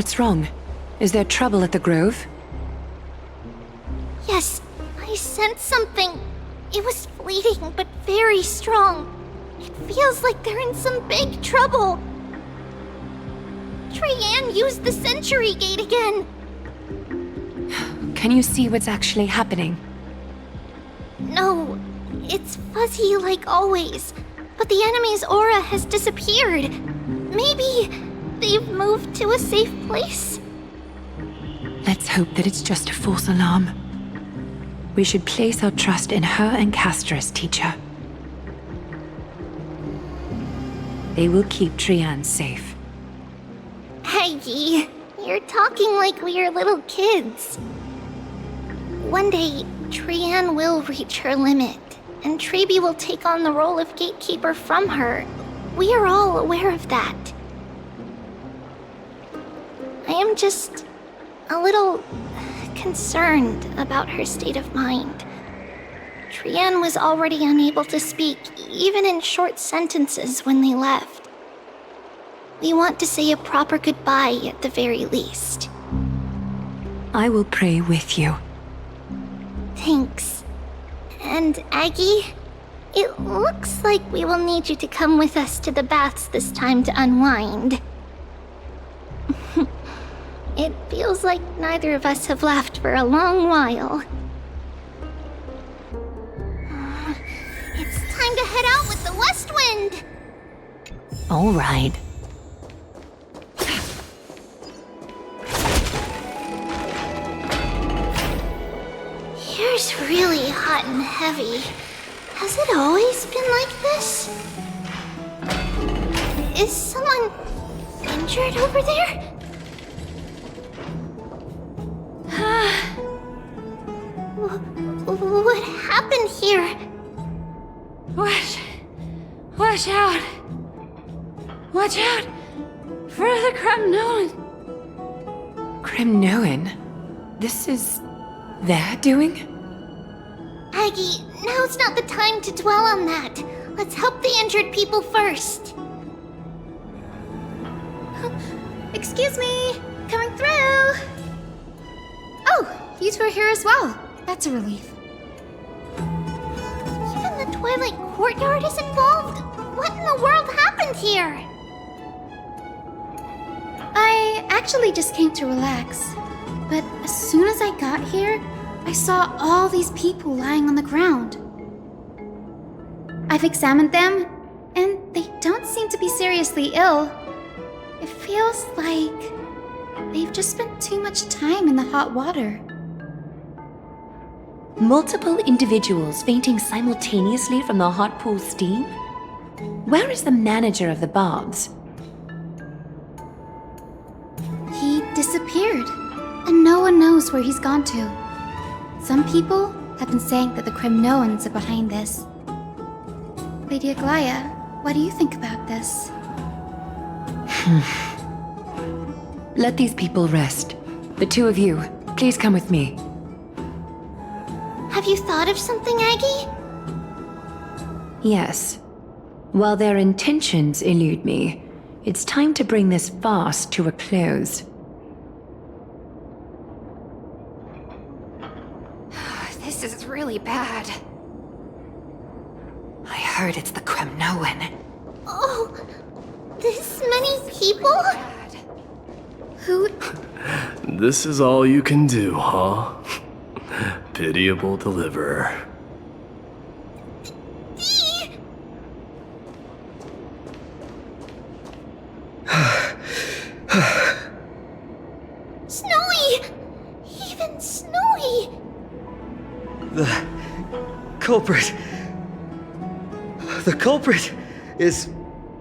What's wrong? Is there trouble at the Grove? Yes, I sensed something. It was fleeting, but very strong. It feels like they're in some big trouble. Trianne used the Century Gate again. Can you see what's actually happening? No, it's fuzzy like always. But the enemy's aura has disappeared. Maybe they've moved to a safe place? Let's hope that it's just a false alarm. We should place our trust in her and Castrus, teacher. They will keep Trianne safe. Aggie, you're talking like we are little kids. One day, Trianne will reach her limit, and Trebi will take on the role of gatekeeper from her. We are all aware of that. I am just a little concerned about her state of mind. Trianne was already unable to speak, even in short sentences when they left. We want to say a proper goodbye at the very least. I will pray with you. Thanks. And Aggie, it looks like we will need you to come with us to the baths this time to unwind. It feels like neither of us have laughed for a long while. It's time to head out with the west wind! All right. Here's really hot and heavy. Has it always been like this? Is someone injured over there? What happened here? Watch out! Watch out for the Kremnoan! Kremnoan? This is their doing? Aggie, now's not the time to dwell on that. Let's help the injured people first. Excuse me! Coming through! Oh, you two are here as well. That's a relief. Even the Twilight Courtyard is involved? What in the world happened here? I actually just came to relax. But as soon as I got here, I saw all these people lying on the ground. I've examined them, and they don't seem to be seriously ill. It feels like they've just spent too much time in the hot water. Multiple individuals fainting simultaneously from the hot pool steam? Where is the manager of the baths? He disappeared, and no one knows where he's gone to. Some people have been saying that the Kremnoans are behind this. Lady Aglaya, what do you think about this? Let these people rest. The two of you, please come with me. Have you thought of something, Aggie? Yes. While their intentions elude me, it's time to bring this farce to a close. This is really bad. I heard it's the Kremnoan. Oh, this many people? Who? This is all you can do, huh? Pitiable deliverer. Snowy! Even Snowy! The culprit. The culprit is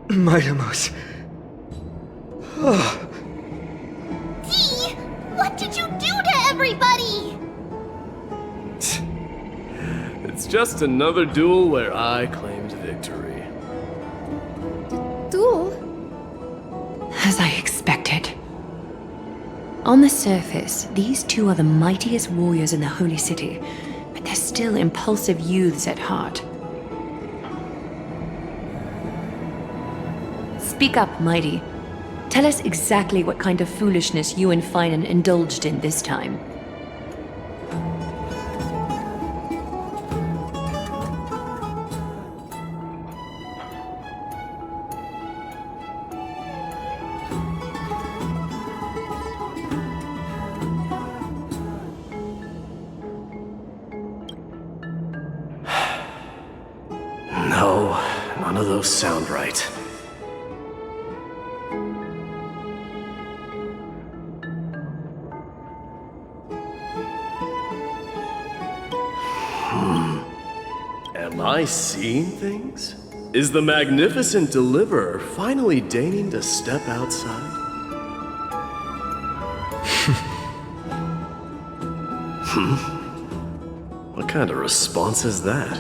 Mitamos. Oh. Dee! What did you do to everybody? It's just another duel where I claimed victory. Duel? As I expected. On the surface, these two are the mightiest warriors in the Holy City, but they're still impulsive youths at heart. Speak up, Mighty. Tell us exactly what kind of foolishness you and Finan indulged in this time. No, none of those sound right. Am I seeing things? Is the magnificent deliverer finally deigning to step outside? What kind of response is that?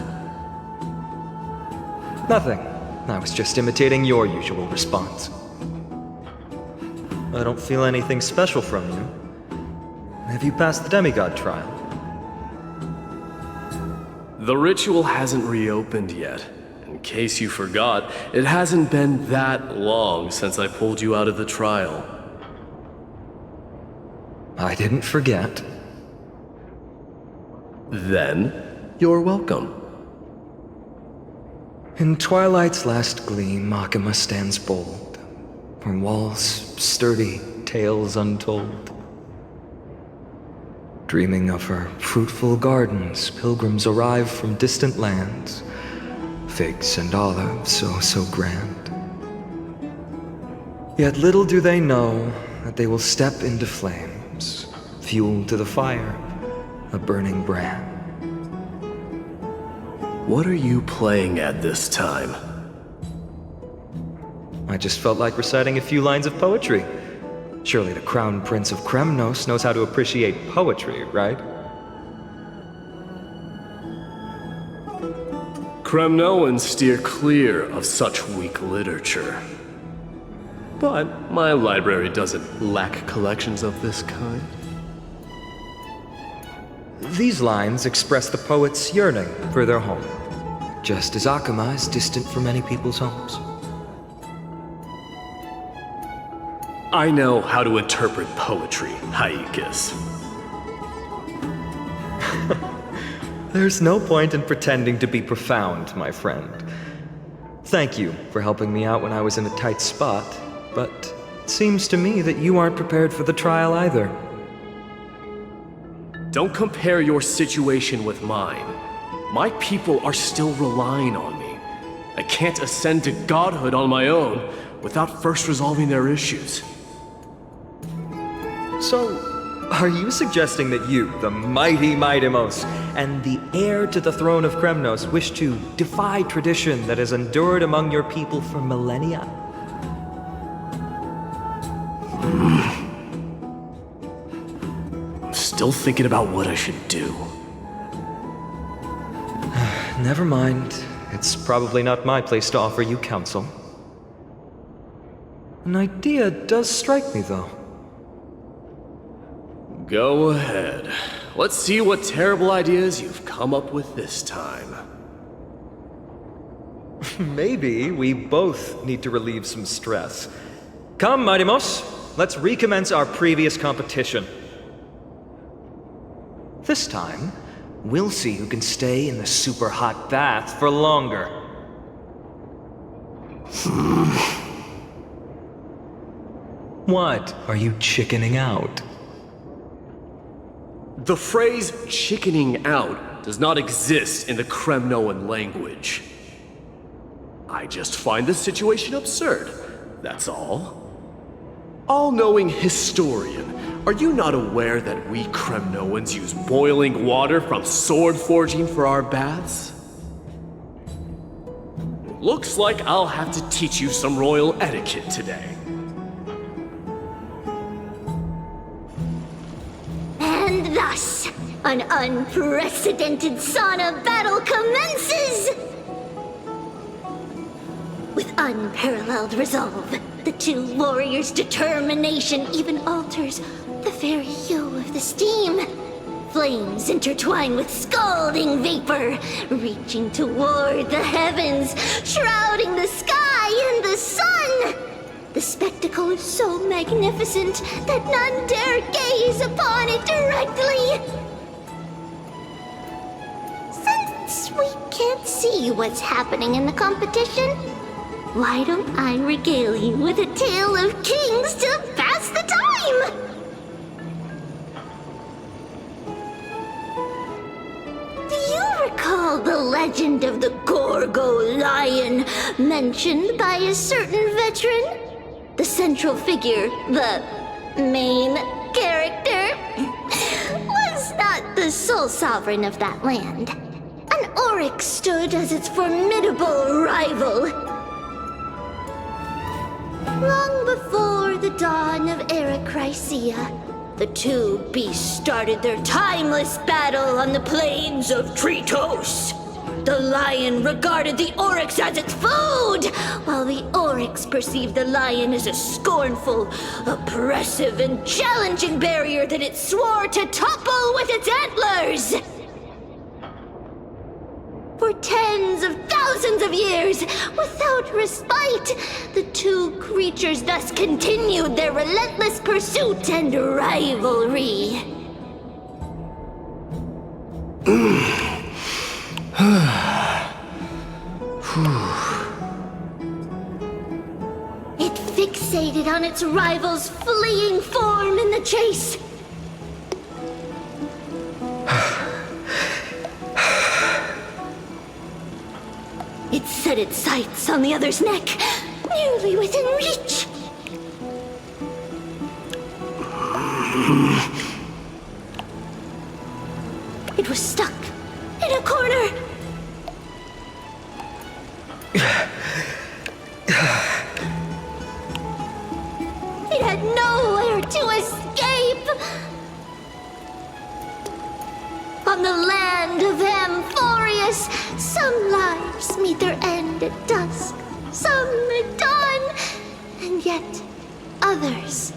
Nothing. I was just imitating your usual response. I don't feel anything special from you. Have you passed the demigod trial? The ritual hasn't reopened yet. In case you forgot, it hasn't been that long since I pulled you out of the trial. I didn't forget. Then, you're welcome. In twilight's last gleam, Makima stands bold. Her walls sturdy, tales untold. Dreaming of her fruitful gardens, pilgrims arrive from distant lands. Figs and olives, so grand. Yet little do they know that they will step into flames, fuel to the fire, a burning brand. What are you playing at this time? I just felt like reciting a few lines of poetry. Surely the Crown Prince of Kremnos knows how to appreciate poetry, right? Kremnoans steer clear of such weak literature. But my library doesn't lack collections of this kind. These lines express the poet's yearning for their home, just as Akama is distant from many people's homes. I know how to interpret poetry, Haikis. There's no point in pretending to be profound, my friend. Thank you for helping me out when I was in a tight spot, but it seems to me that you aren't prepared for the trial either. Don't compare your situation with mine. My people are still relying on me. I can't ascend to godhood on my own without first resolving their issues. So, are you suggesting that you, the mighty Mightimos, and the heir to the throne of Kremnos, wish to defy tradition that has endured among your people for millennia? I'm still thinking about what I should do. Never mind. It's probably not my place to offer you counsel. An idea does strike me, though. Go ahead. Let's see what terrible ideas you've come up with this time. Maybe we both need to relieve some stress. Come, Mightimos, let's recommence our previous competition. This time, we'll see who can stay in the super hot bath for longer. What? Are you chickening out? The phrase chickening out does not exist in the Kremnoan language. I just find the situation absurd, that's all. All-knowing historian, are you not aware that we Kremnoans use boiling water from sword forging for our baths? Looks like I'll have to teach you some royal etiquette today. And thus, an unprecedented sauna battle commences! With unparalleled resolve, the two warriors' determination even alters the very hue of the steam. Flames intertwine with scalding vapor, reaching toward the heavens, shrouding the sky and the sun. The spectacle is so magnificent that none dare gaze upon it directly. Since we can't see what's happening in the competition, why don't I regale you with a tale of kings to pass the time? Do you recall the legend of the Gorgo lion mentioned by a certain veteran? The central figure, the main character, was not the sole sovereign of that land. An oryx stood as its formidable rival. Long before the dawn of Erechrysia, the two beasts started their timeless battle on the plains of Tritos. The lion regarded the oryx as its food, while the oryx perceived the lion as a scornful, oppressive, and challenging barrier that it swore to topple with its antlers. For tens of thousands of years, without respite, the two creatures thus continued their relentless pursuit and rivalry. It fixated on its rival's fleeing form in the chase. It set its sights on the other's neck, nearly within reach. It was stuck in a corner. It had nowhere to escape. On the land of Amphorius, some lives meet their end at dusk, some at dawn, and yet others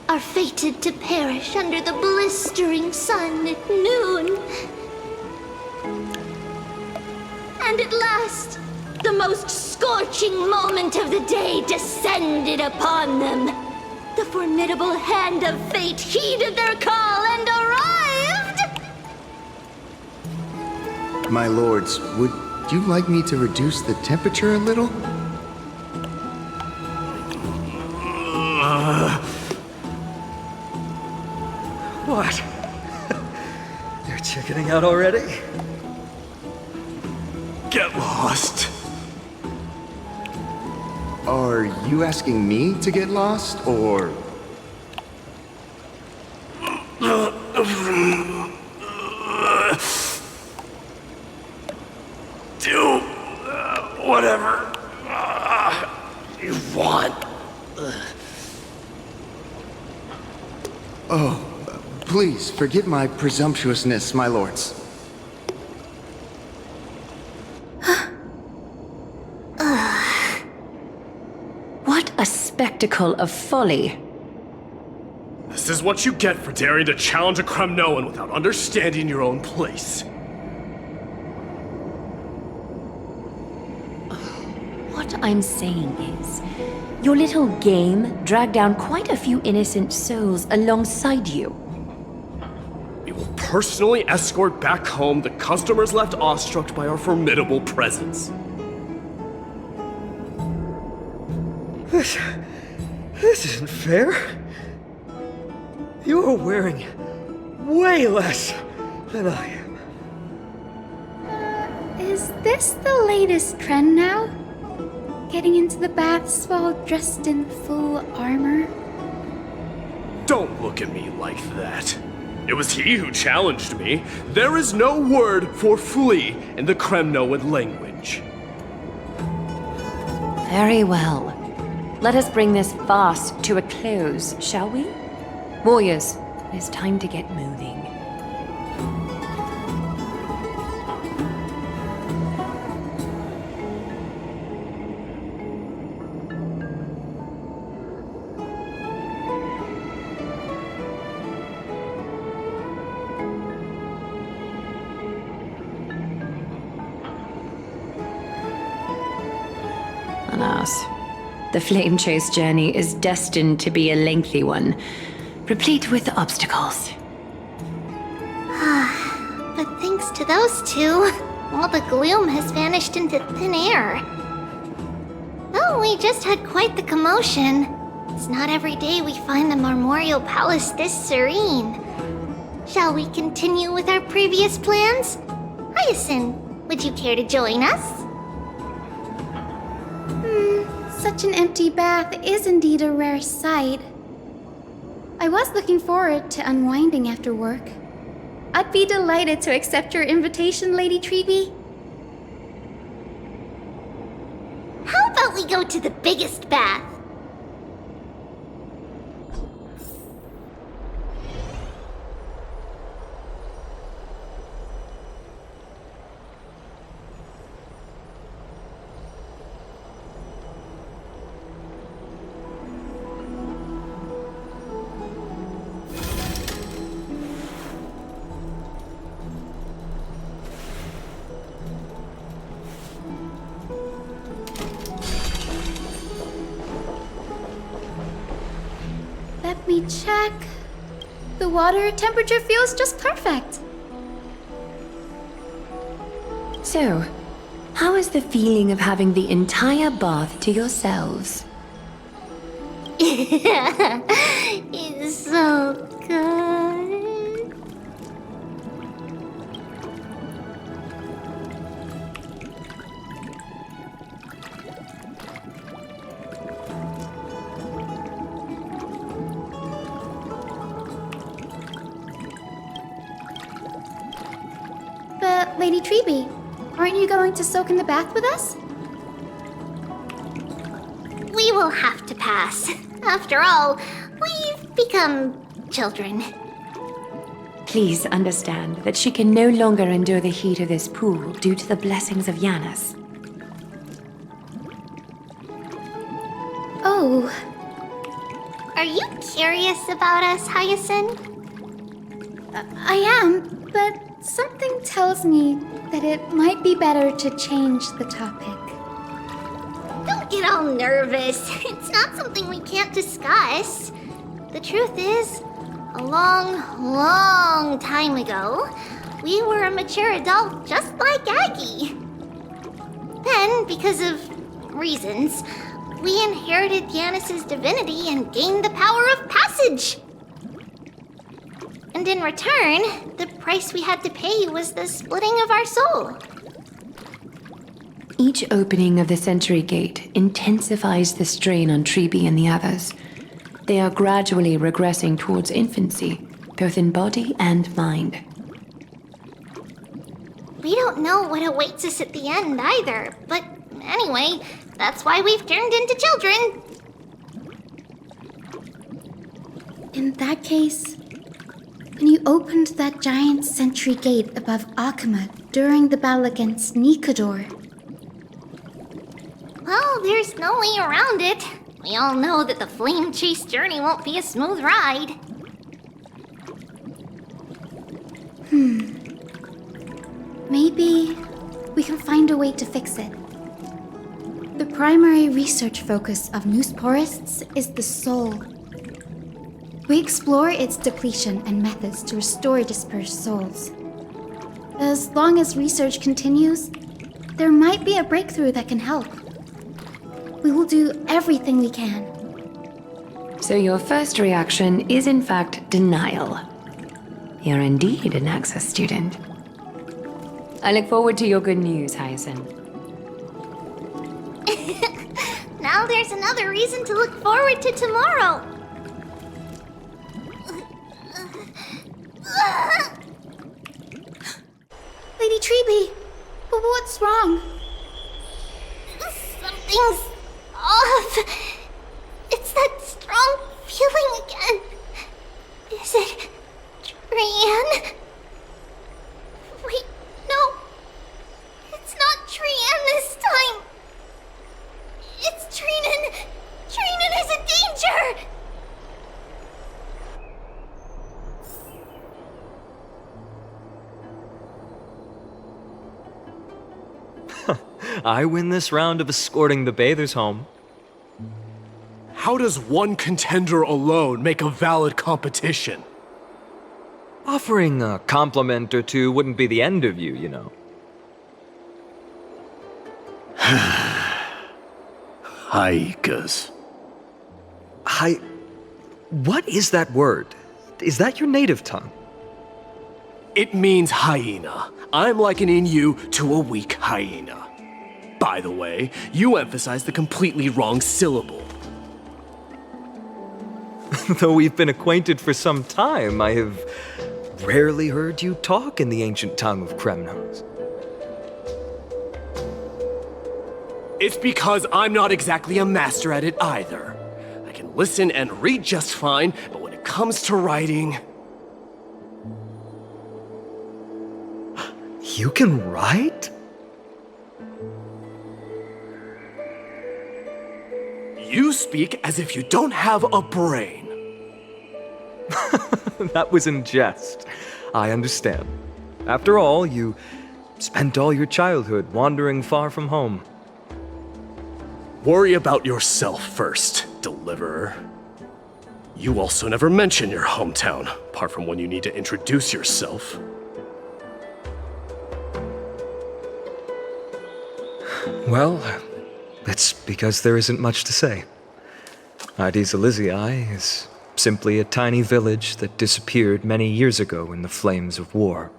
are fated to perish under the blistering sun at noon. And at last, the most scorching moment of the day descended upon them. The formidable hand of fate heeded their call and arrived! My lords, would you like me to reduce the temperature a little? What? You're chickening out already? Get lost. Are you asking me to get lost, or... Do whatever you want. Oh, please forgive my presumptuousness, my lords. What a spectacle of folly. This is what you get for daring to challenge a Kremnoan without understanding your own place. What I'm saying is, your little game dragged down quite a few innocent souls alongside you. We will personally escort back home the customers left awestruck by our formidable presence. This isn't fair. You are wearing way less than I am. Is this the latest trend now? Getting into the baths while dressed in full armor? Don't look at me like that. It was he who challenged me. There is no word for flee in the Kremnoan language. Very well. Let us bring this farce to a close, shall we? Warriors, it is time to get moving. Alas, The flame chase journey is destined to be a lengthy one, replete with obstacles. But thanks to those two, all the gloom has vanished into thin air. Well, we just had quite the commotion. It's not every day we find the Marmorial Palace this serene. Shall we continue with our previous plans? Hyacinth, would you care to join us? Such an empty bath is indeed a rare sight. I was looking forward to unwinding after work. I'd be delighted to accept your invitation, Lady Treby. How about we go to the biggest bath? Let me check. The water temperature feels just perfect. So, how is the feeling of having the entire bath to yourselves? It's so good. But, Lady Treby, aren't you going to soak in the bath with us? We will have to pass. After all, we've become children. Please understand that she can no longer endure the heat of this pool due to the blessings of Yanis. Oh, Are you curious about us, Hyacinth? I am, but something tells me that it might be better to change the topic. Don't get all nervous. It's not something we can't discuss. The truth is, a long, long time ago, we were a mature adult just like Aggie. Then, because of reasons, we inherited Yanis's divinity and gained the power of passage. And in return, the price we had to pay was the splitting of our soul. Each opening of the Century Gate intensifies the strain on Treby and the others. They are gradually regressing towards infancy, both in body and mind. We don't know what awaits us at the end either, but anyway, that's why we've turned into children. In that case, when you opened that giant sentry gate above Akama during the battle against Nikador, Well, there's no way around it. We all know that the flame chase journey won't be a smooth ride. maybe we can find a way to fix it. The primary research focus of Noosporists is the soul. We explore its depletion and methods to restore dispersed souls. As long as research continues, there might be a breakthrough that can help. We will do everything we can. So your first reaction is in fact denial. You're indeed an Access student. I look forward to your good news, Hyacinth. Now there's another reason to look forward to tomorrow. Lady Treby, what's wrong? Something's off. It's that strong feeling again. Is it Trian? Wait, no. It's not Trian this time. It's Trinan. Trinan is in danger. I win this round of escorting the bathers home. How does one contender alone make a valid competition? Offering a compliment or two wouldn't be the end of you, you know. Haikas. What is that word? Is that your native tongue? It means hyena. I'm likening you to a weak hyena. By the way, you emphasize the completely wrong syllable. Though we've been acquainted for some time, I have rarely heard you talk in the ancient tongue of Kremnos. It's because I'm not exactly a master at it either. I can listen and read just fine, but when it comes to writing... You can write? You speak as if you don't have a brain. That was in jest. I understand. After all, you spent all your childhood wandering far from home. Worry about yourself first, Deliverer. You also never mention your hometown, apart from when you need to introduce yourself. Well, it's because there isn't much to say. Ides Elysiae is simply a tiny village that disappeared many years ago in the flames of war.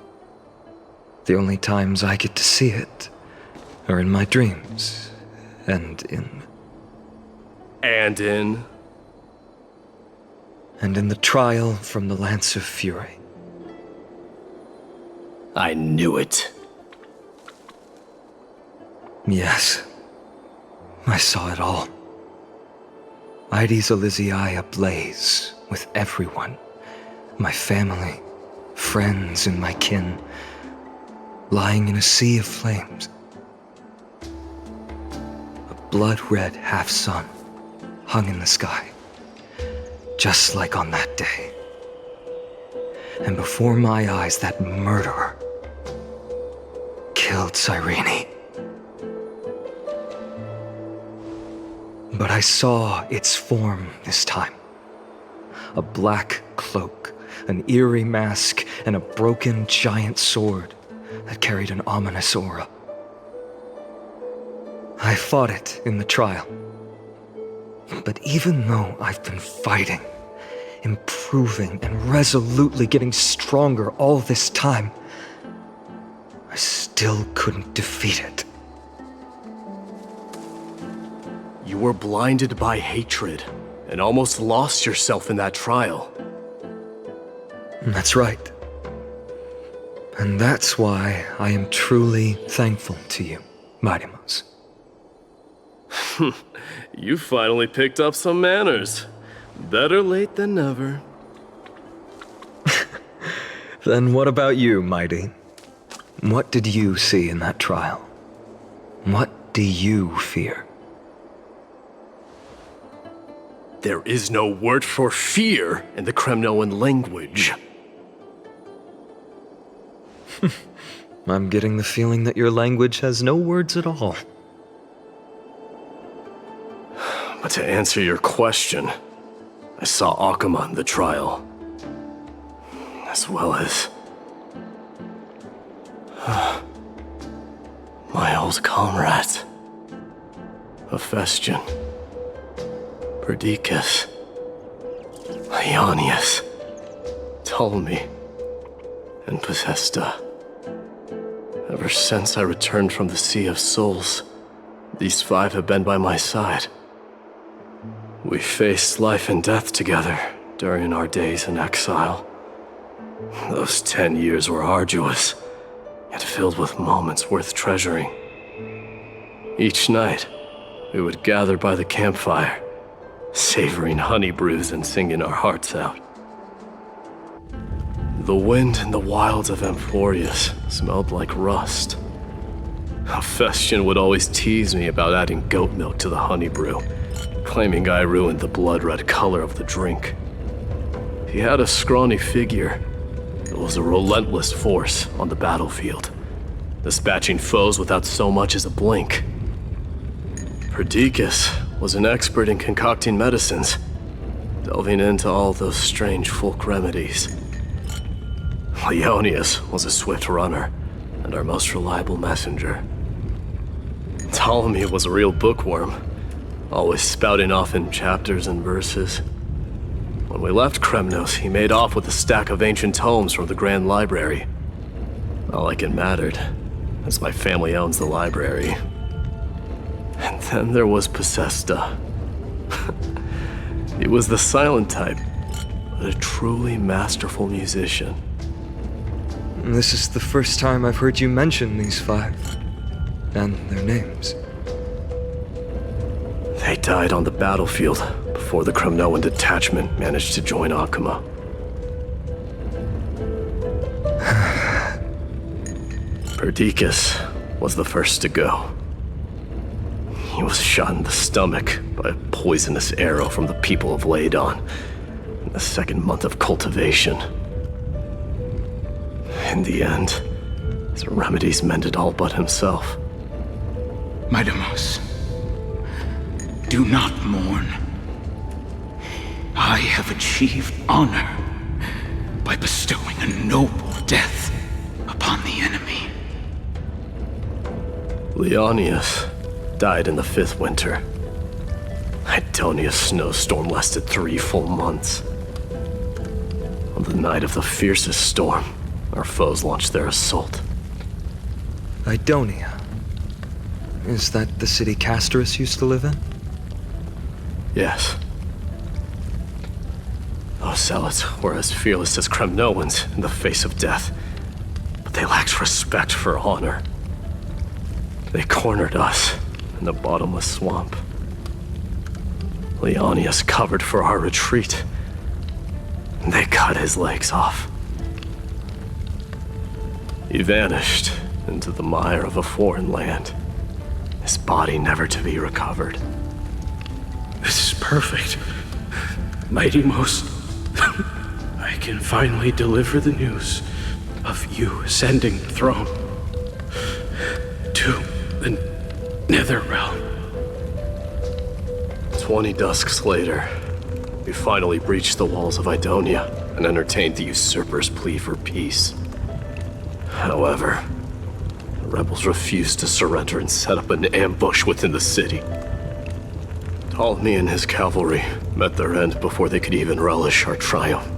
The only times I get to see it are in my dreams, and in the trial from the Lance of Fury. I knew it. Yes, I saw it all. Ides Elysiae ablaze with everyone. My family, friends, and my kin, lying in a sea of flames. A blood-red half-sun hung in the sky, just like on that day. And before my eyes, that murderer killed Cyrene. But I saw its form this time. A black cloak, an eerie mask, and a broken giant sword that carried an ominous aura. I fought it in the trial. But even though I've been fighting, improving, and resolutely getting stronger all this time, I still couldn't defeat it. You were blinded by hatred, and almost lost yourself in that trial. That's right. And that's why I am truly thankful to you, Mightymouse. You finally picked up some manners. Better late than never. Then what about you, Mighty? What did you see in that trial? What do you fear? There is no word for fear in the Kremnoan language. I'm getting the feeling that your language has no words at all. But to answer your question, I saw Akuma in the trial. As well as... my old comrades. Hephaestion. Perdiccas. Ionius. Ptolemy. And Possesta. Ever since I returned from the Sea of Souls, these 5 have been by my side. We faced life and death together during our days in exile. Those 10 years were arduous, yet filled with moments worth treasuring. Each night, we would gather by the campfire, savoring honey brews and singing our hearts out. The wind in the wilds of Amphorius smelled like rust. Hephaestion would always tease me about adding goat milk to the honey brew, claiming I ruined the blood-red color of the drink. He had a scrawny figure, but was a relentless force on the battlefield, dispatching foes without so much as a blink. Perdiccas was an expert in concocting medicines, delving into all those strange folk remedies. Leonius was a swift runner and our most reliable messenger. Ptolemy was a real bookworm, always spouting off in chapters and verses. When we left Kremnos, he made off with a stack of ancient tomes from the Grand Library. Not like it mattered, as my family owns the library. And then there was Possesta. He was the silent type, but a truly masterful musician. This is the first time I've heard you mention these 5. And their names. They died on the battlefield before the Kremnoan detachment managed to join Akuma. Perdiccas was the first to go. He was shot in the stomach by a poisonous arrow from the people of Ladon in the 2nd month of cultivation. In the end, his remedies mended all but himself. Midamos, do not mourn. I have achieved honor by bestowing a noble death upon the enemy. Leonius died in the 5th winter. Idonia's snowstorm lasted 3 full months. On the night of the fiercest storm, our foes launched their assault. Idonia. Is that the city Castorus used to live in? Yes. Those zealots were as fearless as Kremnoans in the face of death, but they lacked respect for honor. They cornered us in the bottomless swamp. Leonius covered for our retreat, and they cut his legs off. He vanished into the mire of a foreign land, his body never to be recovered. This is perfect. Mighty Most, I can finally deliver the news of you ascending the throne to the Netherrealm. 20 dusks later, we finally breached the walls of Idonia and entertained the usurper's plea for peace. However, the rebels refused to surrender and set up an ambush within the city. Ptolemy and his cavalry met their end before they could even relish our triumph.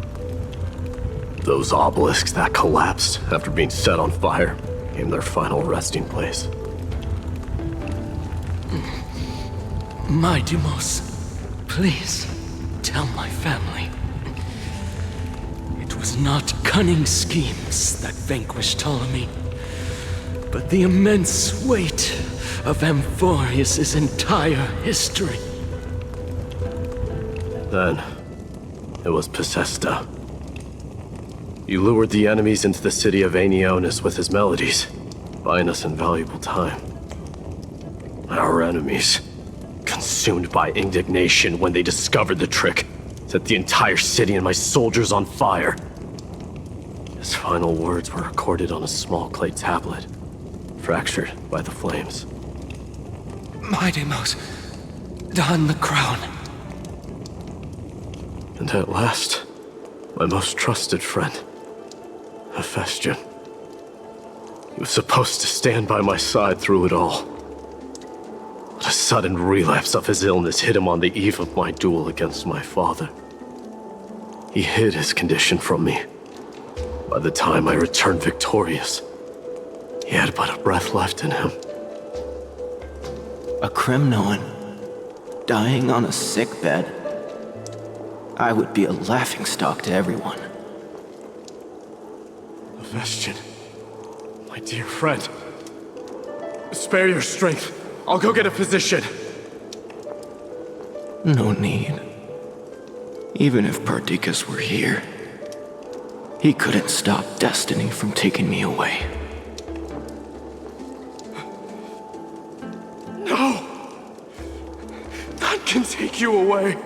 Those obelisks that collapsed after being set on fire became their final resting place. Midamos, please tell my family. It was not cunning schemes that vanquished Ptolemy, but the immense weight of Amphorius' entire history. Then, it was Possesta. He lured the enemies into the city of Aenionis with his melodies, buying us invaluable time. Our enemies, consumed by indignation when they discovered the trick, set the entire city and my soldiers on fire. His final words were recorded on a small clay tablet, fractured by the flames. Midamos, don the crown. And at last, my most trusted friend, Hephaestion. He was supposed to stand by my side through it all. But a sudden relapse of his illness hit him on the eve of my duel against my father. He hid his condition from me. By the time I returned victorious, he had but a breath left in him. A Kremnoan dying on a sickbed. I would be a laughingstock to everyone. Hephaestion, my dear friend, spare your strength. I'll go get a physician. No need. Even if Perdiccas were here, he couldn't stop destiny from taking me away. No! None can take you away.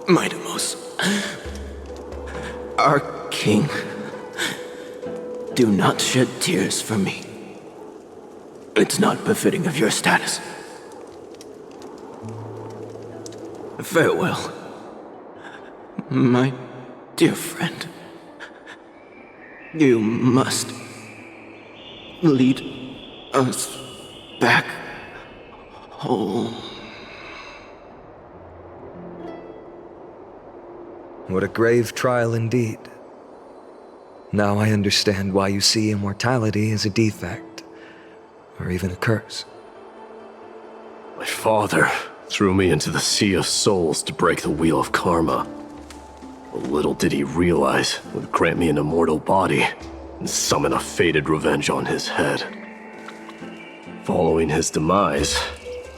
Midamos, our king, Do not shed tears for me. It's not befitting of your status. Farewell, my dear friend. You must lead us back home. What a grave trial indeed. Now I understand why you see immortality as a defect, or even a curse. My father threw me into the sea of souls to break the wheel of karma. But little did he realize it would grant me an immortal body and summon a fated revenge on his head. Following his demise,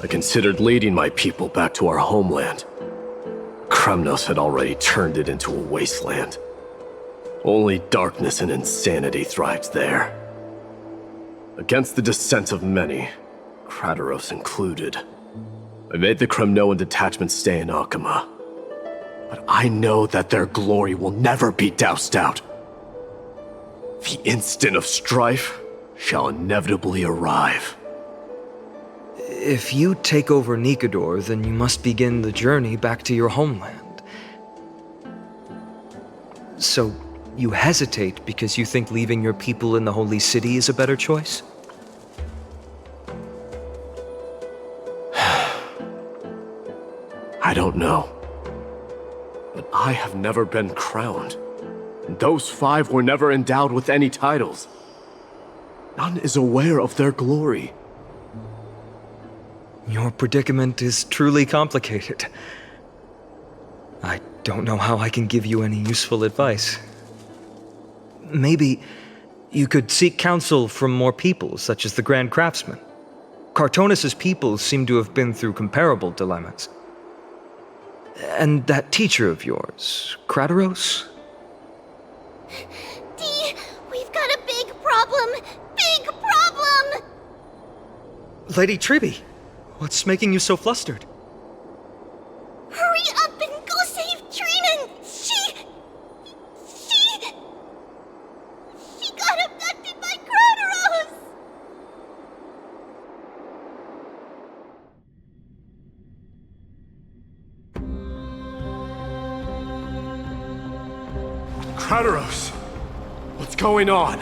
I considered leading my people back to our homeland. Kremnos had already turned it into a wasteland. Only darkness and insanity thrived there. Against the dissent of many, Krateros included, I made the Kremnoan detachment stay in Akama. But I know that their glory will never be doused out. The instant of strife shall inevitably arrive. If you take over Nikador, then you must begin the journey back to your homeland. So, you hesitate because you think leaving your people in the Holy City is a better choice? I don't know. But I have never been crowned. And those 5 were never endowed with any titles. None is aware of their glory. Your predicament is truly complicated. I don't know how I can give you any useful advice. Maybe you could seek counsel from more people, such as the Grand Craftsman. Cartonis' people seem to have been through comparable dilemmas. And that teacher of yours, Krateros? Dee, we've got a big problem! Big problem! Lady Tribby, what's making you so flustered? Hurry up and go save Trinan! She got abducted by Krateros! Krateros! What's going on?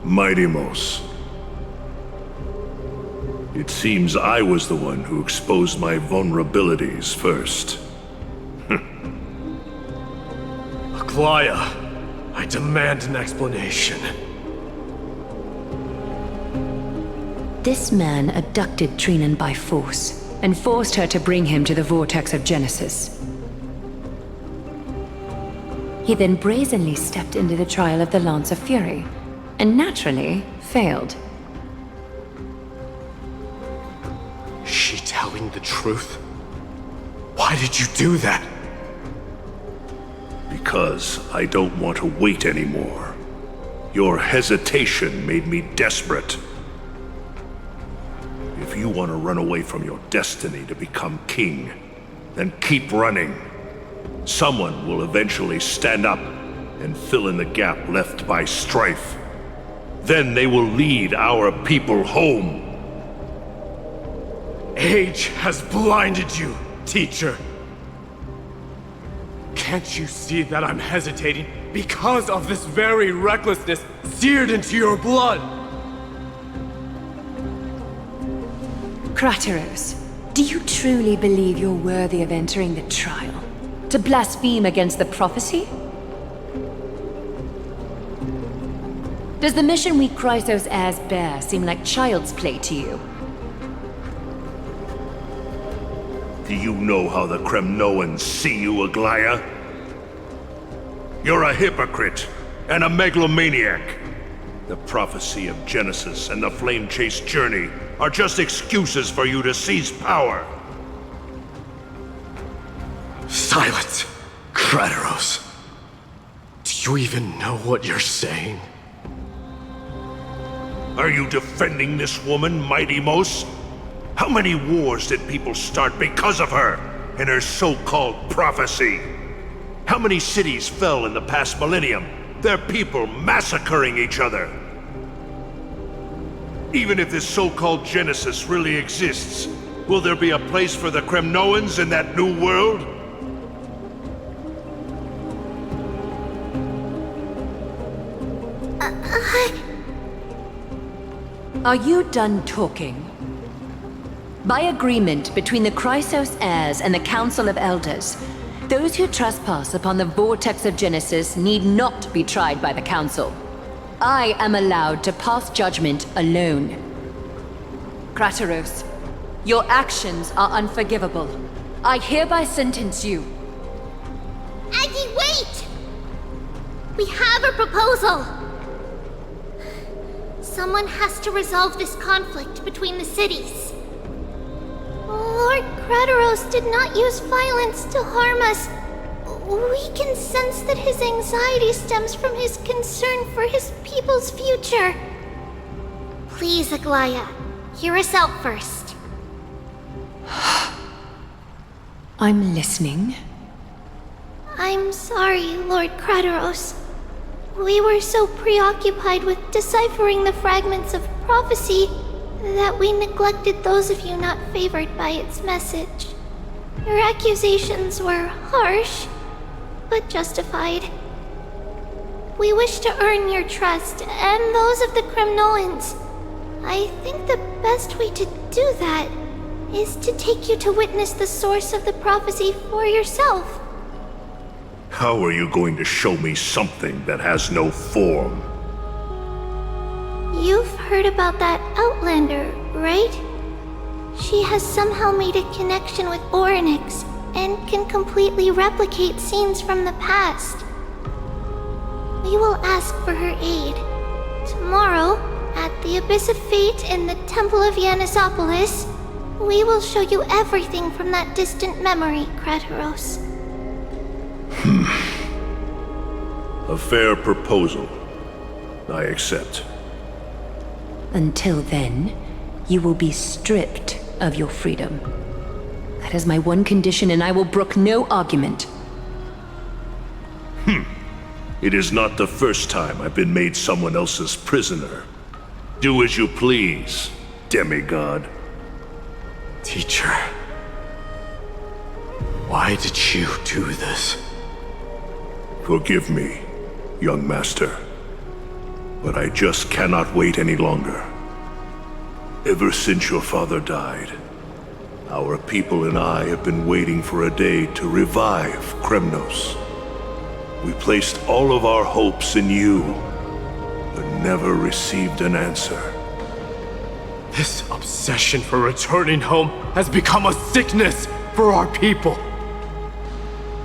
Mighty-Mos. It seems I was the one who exposed my vulnerabilities first. Aglaya, I demand an explanation. This man abducted Trinan by force and forced her to bring him to the vortex of Genesis. He then brazenly stepped into the trial of the Lance of Fury, and naturally failed. Is she telling the truth? Why did you do that? Because I don't want to wait anymore. Your hesitation made me desperate. If you want to run away from your destiny to become king, then keep running. Someone will eventually stand up and fill in the gap left by strife. Then they will lead our people home. Age has blinded you, teacher. Can't you see that I'm hesitating because of this very recklessness seared into your blood? Krateros, do you truly believe you're worthy of entering the trial? To blaspheme against the prophecy? Does the mission we Chrysos heirs bear seem like child's play to you? Do you know how the Kremnoans see you, Aglaya? You're a hypocrite and a megalomaniac. The prophecy of Genesis and the Flame Chase journey are just excuses for you to seize power. Silence, Krateros. Do you even know what you're saying? Are you defending this woman, Mighty-Mos? How many wars did people start because of her and her so-called prophecy? How many cities fell in the past millennium? Their people massacring each other. Even if this so-called Genesis really exists, will there be a place for the Kremnoans in that new world? Are you done talking? By agreement between the Chrysos heirs and the Council of Elders, those who trespass upon the vortex of Genesis need not be tried by the Council. I am allowed to pass judgment alone. Krateros, your actions are unforgivable. I hereby sentence you. Aggie, wait! We have a proposal! Someone has to resolve this conflict between the cities. Lord Krateros did not use violence to harm us. We can sense that his anxiety stems from his concern for his people's future. Please, Aglaya, hear us out first. I'm listening. I'm sorry, Lord Krateros. We were so preoccupied with deciphering the fragments of prophecy that we neglected those of you not favored by its message. Your accusations were harsh, but justified. We wish to earn your trust and those of the Kremnoans. I think the best way to do that is to take you to witness the source of the prophecy for yourself. How are you going to show me something that has no form? You've heard about that Outlander, right? She has somehow made a connection with Orynyx and can completely replicate scenes from the past. We will ask for her aid. Tomorrow, at the Abyss of Fate in the Temple of Yanisopolis, we will show you everything from that distant memory, Krateros. A fair proposal. I accept. Until then, you will be stripped of your freedom. That is my one condition, and I will brook no argument. It is not the first time I've been made someone else's prisoner. Do as you please, demigod. Teacher, why did you do this? Forgive me, young master. But I just cannot wait any longer. Ever since your father died, our people and I have been waiting for a day to revive Kremnos. We placed all of our hopes in you, but never received an answer. This obsession for returning home has become a sickness for our people.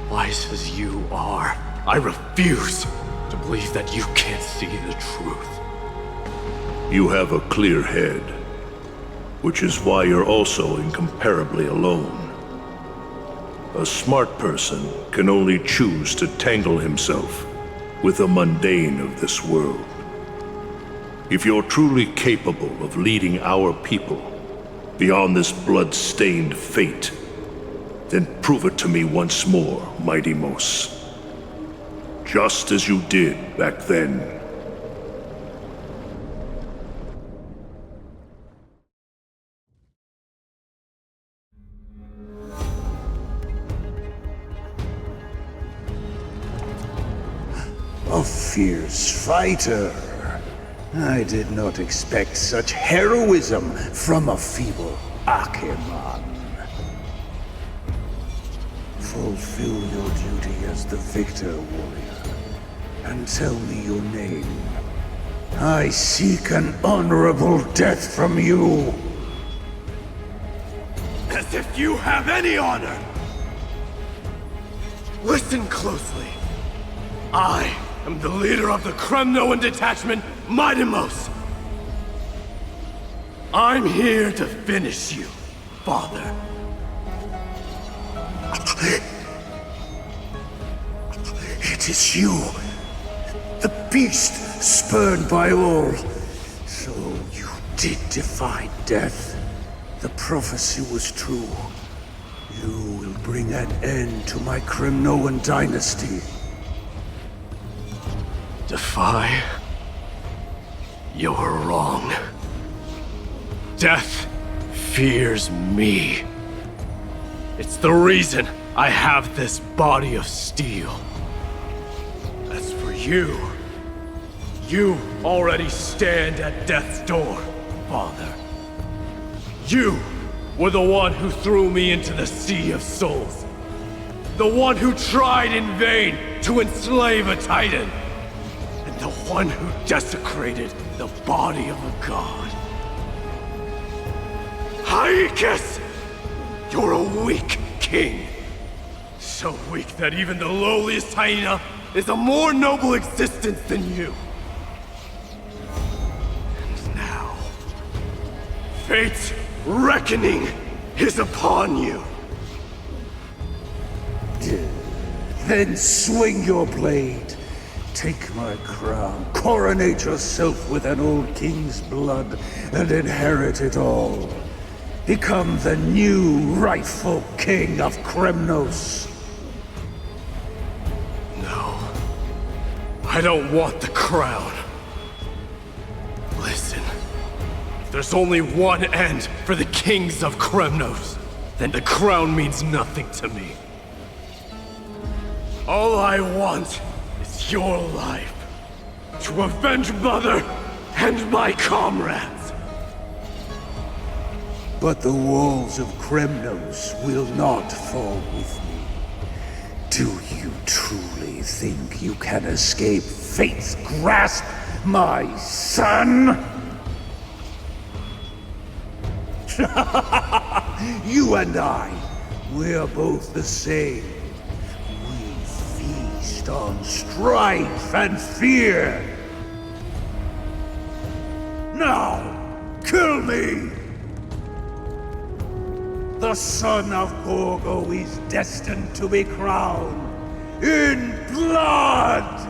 Wise as you are, I refuse to believe that you can't see the truth. You have a clear head, which is why you're also incomparably alone. A smart person can only choose to tangle himself with the mundane of this world. If you're truly capable of leading our people beyond this blood-stained fate, then prove it to me once more, Mighty Mos. Just as you did back then. A fierce fighter. I did not expect such heroism from a feeble Acheman. Fulfill your duty as the victor, warrior, and tell me your name. I seek an honorable death from you. As if you have any honor! Listen closely. I am the leader of the Kremnoan detachment, Mighty Mos. I'm here to finish you, Father. It is you, the beast spurned by all. So you did defy death. The prophecy was true. You will bring an end to my Kremnoan dynasty. Defy? You're wrong. Death fears me. It's the reason I have this body of steel. As for you, you already stand at death's door, Father. You were the one who threw me into the Sea of Souls. The one who tried in vain to enslave a Titan. And the one who desecrated the body of a god. Hyakis! You're a weak king. So weak that even the lowliest hyena is a more noble existence than you. And now, fate's reckoning is upon you. Then swing your blade. Take my crown. Coronate yourself with an old king's blood and inherit it all. Become the new rightful king of Kremnos. No. I don't want the crown. Listen. If there's only one end for the kings of Kremnos, then the crown means nothing to me. All I want is your life. To avenge Mother and my comrades. But the walls of Kremnos will not fall with me. Do you truly think you can escape fate's grasp, my son? You and I, we're both the same. We feast on strife and fear. Now, kill me! The son of Gorgo is destined to be crowned in blood!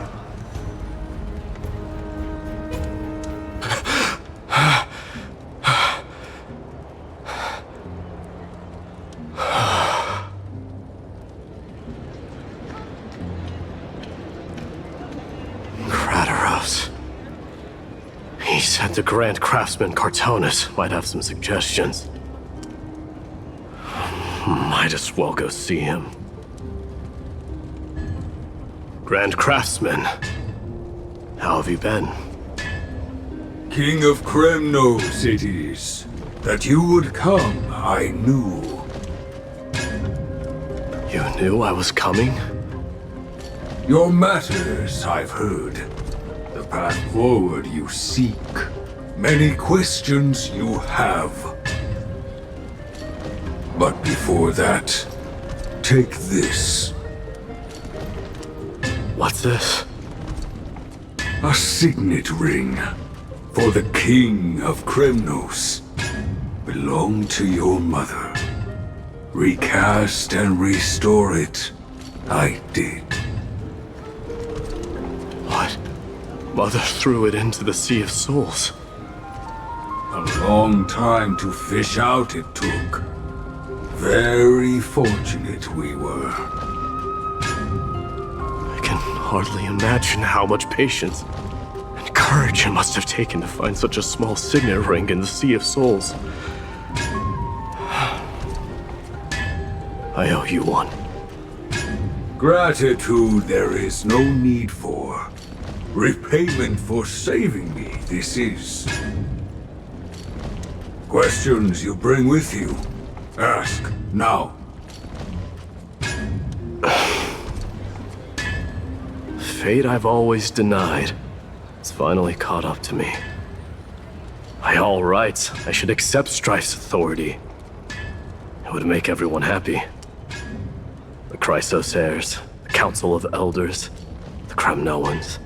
Kratos. He said the Grand Craftsman Cartonus might have some suggestions. Might as well go see him. Grand Craftsman, how have you been? King of Kremnos it is. That you would come, I knew. You knew I was coming? Your matters, I've heard. The path forward you seek. Many questions you have. But before that, take this. What's this? A signet ring for the King of Kremnos. Belonged to your mother. Recast and restore it. I did. What? Mother threw it into the Sea of Souls. A long time to fish out it took. Very fortunate we were. I can hardly imagine how much patience and courage it must have taken to find such a small signet ring in the Sea of Souls. I owe you one. Gratitude there is no need for. Repayment for saving me, this is. Questions you bring with you? Ask, now. Fate I've always denied. It's finally caught up to me. By all rights, I should accept Strife's authority. It would make everyone happy. The Chrysos heirs, the Council of Elders, the Kremnoans.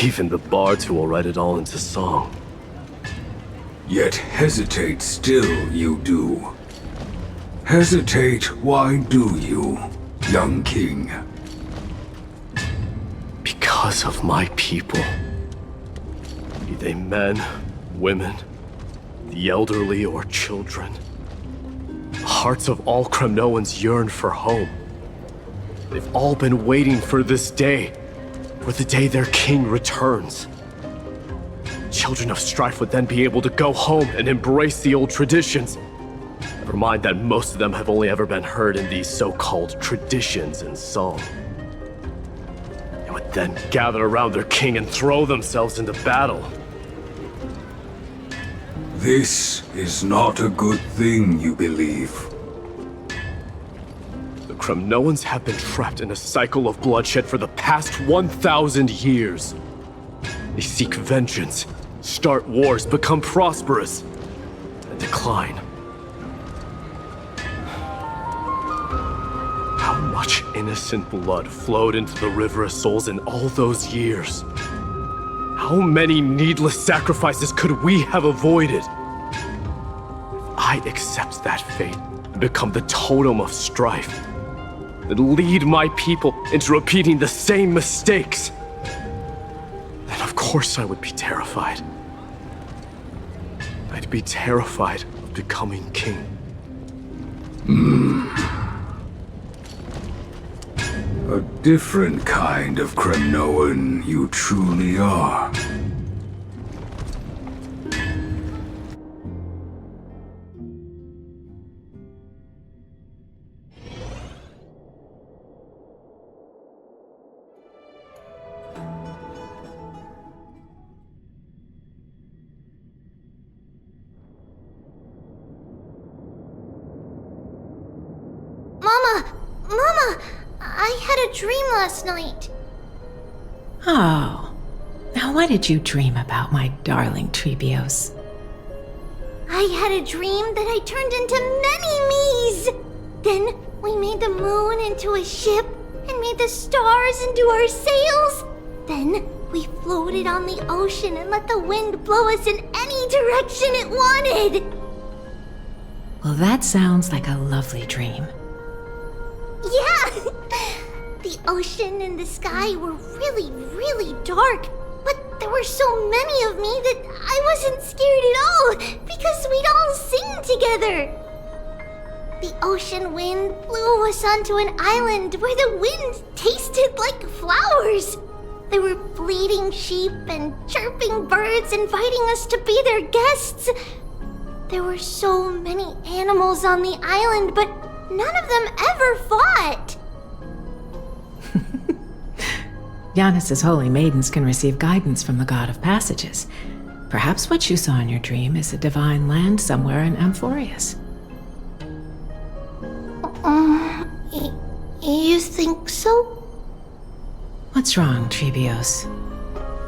Even the bards who will write it all into song. Yet hesitate still you do. Hesitate, why do you, young king? Because of my people. Be they men, women, the elderly, or children. The hearts of all Kremnoans yearn for home. They've all been waiting for this day, for the day their king returns. Children of strife would then be able to go home and embrace the old traditions. Never mind that most of them have only ever been heard in these so-called traditions in song. They would then gather around their king and throw themselves into battle. This is not a good thing, you believe. The Kremnoans have been trapped in a cycle of bloodshed for the past 1,000 years. They seek vengeance, start wars, become prosperous, and decline. How much innocent blood flowed into the River of Souls in all those years? How many needless sacrifices could we have avoided? If I accept that fate and become the totem of strife, then lead my people into repeating the same mistakes, then of course I would be terrified. I'd be terrified of becoming king. A different kind of Kremnoan you truly are. Mama! I had a dream last night. Oh. Now what did you dream about, my darling Trebios? I had a dream that I turned into many me's. Then we made the moon into a ship and made the stars into our sails. Then we floated on the ocean and let the wind blow us in any direction it wanted. Well, that sounds like a lovely dream. Yeah! The ocean and the sky were really, really dark, but there were so many of me that I wasn't scared at all because we'd all sing together. The ocean wind blew us onto an island where the wind tasted like flowers. There were bleating sheep and chirping birds inviting us to be their guests. There were so many animals on the island, but none of them ever fought. Giannis's holy maidens can receive guidance from the god of passages. Perhaps what you saw in your dream is a divine land somewhere in Amphorius. You think so? What's wrong, Trebios?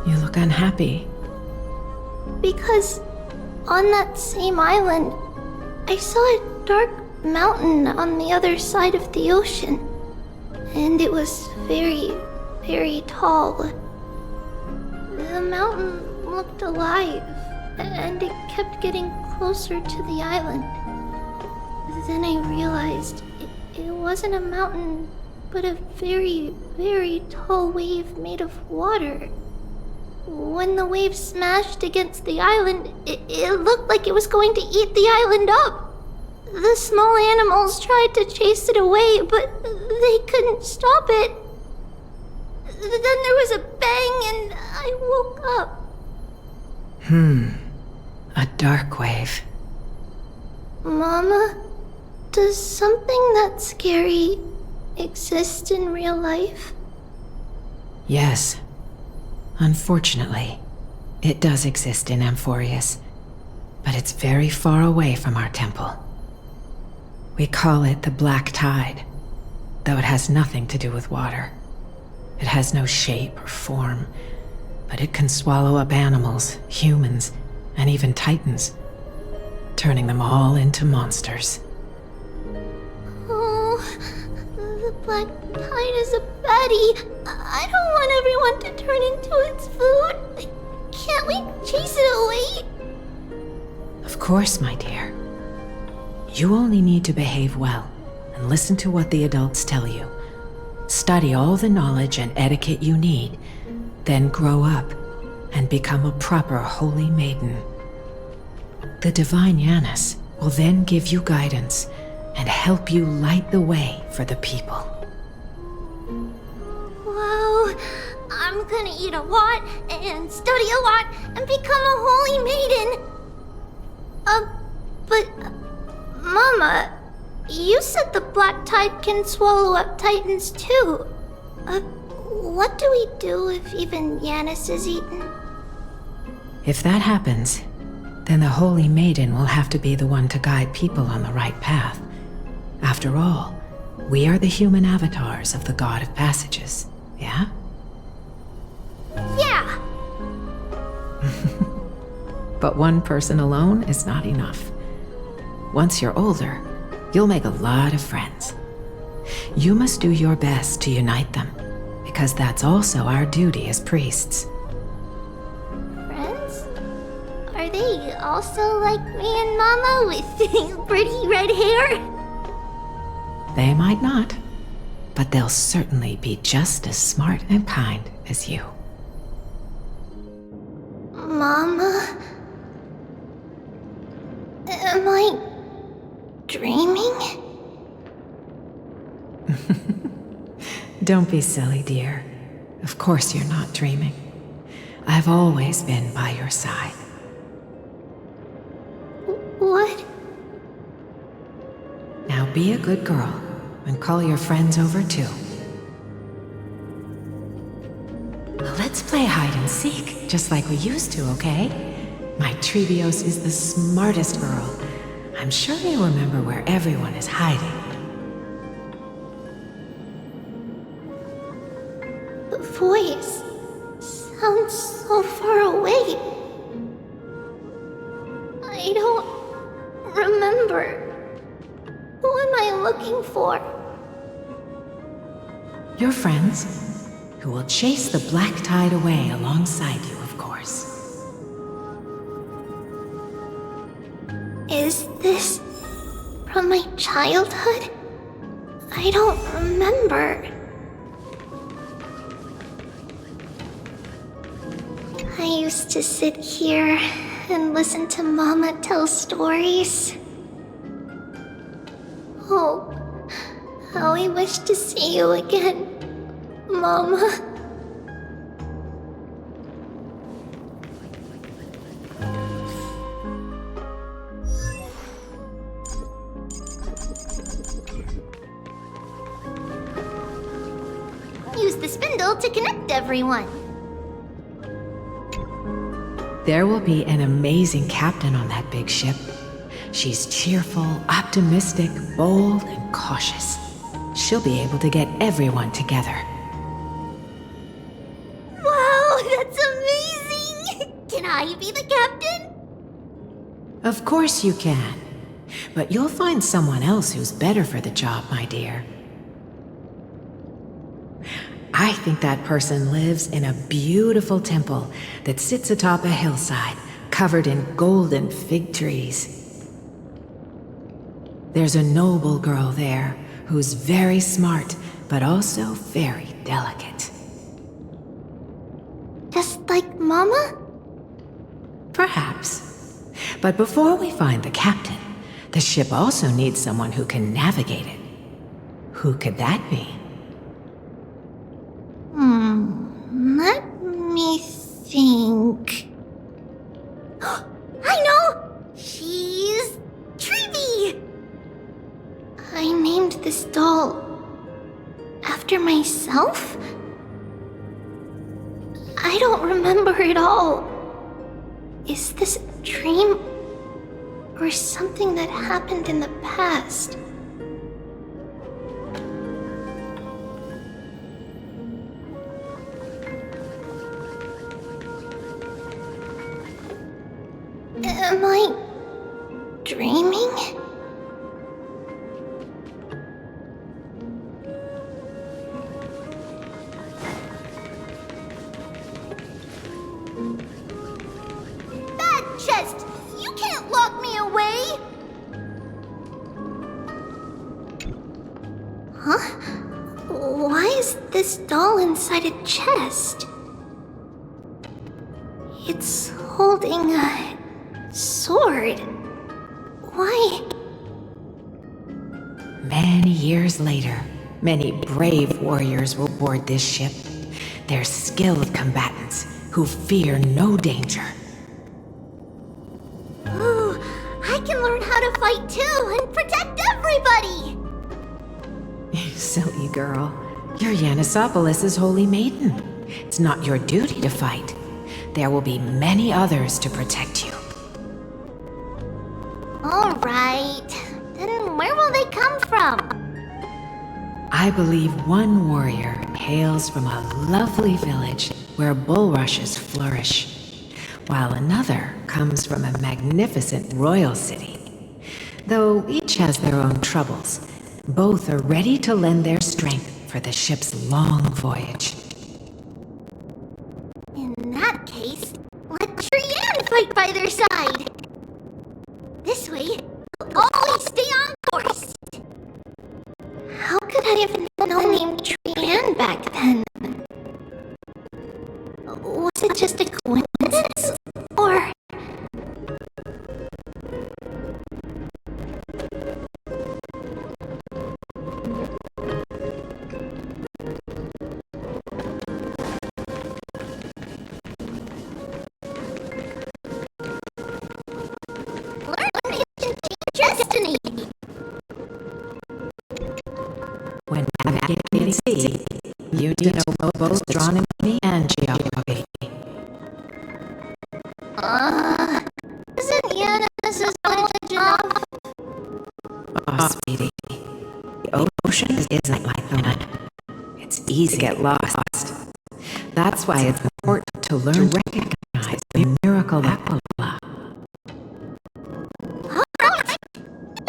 You look unhappy. Because on that same island, I saw a dark mountain on the other side of the ocean. And it was very, very tall. The mountain looked alive, and it kept getting closer to the island. Then I realized it wasn't a mountain, but a very, very tall wave made of water. When the wave smashed against the island, it looked like it was going to eat the island up. The small animals tried to chase it away, but they couldn't stop it. Then there was a bang and I woke up. A dark wave. Mama, does something that scary exist in real life? Yes. Unfortunately, it does exist in Amphorius, but it's very far away from our temple. We call it the Black Tide, though it has nothing to do with water. It has no shape or form, but it can swallow up animals, humans, and even titans, turning them all into monsters. Oh, the Black Tide is a baddie. I don't want everyone to turn into its food. Can't we chase it away? Of course, my dear. You only need to behave well and listen to what the adults tell you. Study all the knowledge and etiquette you need, then grow up and become a proper holy maiden. The divine Giannis will then give you guidance and help you light the way for the people. Wow, I'm gonna eat a lot and study a lot and become a holy maiden. But Mama, you said the black tide can swallow up titans too. What do we do if even Yanis is eaten? If that happens, then the Holy Maiden will have to be the one to guide people on the right path. After all, we are the human avatars of the God of Passages, yeah? Yeah! But one person alone is not enough. Once you're older, you'll make a lot of friends. You must do your best to unite them, because that's also our duty as priests. Friends? Are they also like me and Mama with pretty red hair? They might not, but they'll certainly be just as smart and kind as you. Mama? Am I dreaming? Don't be silly, dear. Of course you're not dreaming. I've always been by your side. What? Now be a good girl and call your friends over too. Let's play hide and seek, just like we used to, okay? My Trebios is the smartest girl. I'm sure you remember where everyone is hiding. The voice sounds so far away. I don't remember. Who am I looking for? Your friends, who will chase the black tide away alongside you, of course. Is this from my childhood? I don't remember. I used to sit here and listen to Mama tell stories. Oh, how I wish to see you again, Mama. Use the spindle to connect everyone. There will be an amazing captain on that big ship. She's cheerful, optimistic, bold, and cautious. She'll be able to get everyone together. Wow, that's amazing! Can I be the captain? Of course you can. But you'll find someone else who's better for the job, my dear. I think that person lives in a beautiful temple that sits atop a hillside, covered in golden fig trees. There's a noble girl there who's very smart, but also very delicate. Just like Mama? Perhaps. But before we find the captain, the ship also needs someone who can navigate it. Who could that be? Let me think. I know! She's Treeby! I named this doll after myself? I don't remember it all. Is this a dream or something that happened in the past? Am I dreaming? Bad chest! You can't lock me away! Huh? Why is this doll inside a chest? It's holding a sword. Why? many years later, many brave warriors will board this ship. They're skilled combatants who fear no danger. Ooh, I can learn how to fight too and protect everybody! You silly girl. You're Yanisopoulos' holy maiden. It's not your duty to fight. There will be many others to protect you. Alright, then where will they come from? I believe one warrior hails from a lovely village where bulrushes flourish, while another comes from a magnificent royal city. Though each has their own troubles, both are ready to lend their strength for the ship's long voyage. In that case, let Trian fight by their side! This way, we'll always stay on course! How could I have known named Trian back then? Was it just a coincidence? Or... Learn can change destiny! When navigating the sea, you need to know both astronomy and geography. Isn't Yanis' knowledge enough? Oh, sweetie. The ocean isn't like the land. It's easy to get lost. That's why it's important to learn to recognize the miracle of love. Alright!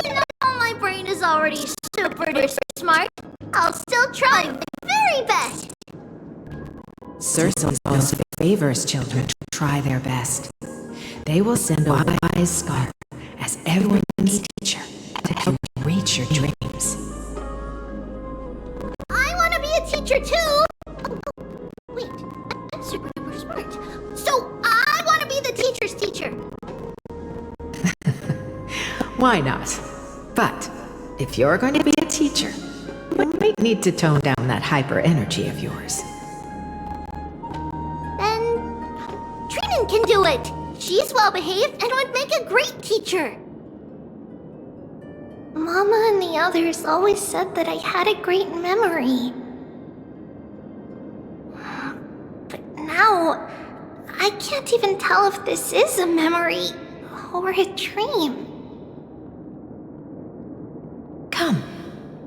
Even though my brain is already super duper smart, I'll still try my very best! Circe also favors children to try their best. They will send a wise scholar as everyone's teacher to help you reach your dreams. I want to be a teacher too! Oh, wait, I'm super duper smart. So I want to be the teacher's teacher! Why not? But if you're going to be a teacher, you might need to tone down that hyper energy of yours. Then Trinan can do it! She's well behaved and would make a great teacher! Mama and the others always said that I had a great memory. But now, I can't even tell if this is a memory or a dream. Come,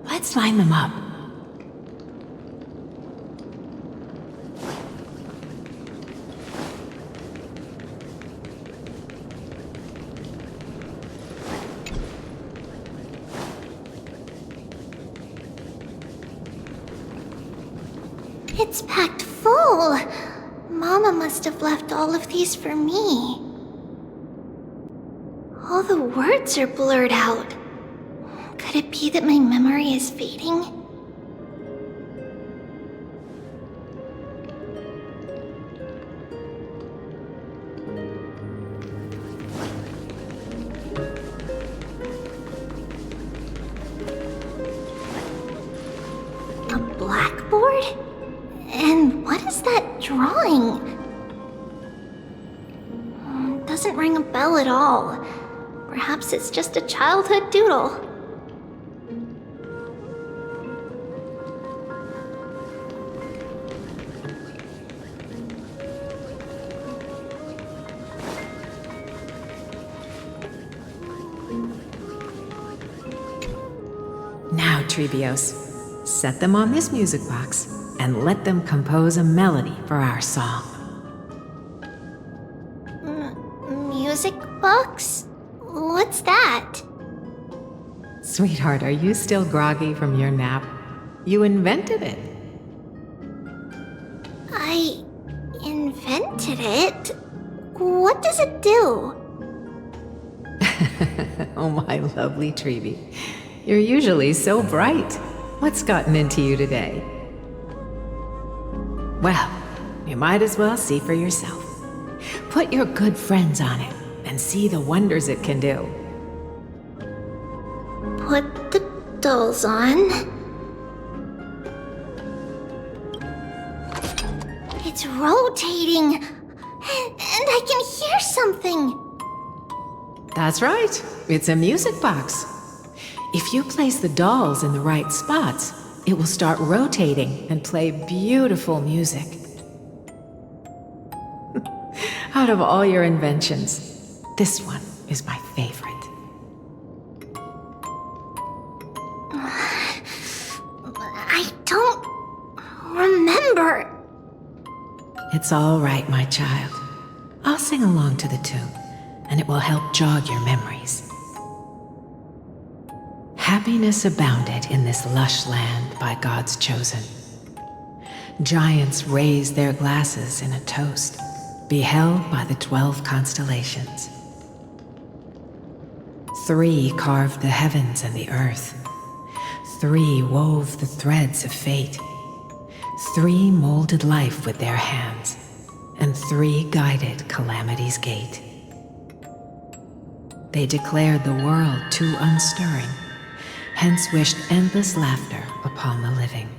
let's line them up. It's packed full. Mama must have left all of these for me. All the words are blurred out. Could it be that my memory is fading? A blackboard? And what is that drawing? Doesn't ring a bell at all. Perhaps it's just a childhood doodle. Now, Trebios, set them on this music box and let them compose a melody for our song. Music box? What's that? Sweetheart, are you still groggy from your nap? You invented it. I invented it? What does it do? Oh, my lovely Trebi. You're usually so bright. What's gotten into you today? Well, you might as well see for yourself. Put your good friends on it and see the wonders it can do. Put the dolls on. It's rotating, and I can hear something. That's right. It's a music box. If you place the dolls in the right spots, it will start rotating and play beautiful music. Out of all your inventions, this one is my favorite. I don't remember. It's all right, my child. I'll sing along to the tune, and it will help jog your memories. Happiness abounded in this lush land by God's chosen. Giants raised their glasses in a toast, beheld by the 12 constellations. 3 carved the heavens and the earth. 3 wove the threads of fate. 3 molded life with their hands, and 3 guided calamity's gate. They declared the world too unstirring, hence wished endless laughter upon the living.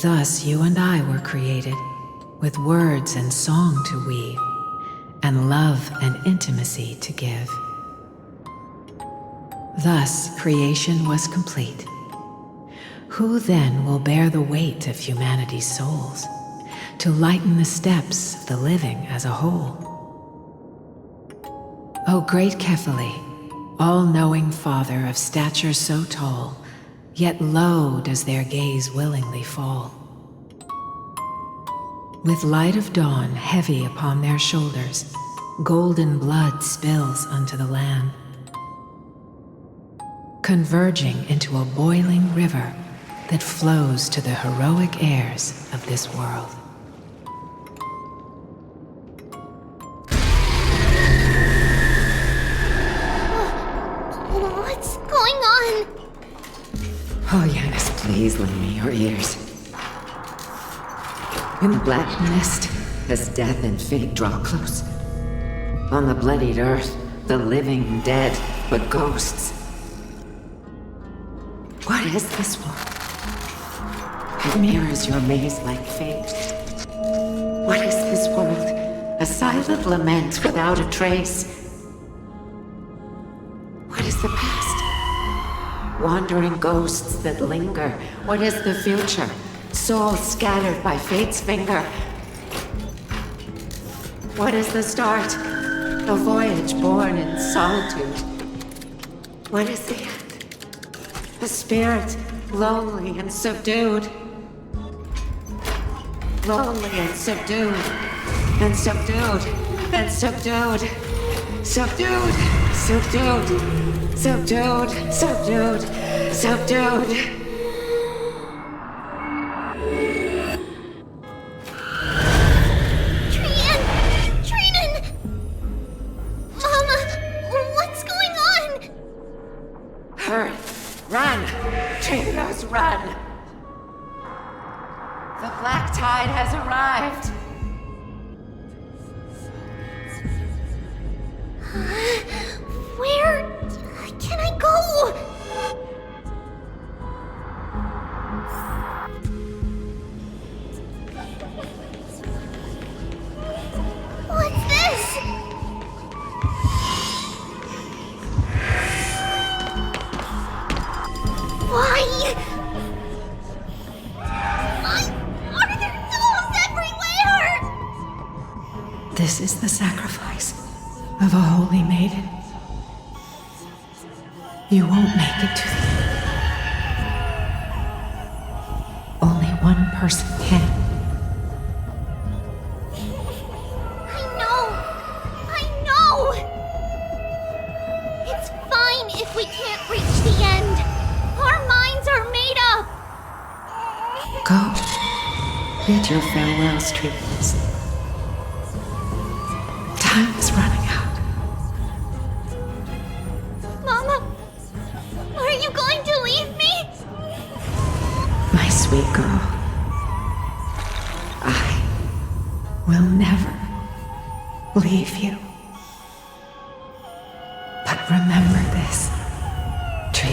Thus you and I were created, with words and song to weave, and love and intimacy to give. Thus creation was complete. Who then will bear the weight of humanity's souls, to lighten the steps of the living as a whole? O great Kephili, all-knowing Father of stature so tall, yet low does their gaze willingly fall. With light of dawn heavy upon their shoulders, golden blood spills unto the land, converging into a boiling river that flows to the heroic heirs of this world. What's going on? Oh, Yanis, please lend me your ears. In the black mist, as death and fate draw close, on the bloodied earth, the living dead, but ghosts. What is this world? It mirrors your maze-like fate. What is this world? A silent lament without a trace. What is the past? Wandering ghosts that linger. What is the future? Souls scattered by fate's finger. What is the start? A voyage born in solitude. What is the end? A spirit, lonely and subdued. Lonely and subdued. And subdued. And subdued. Subdued. Subdued. Subdued. Subdued. Subdued. Run! Trinos, run! The black tide has arrived! Where can I go? What's this? Why are there dolls everywhere? This is the sacrifice of a holy maiden. You won't make it to the end. Only one person can. I know! It's fine if we can't reach the end. Our minds are made up! Go. Bid your farewells, Trinos. Time is running out. Mama, are you going to leave me? My sweet girl. I will never leave you. But remember this, Trinos.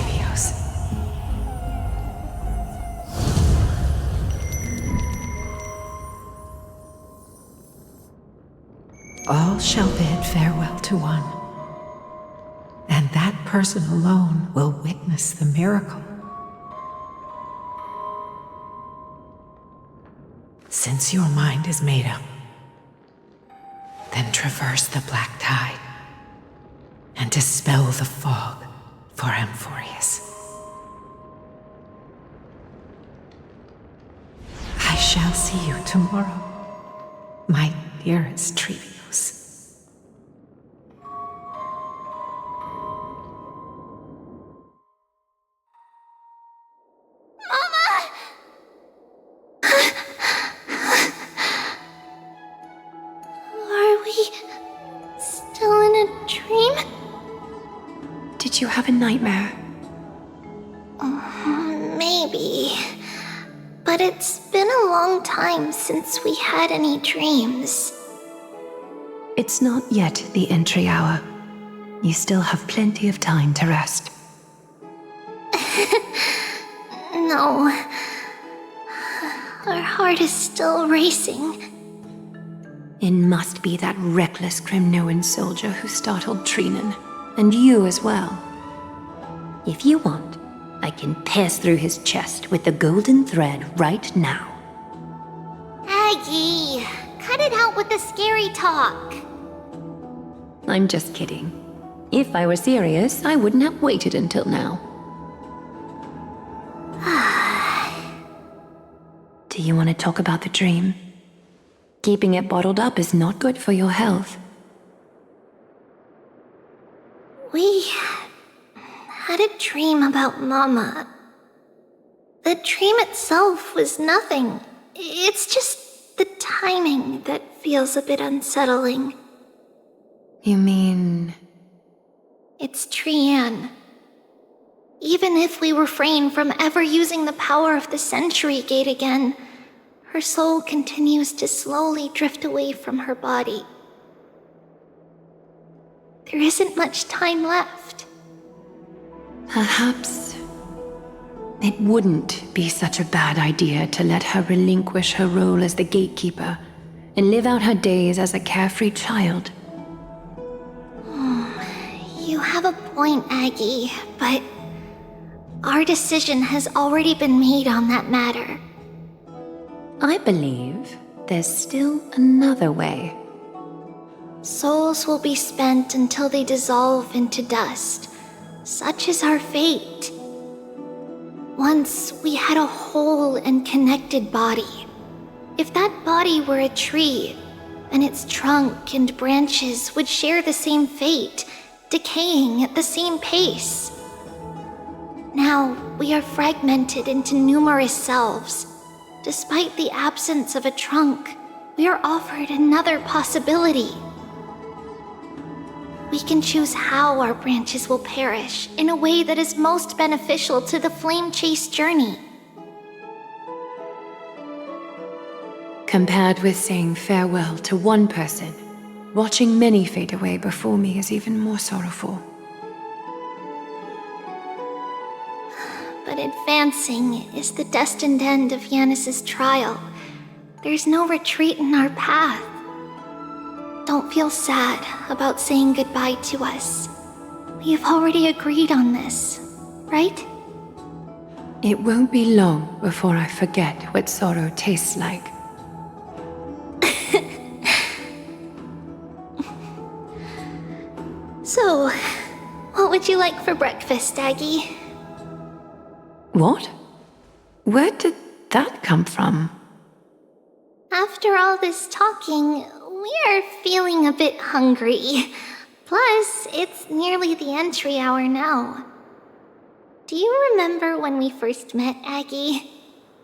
all shall bid farewell to one. And that person alone will witness the miracle. Since your mind is made up, then traverse the black tide and dispel the fog for Amphorius. I shall see you tomorrow, my dearest Trevios. Are we still in a dream? Did you have a nightmare? Maybe. But it's been a long time since we had any dreams. It's not yet the entry hour. You still have plenty of time to rest. No. Our heart is still racing. It must be that reckless Kremnoan soldier who startled Trinan, and you as well. If you want, I can pierce through his chest with the golden thread right now. Aggie, cut it out with the scary talk. I'm just kidding. If I were serious, I wouldn't have waited until now. Do you want to talk about the dream? Keeping it bottled up is not good for your health. We had a dream about Mama. The dream itself was nothing. It's just the timing that feels a bit unsettling. You mean... It's Trian. Even if we refrain from ever using the power of the Century Gate again, her soul continues to slowly drift away from her body. There isn't much time left. Perhaps it wouldn't be such a bad idea to let her relinquish her role as the gatekeeper and live out her days as a carefree child. You have a point, Aggie, but our decision has already been made on that matter. I believe there's still another way. Souls will be spent until they dissolve into dust. Such is our fate. Once we had a whole and connected body. If that body were a tree, then its trunk and branches would share the same fate, decaying at the same pace. Now, we are fragmented into numerous selves. Despite the absence of a trunk, we are offered another possibility. We can choose how our branches will perish in a way that is most beneficial to the Flame Chase journey. Compared with saying farewell to one person, watching many fade away before me is even more sorrowful. But advancing is the destined end of Yanis's trial. There's no retreat in our path. Don't feel sad about saying goodbye to us. We have already agreed on this, right? It won't be long before I forget what sorrow tastes like. So, what would you like for breakfast, Aggie? What? Where did that come from? After all this talking, we are feeling a bit hungry. Plus, it's nearly the entry hour now. Do you remember when we first met, Aggie?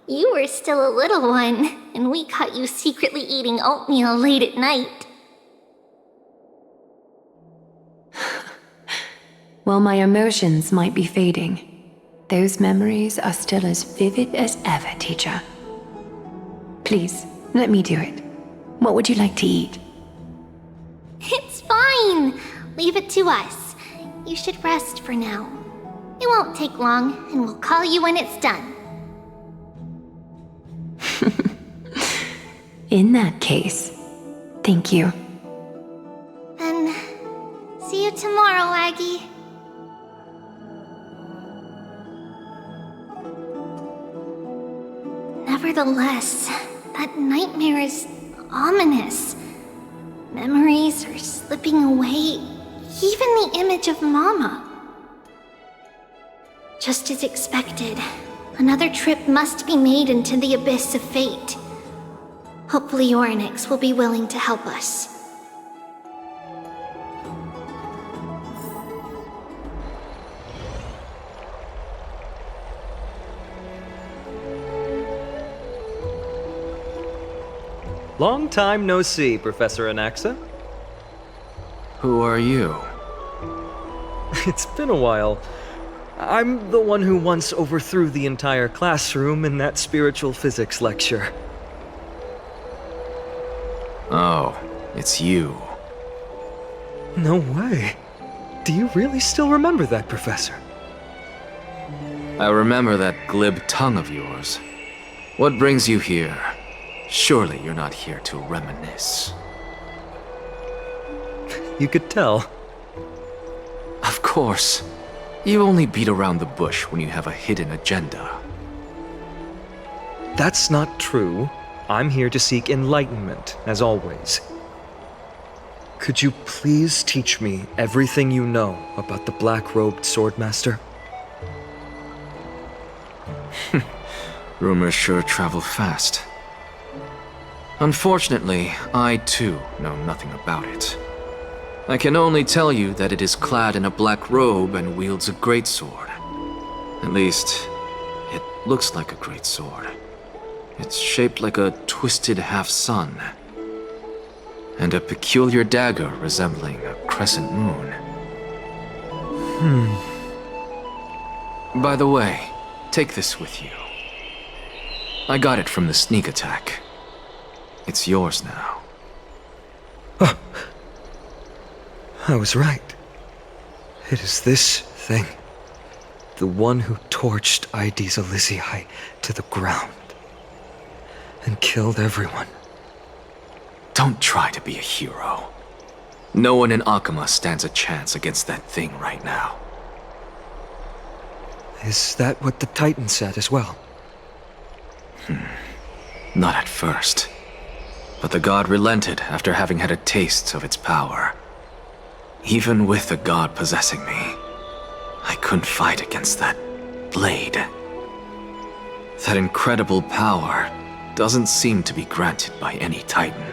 You were still a little one, and we caught you secretly eating oatmeal late at night. While my emotions might be fading, those memories are still as vivid as ever, teacher. Please, let me do it. What would you like to eat? It's fine! Leave it to us. You should rest for now. It won't take long, and we'll call you when it's done. In that case, thank you. Nevertheless, that nightmare is ominous. Memories are slipping away, even the image of Mama. Just as expected, another trip must be made into the abyss of fate. Hopefully Orynyx will be willing to help us. Long time no see, Professor Anaxa. Who are you? It's been a while. I'm the one who once overthrew the entire classroom in that spiritual physics lecture. Oh, it's you. No way. Do you really still remember that, Professor? I remember that glib tongue of yours. What brings you here? Surely you're not here to reminisce. You could tell. Of course. You only beat around the bush when you have a hidden agenda. That's not true. I'm here to seek enlightenment, as always. Could you please teach me everything you know about the black-robed swordmaster? Rumors sure travel fast. Unfortunately, I too know nothing about it. I can only tell you that it is clad in a black robe and wields a greatsword. At least, it looks like a greatsword. It's shaped like a twisted half-sun, and a peculiar dagger resembling a crescent moon. By the way, take this with you. I got it from the sneak attack. It's yours now. Oh. I was right. It is this thing. The one who torched Aedes Elysiae to the ground. And killed everyone. Don't try to be a hero. No one in Akama stands a chance against that thing right now. Is that what the Titan said as well? Not at first. But the god relented after having had a taste of its power. Even with the god possessing me, I couldn't fight against that blade. That incredible power doesn't seem to be granted by any Titan.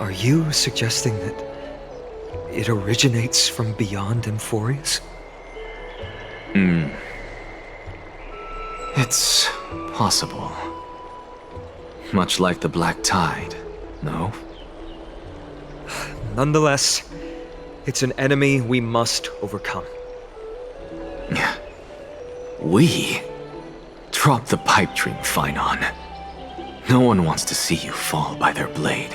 Are you suggesting that it originates from beyond Amphorius? It's possible. Much like the Black Tide, no? Nonetheless, it's an enemy we must overcome. We? Drop the pipe dream, Phynon. No one wants to see you fall by their blade.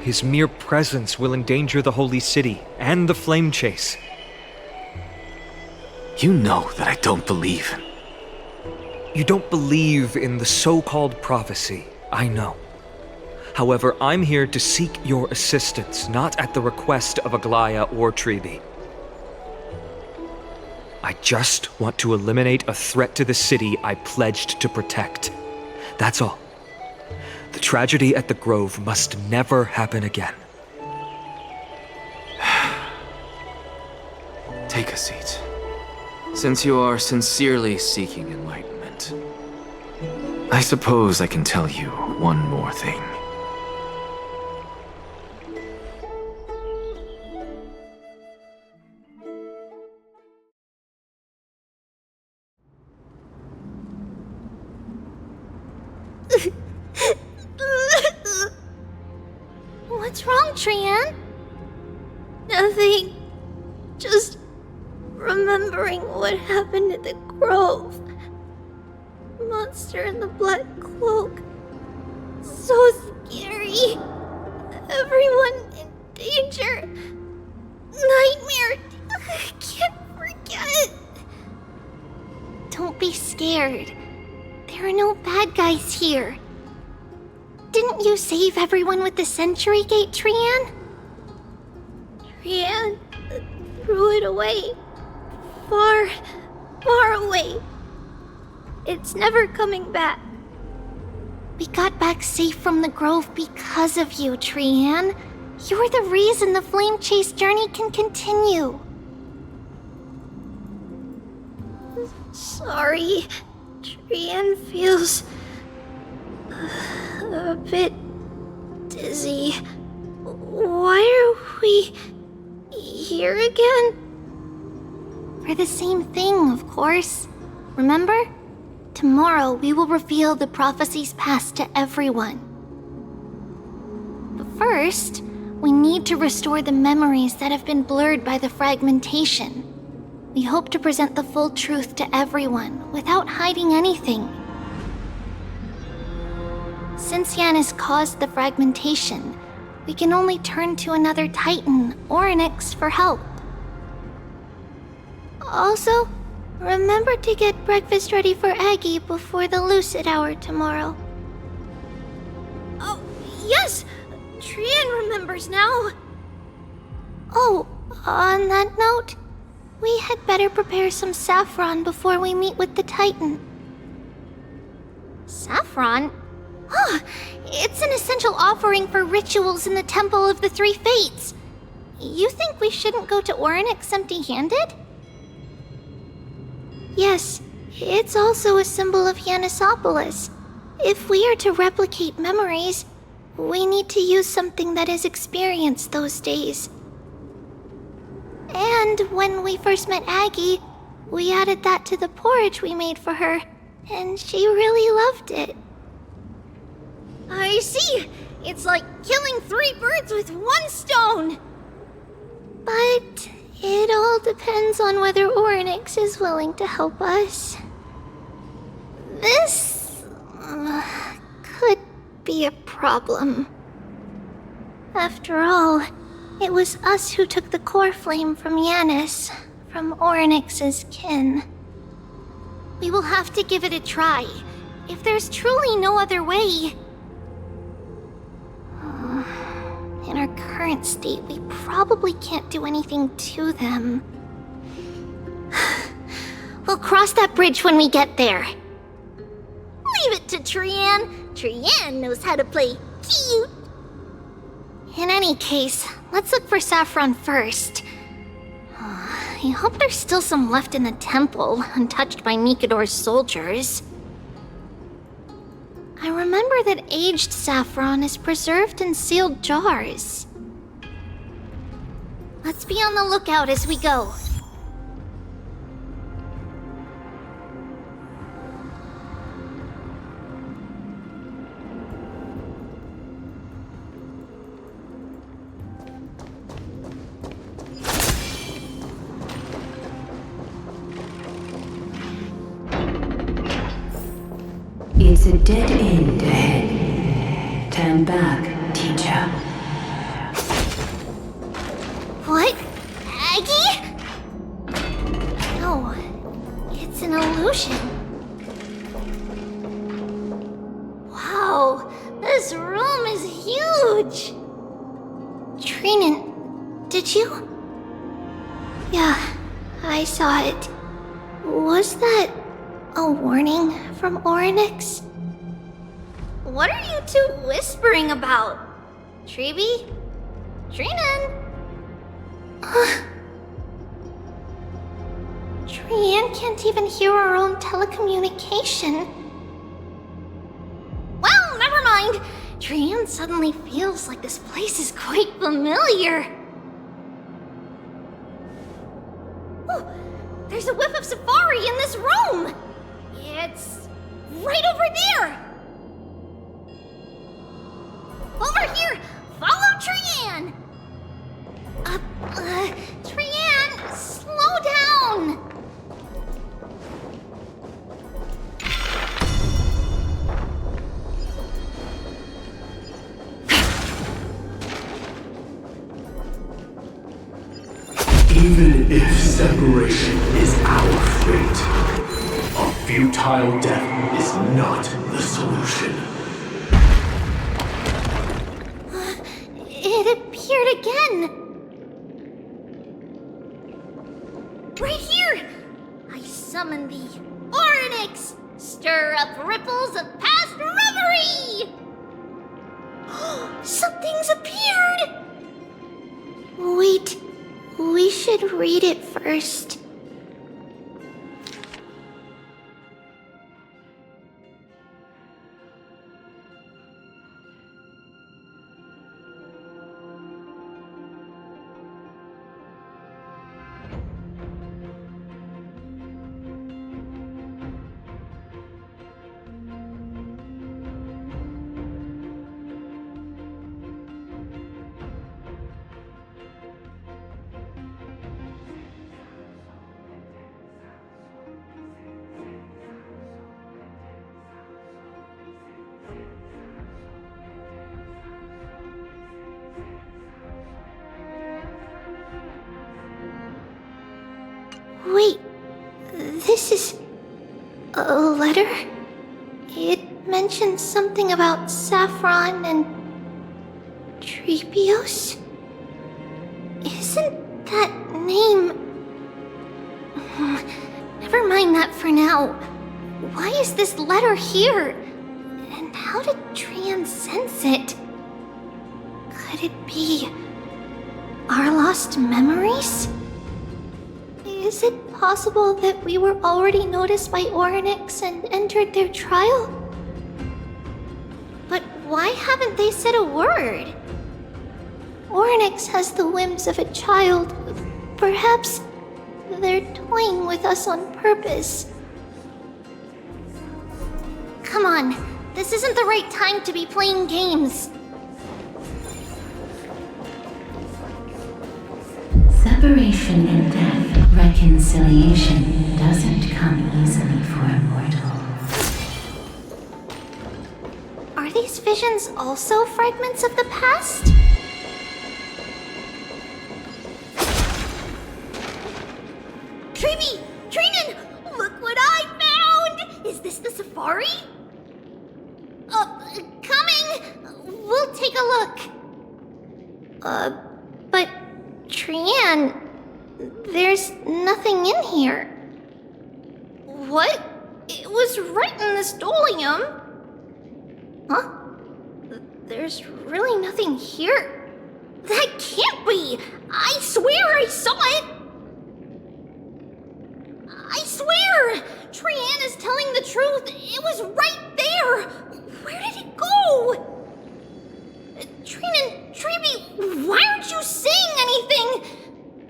His mere presence will endanger the Holy City and the Flame Chase. You know that I don't believe. You don't believe in the so-called prophecy, I know. However, I'm here to seek your assistance, not at the request of Aglaya or Treeby. I just want to eliminate a threat to the city I pledged to protect. That's all. The tragedy at the Grove must never happen again. Take a seat. Since you are sincerely seeking enlightenment, I suppose I can tell you one more thing. What's wrong, Trian? Nothing. Just remembering what happened at the Grove. Monster in the black cloak. So scary. Everyone in danger. Nightmare. I can't forget. Don't be scared. There are no bad guys here. Didn't you save everyone with the Century Gate, Trian? Trian threw it away. Far, far away. it's never coming back. We got back safe from the grove because of you, Trian. You're the reason the flame chase journey can continue. Sorry, Trian feels a bit dizzy. Why are we here again? For the same thing, of course. Remember? Tomorrow we will reveal the prophecies passed to everyone. But first, we need to restore the memories that have been blurred by the fragmentation. We hope to present the full truth to everyone without hiding anything. Since Yanis caused the fragmentation, we can only turn to another Titan, Orynyx, for help. Also, remember to get breakfast ready for Aggie before the lucid hour tomorrow. Oh, yes! Trian remembers now! Oh, on that note, we had better prepare some saffron before we meet with the Titan. Saffron? Huh, it's an essential offering for rituals in the Temple of the Three Fates. You think we shouldn't go to Orynyx empty-handed? Yes, it's also a symbol of Yanisopolis. If we are to replicate memories, we need to use something that has experienced those days. And when we first met Aggie, we added that to the porridge we made for her, and she really loved it. I see! It's like killing 3 birds with 1 stone! But it all depends on whether Orynyx is willing to help us. This could be a problem. After all, it was us who took the core flame from Yanis, from Orynyx's kin. We will have to give it a try, if there's truly no other way. In our current state, we probably can't do anything to them. We'll cross that bridge when we get there. Leave it to Trian. Trian knows how to play cute. In any case, let's look for saffron first. I hope there's still some left in the temple, untouched by Nikador's soldiers. I remember that aged saffron is preserved in sealed jars. Let's be on the lookout as we go. It's a dead end ahead. Turn back, teacher. What? Aggie? No, it's an illusion. Wow, this room is huge! Trinan, did you? Yeah, I saw it. Was that a warning from Orynyx? What are you two whispering about? Treeby? Trinan? Trian can't even hear our own telecommunication. Well, never mind. Trian suddenly feels like this place is quite familiar. Oh, there's a whiff of safari in this room. It's right over there! Over here! Follow Trian! Trian, slow down! Even if separation is our fate, a futile death is not the solution. It appeared again! Right here! I summon thee! Orynyx! Stir up ripples of past reverie! Something's appeared! Wait, we should read it first. Wait, this is a letter? It mentions something about Saffron and Trepios? Isn't that name... Never mind that for now. Why is this letter here? And how did Trian sense it? Could it be our lost memories? Is it possible that we were already noticed by Oryx and entered their trial? But why haven't they said a word? Oryx has the whims of a child. Perhaps they're toying with us on purpose. Come on, this isn't the right time to be playing games. Separation and death, reconciliation doesn't come easily for a mortal. Are these visions also fragments of the past? Trevi! Trinan! Look what I found! Is this the safari? Coming! We'll take a look. But Trian, there's nothing in here. What? It was right in the stolium. Huh? There's really nothing here. That can't be! I swear I saw it! I swear! Trian is telling the truth. It was right there. Where did it go? Trinan, Trevi, why aren't you saying anything?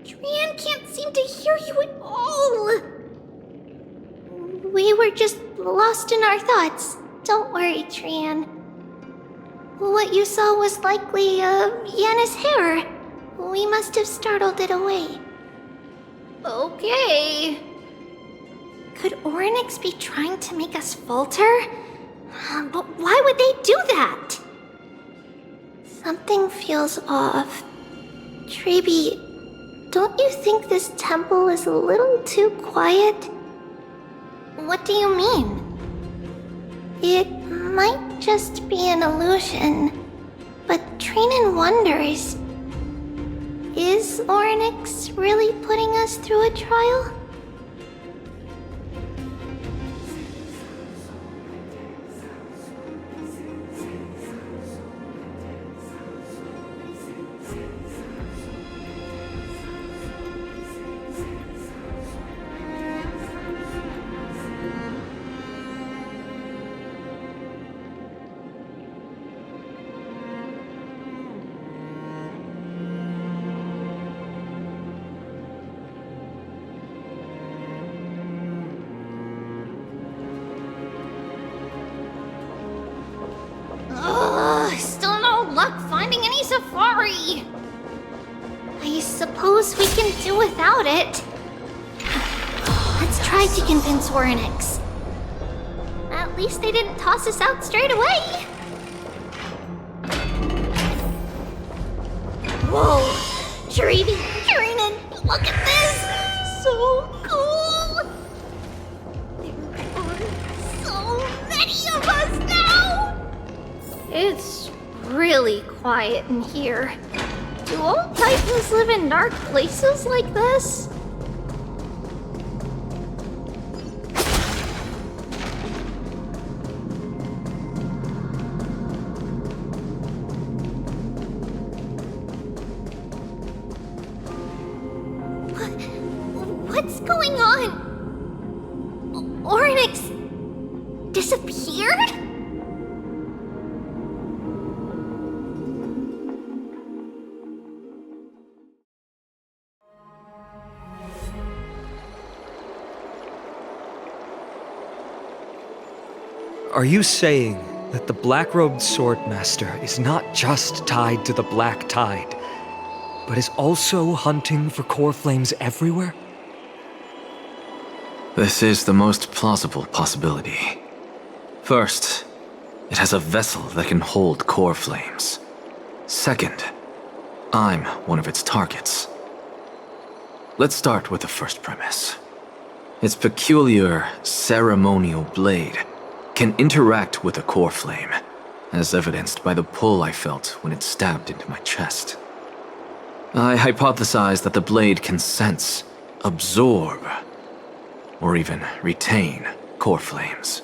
Trian can't seem to hear you at all. We were just lost in our thoughts. Don't worry, Trian. What you saw was likely, Yanna's hair. We must have startled it away. Okay. Could Oryx be trying to make us falter? But why would they do that? Something feels off. Trebi, don't you think this temple is a little too quiet? What do you mean? It might just be an illusion, but Trinan wonders, is Oryx really putting us through a trial? Still no luck finding any safari. I suppose we can do without it. Let's try to convince Oryx. At least they didn't toss us out straight away. Whoa! Trevi, Trinan, look at this! So cool! There are so many of us now! It's really quiet in here. Do all Titans live in dark places like this? going on? Oryx disappeared? Are you saying that the black-robed swordmaster is not just tied to the Black Tide, but is also hunting for core flames everywhere? This is the most plausible possibility. First, it has a vessel that can hold core flames. Second, I'm one of its targets. Let's start with the first premise. Its peculiar ceremonial blade can interact with a core flame, as evidenced by the pull I felt when it stabbed into my chest. I hypothesize that the blade can sense, absorb, or even retain core flames.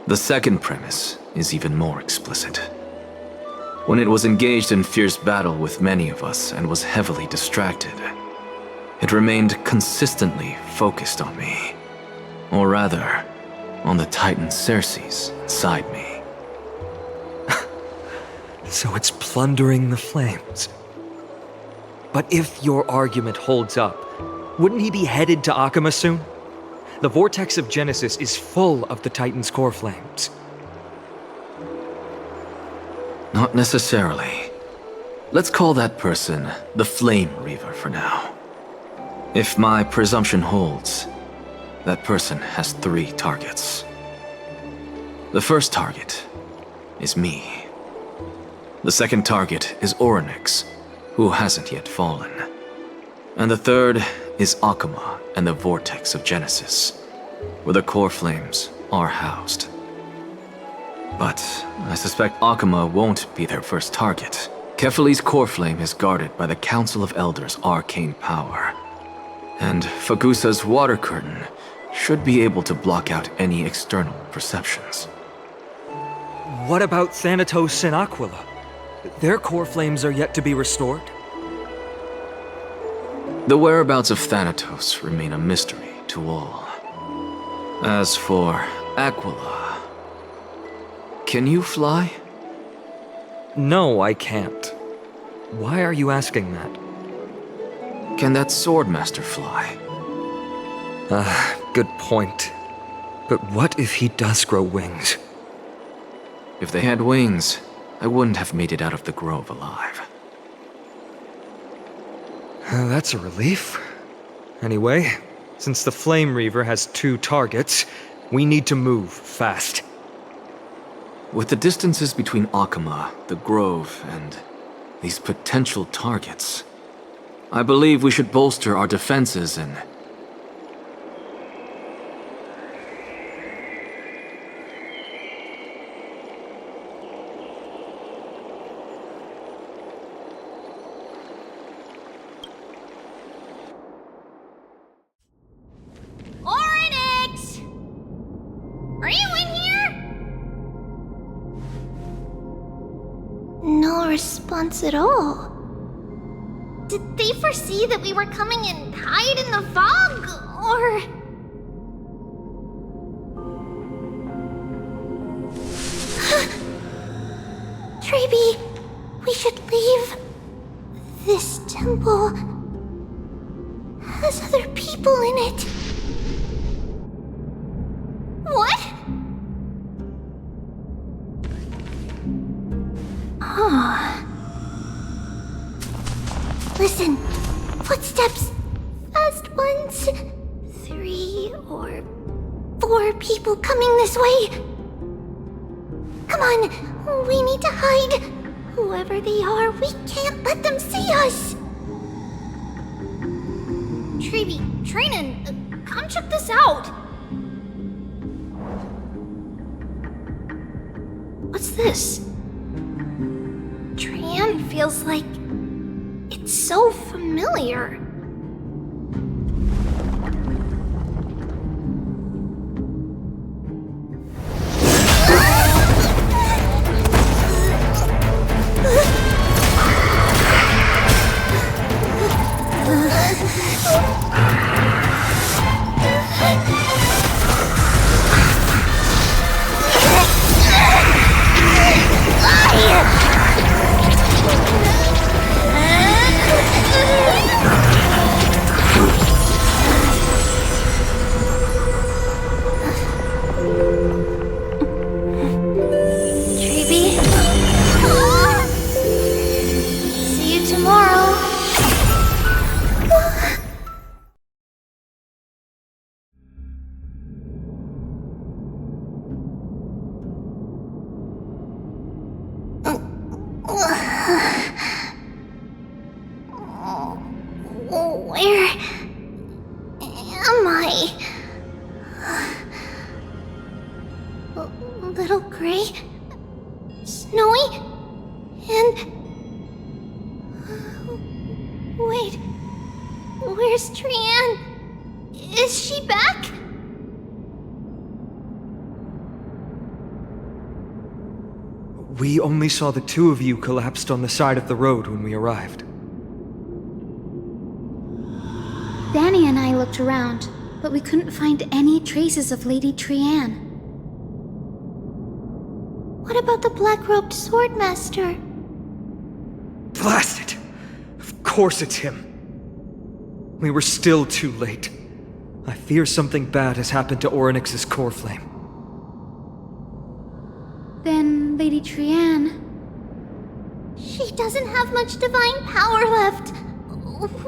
The second premise is even more explicit. When it was engaged in fierce battle with many of us and was heavily distracted, it remained consistently focused on me. Or rather, on the Titan Circes inside me. So it's plundering the flames. But if your argument holds up, wouldn't he be headed to Akama soon? The vortex of Genesis is full of the Titan's core flames. Not necessarily. Let's call that person the Flame Reaver for now. If my presumption holds, that person has 3 targets. The first target is me. The second target is Oryx, who hasn't yet fallen. And the third is Akama and the Vortex of Genesis, where the core flames are housed. But I suspect Akama won't be their first target. Kefali's core flame is guarded by the Council of Elders' arcane power. And Fagusa's water curtain should be able to block out any external perceptions. What about Thanatos and Aquila? Their core flames are yet to be restored? The whereabouts of Thanatos remain a mystery to all. As for Aquila, can you fly? No, I can't. Why are you asking that? Can that Swordmaster fly? Good point. But what if he does grow wings? If they had wings, I wouldn't have made it out of the grove alive. That's a relief. Anyway, since the Flame Reaver has 2 targets, we need to move fast. With the distances between Akama, the grove, and these potential targets, I believe we should bolster our defenses and... Oryx! Are you in here? No response at all. Did they foresee that we were coming and hide in the fog, or... Trebi, we should leave. This temple has other people in it. What? Listen, footsteps. Fast ones. 3 or 4 people coming this way. Come on, we need to hide. Whoever they are, we can't let them see us. Trebi, Trainin, come check this out. What's this? Trian feels like it's so familiar. my... Little Gray... Snowy... and... Wait... Where's Trianne? Is she back? We only saw the two of you collapsed on the side of the road when we arrived. Danny and I looked around, but we couldn't find any traces of Lady Trianne. What about the black-robed swordmaster? Blast it! Of course it's him. We were still too late. I fear something bad has happened to Orynyx's core flame. Then Lady Trianne... She doesn't have much divine power left.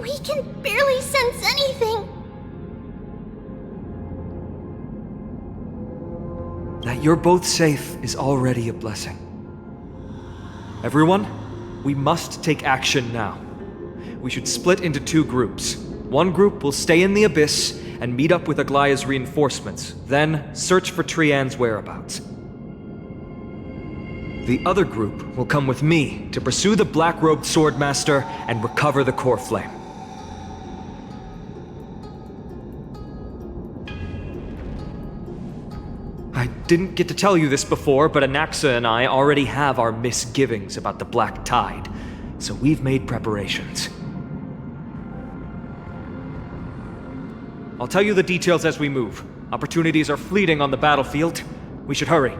We can barely sense anything. That you're both safe is already a blessing. Everyone, we must take action now. We should split into two groups. One group will stay in the Abyss and meet up with Aglaya's reinforcements, then search for Trianne's whereabouts. The other group will come with me to pursue the black-robed swordmaster and recover the core flame. I didn't get to tell you this before, but Anaxa and I already have our misgivings about the Black Tide, so we've made preparations. I'll tell you the details as we move. Opportunities are fleeting on the battlefield. We should hurry.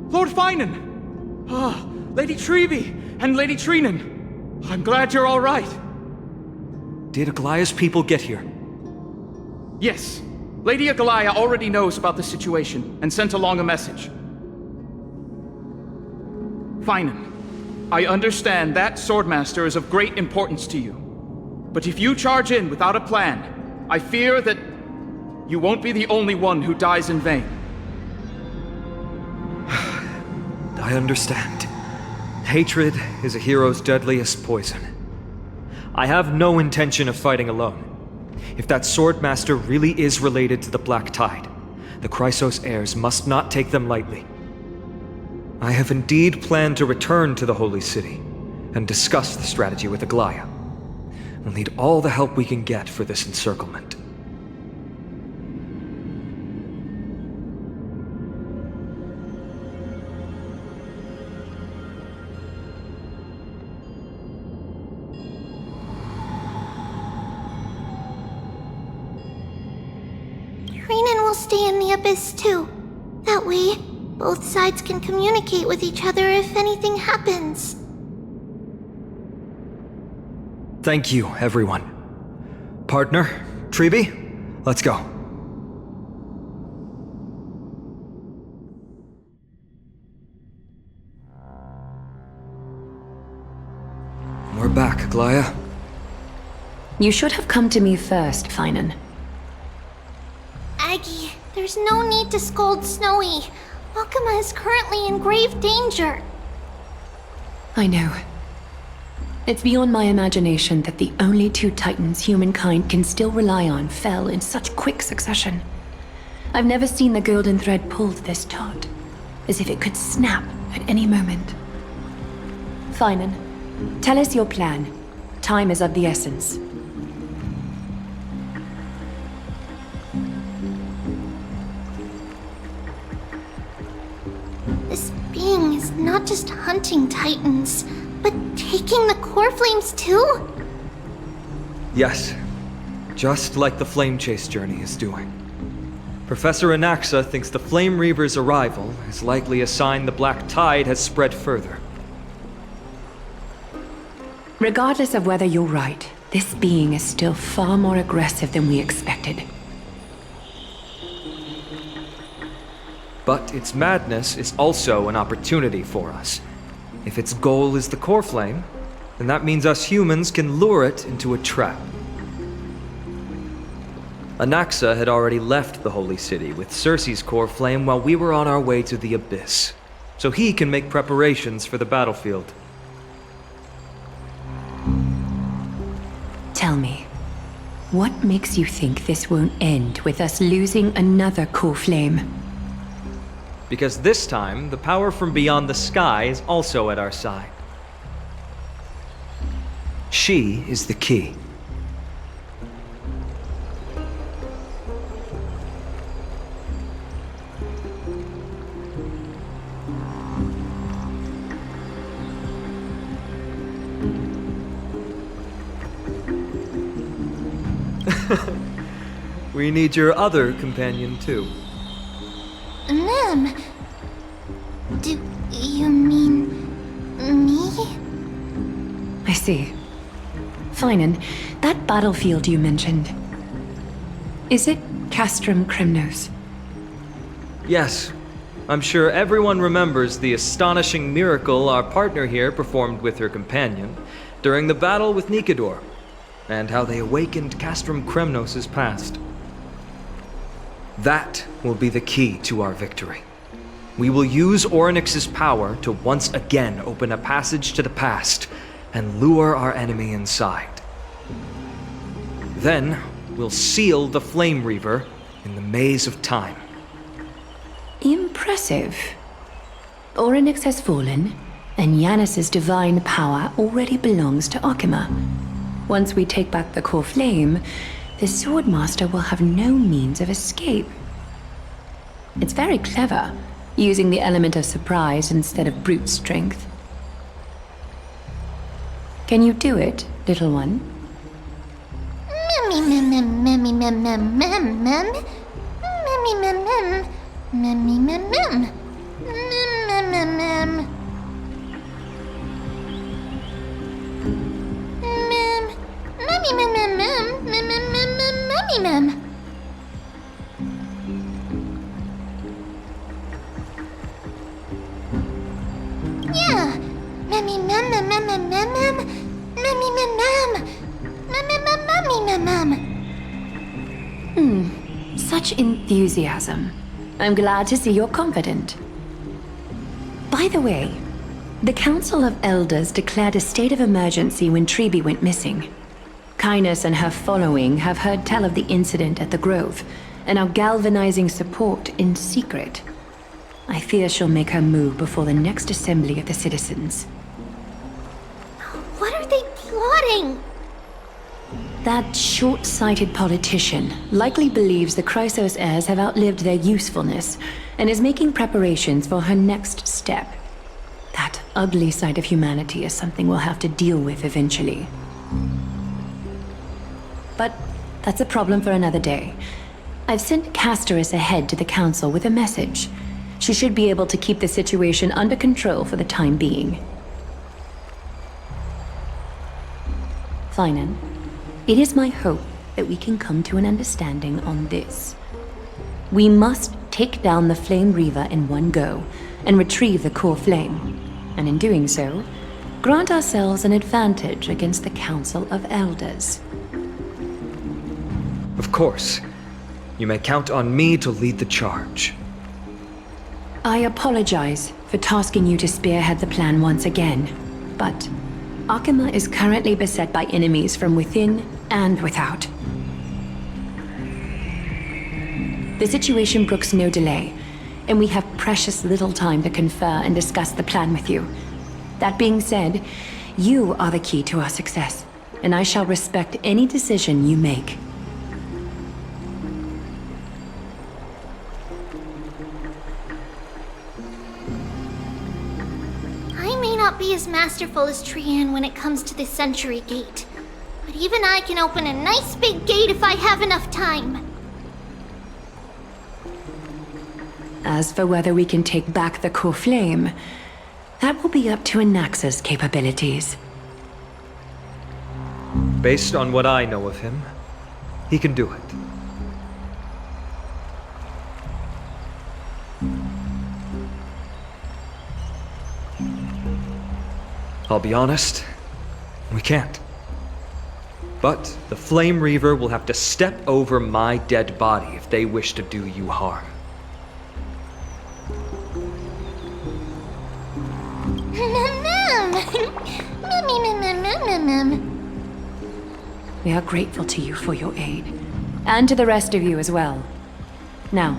Lord Finan! Lady Trevi and Lady Trinan. I'm glad you're all right. Did Aglaya's people get here? Yes. Lady Aglaya already knows about the situation and sent along a message. Finan, I understand that Swordmaster is of great importance to you. But if you charge in without a plan, I fear that you won't be the only one who dies in vain. I understand. Hatred is a hero's deadliest poison. I have no intention of fighting alone. If that Swordmaster really is related to the Black Tide, the Chrysos heirs must not take them lightly. I have indeed planned to return to the Holy City and discuss the strategy with Aglaya. We'll need all the help we can get for this encirclement. Trinan will stay in the Abyss too. That way, both sides can communicate with each other if anything happens. Thank you, everyone. Partner, Trevi, let's go. We're back, Aglaya. You should have come to me first, Finan. Aggie, there's no need to scold Snowy. Wakama is currently in grave danger. I know. It's beyond my imagination that the only two titans humankind can still rely on fell in such quick succession. I've never seen the golden thread pulled this taut, as if it could snap at any moment. Finan, tell us your plan. Time is of the essence. This being is not just hunting titans, but taking the core flames too? Yes, just like the Flame Chase journey is doing. Professor Anaxa thinks the Flame Reaver's arrival is likely a sign the Black Tide has spread further. Regardless of whether you're right, this being is still far more aggressive than we expected. But its madness is also an opportunity for us. If its goal is the core flame, then that means us humans can lure it into a trap. Anaxa had already left the Holy City with Cersei's core flame while we were on our way to the Abyss, so he can make preparations for the battlefield. Tell me, what makes you think this won't end with us losing another core flame? Because this time, the power from beyond the sky is also at our side. She is the key. We need your other companion, too. Ma'am, do you mean me? I see. Finan, that battlefield you mentioned, is it Castrum Kremnos? Yes. I'm sure everyone remembers the astonishing miracle our partner here performed with her companion during the battle with Nikador, and how they awakened Castrum Kremnos' past. That will be the key to our victory. We will use Orynyx's power to once again open a passage to the past and lure our enemy inside. Then, we'll seal the Flame Reaver in the maze of time. Impressive. Orynyx has fallen, and Yanis's divine power already belongs to Akima. Once we take back the core flame, the Swordmaster will have no means of escape. It's very clever, using the element of surprise instead of brute strength. Can you do it, little one? Yeah. Such enthusiasm. I'm glad to see you're confident. By the way, the Council of Elders declared a state of emergency when Treeby went missing. Kynus and her following have heard tell of the incident at the Grove, and are galvanizing support in secret. I fear she'll make her move before the next assembly of the citizens. What are they plotting? That short-sighted politician likely believes the Chrysos heirs have outlived their usefulness, and is making preparations for her next step. That ugly side of humanity is something we'll have to deal with eventually. But that's a problem for another day. I've sent Castorus ahead to the council with a message. She should be able to keep the situation under control for the time being. Finan, it is my hope that we can come to an understanding on this. We must take down the Flame Reaver in one go, and retrieve the core flame. And in doing so, grant ourselves an advantage against the Council of Elders. Of course. You may count on me to lead the charge. I apologize for tasking you to spearhead the plan once again, but Akima is currently beset by enemies from within and without. The situation brooks no delay, and we have precious little time to confer and discuss the plan with you. That being said, you are the key to our success, and I shall respect any decision you make. I may not be as masterful as Trian when it comes to the Century Gate, but even I can open a nice big gate if I have enough time. As for whether we can take back the core flame, that will be up to Anaxa's capabilities. Based on what I know of him, he can do it. I'll be honest, we can't. But the Flame Reaver will have to step over my dead body if they wish to do you harm. We are grateful to you for your aid, and to the rest of you as well. Now,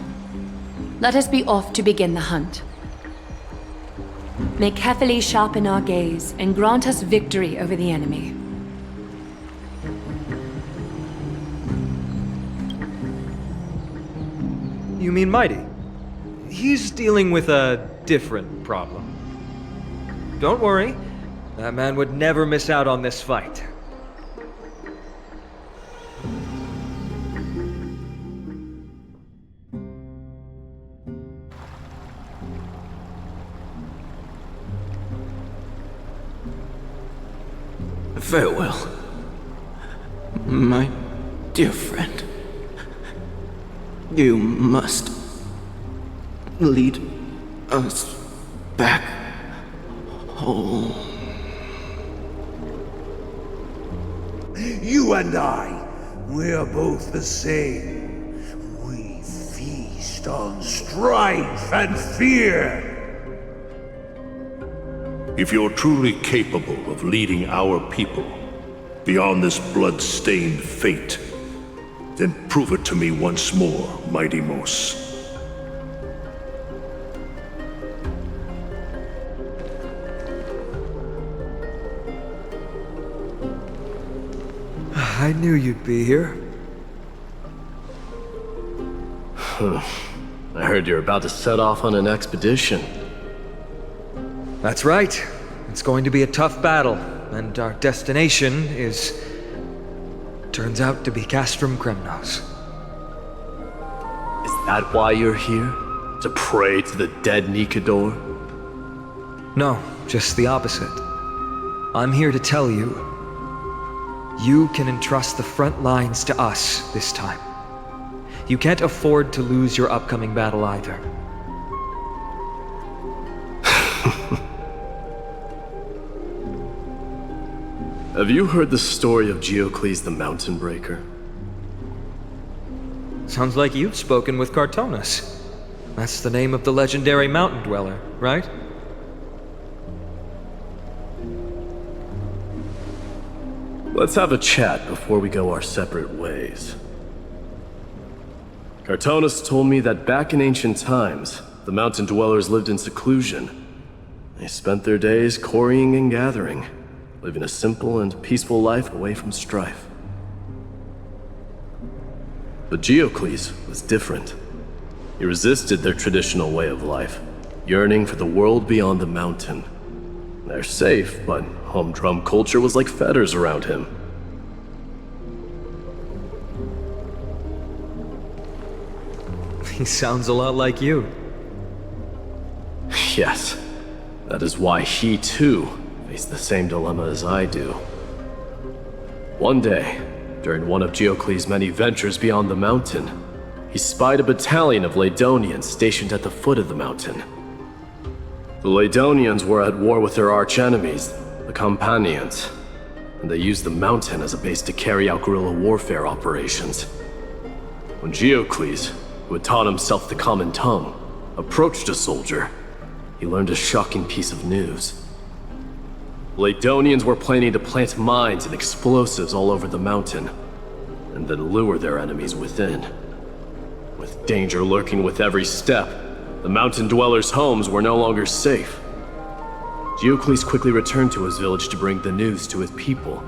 let us be off to begin the hunt. May Kefili sharpen our gaze and grant us victory over the enemy. You mean Mighty? He's dealing with a different problem. Don't worry, that man would never miss out on this fight. Farewell, my dear friend. You must lead us back home. You and I, we are both the same. We feast on strife and fear. If you're truly capable of leading our people beyond this blood-stained fate, then prove it to me once more, Mighty Mos. I knew you'd be here. I heard you're about to set off on an expedition. That's right. It's going to be a tough battle, and our destination turns out to be Castrum Kremnos. Is that why you're here? To pray to the dead Nikador? No, just the opposite. I'm here to tell you, you can entrust the front lines to us this time. You can't afford to lose your upcoming battle either. Have you heard the story of Geocles the Mountain Breaker? Sounds like you've spoken with Cartonus. That's the name of the legendary mountain dweller, right? Let's have a chat before we go our separate ways. Cartonus told me that back in ancient times, the mountain dwellers lived in seclusion. They spent their days quarrying and gathering, living a simple and peaceful life away from strife. But Geocles was different. He resisted their traditional way of life, yearning for the world beyond the mountain. They're safe, but humdrum culture was like fetters around him. He sounds a lot like you. Yes, that is why he too faced the same dilemma as I do. One day, during one of Geocles' many ventures beyond the mountain, he spied a battalion of Ladonians stationed at the foot of the mountain. The Ladonians were at war with their arch-enemies, the Companions, and they used the mountain as a base to carry out guerrilla warfare operations. When Geocles, who had taught himself the common tongue, approached a soldier, he learned a shocking piece of news. Ladonians were planning to plant mines and explosives all over the mountain, and then lure their enemies within. With danger lurking with every step, the mountain dwellers' homes were no longer safe. Geocles quickly returned to his village to bring the news to his people.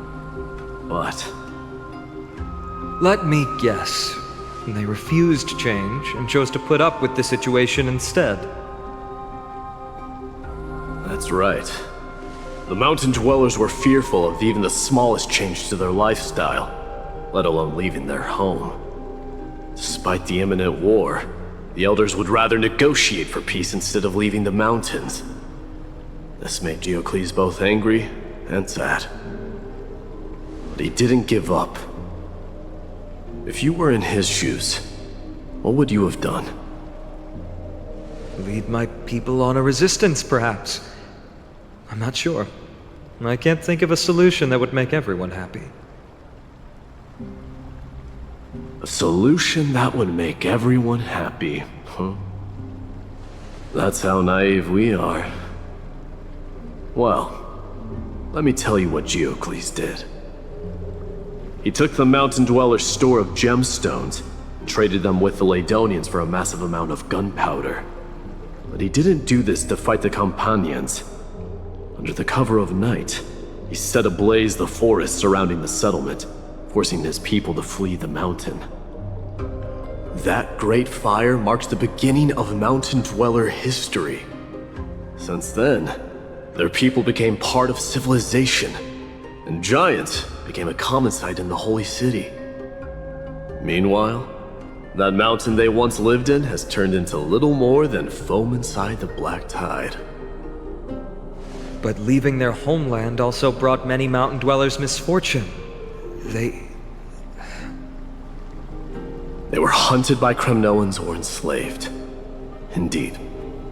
But let me guess. They refused change and chose to put up with the situation instead. That's right. The mountain dwellers were fearful of even the smallest change to their lifestyle, let alone leaving their home. Despite the imminent war, the elders would rather negotiate for peace instead of leaving the mountains. This made Geocles both angry and sad. But he didn't give up. If you were in his shoes, what would you have done? Lead my people on a resistance, perhaps. I'm not sure. I can't think of a solution that would make everyone happy. A solution that would make everyone happy, huh? That's how naive we are. Well, let me tell you what Geocles did. He took the Mountain Dweller's store of gemstones, and traded them with the Ladonians for a massive amount of gunpowder. But he didn't do this to fight the Companions. Under the cover of night, he set ablaze the forest surrounding the settlement, forcing his people to flee the mountain. That great fire marks the beginning of Mountain Dweller history. Since then, their people became part of civilization, and giants became a common sight in the Holy City. Meanwhile, that mountain they once lived in has turned into little more than foam inside the black tide. But leaving their homeland also brought many Mountain Dwellers misfortune. They were hunted by Kremnoans or enslaved. Indeed,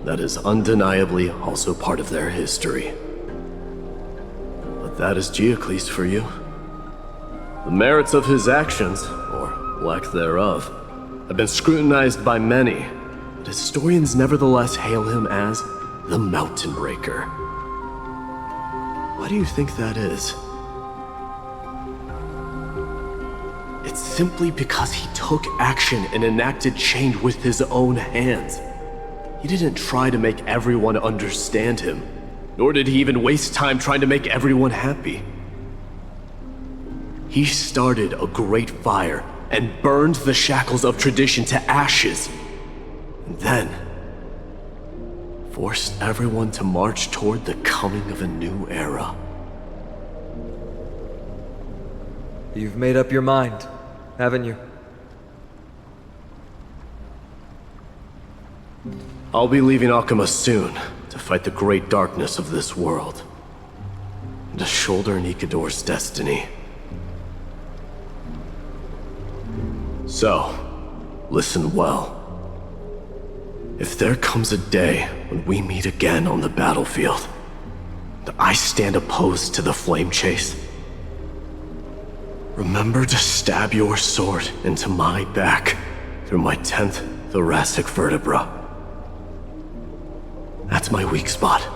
that is undeniably also part of their history. But that is Geocles for you. The merits of his actions, or lack thereof, have been scrutinized by many, but historians nevertheless hail him as the Mountain Breaker. Why do you think that is? It's simply because he took action and enacted change with his own hands. He didn't try to make everyone understand him, nor did he even waste time trying to make everyone happy. He started a great fire and burned the shackles of tradition to ashes, and then forced everyone to march toward the coming of a new era. You've made up your mind, haven't you? I'll be leaving Akuma soon to fight the great darkness of this world, and to shoulder Nikador's destiny. So, listen well. If there comes a day when we meet again on the battlefield, and I stand opposed to the flame chase, remember to stab your sword into my back through my 10th thoracic vertebra. That's my weak spot,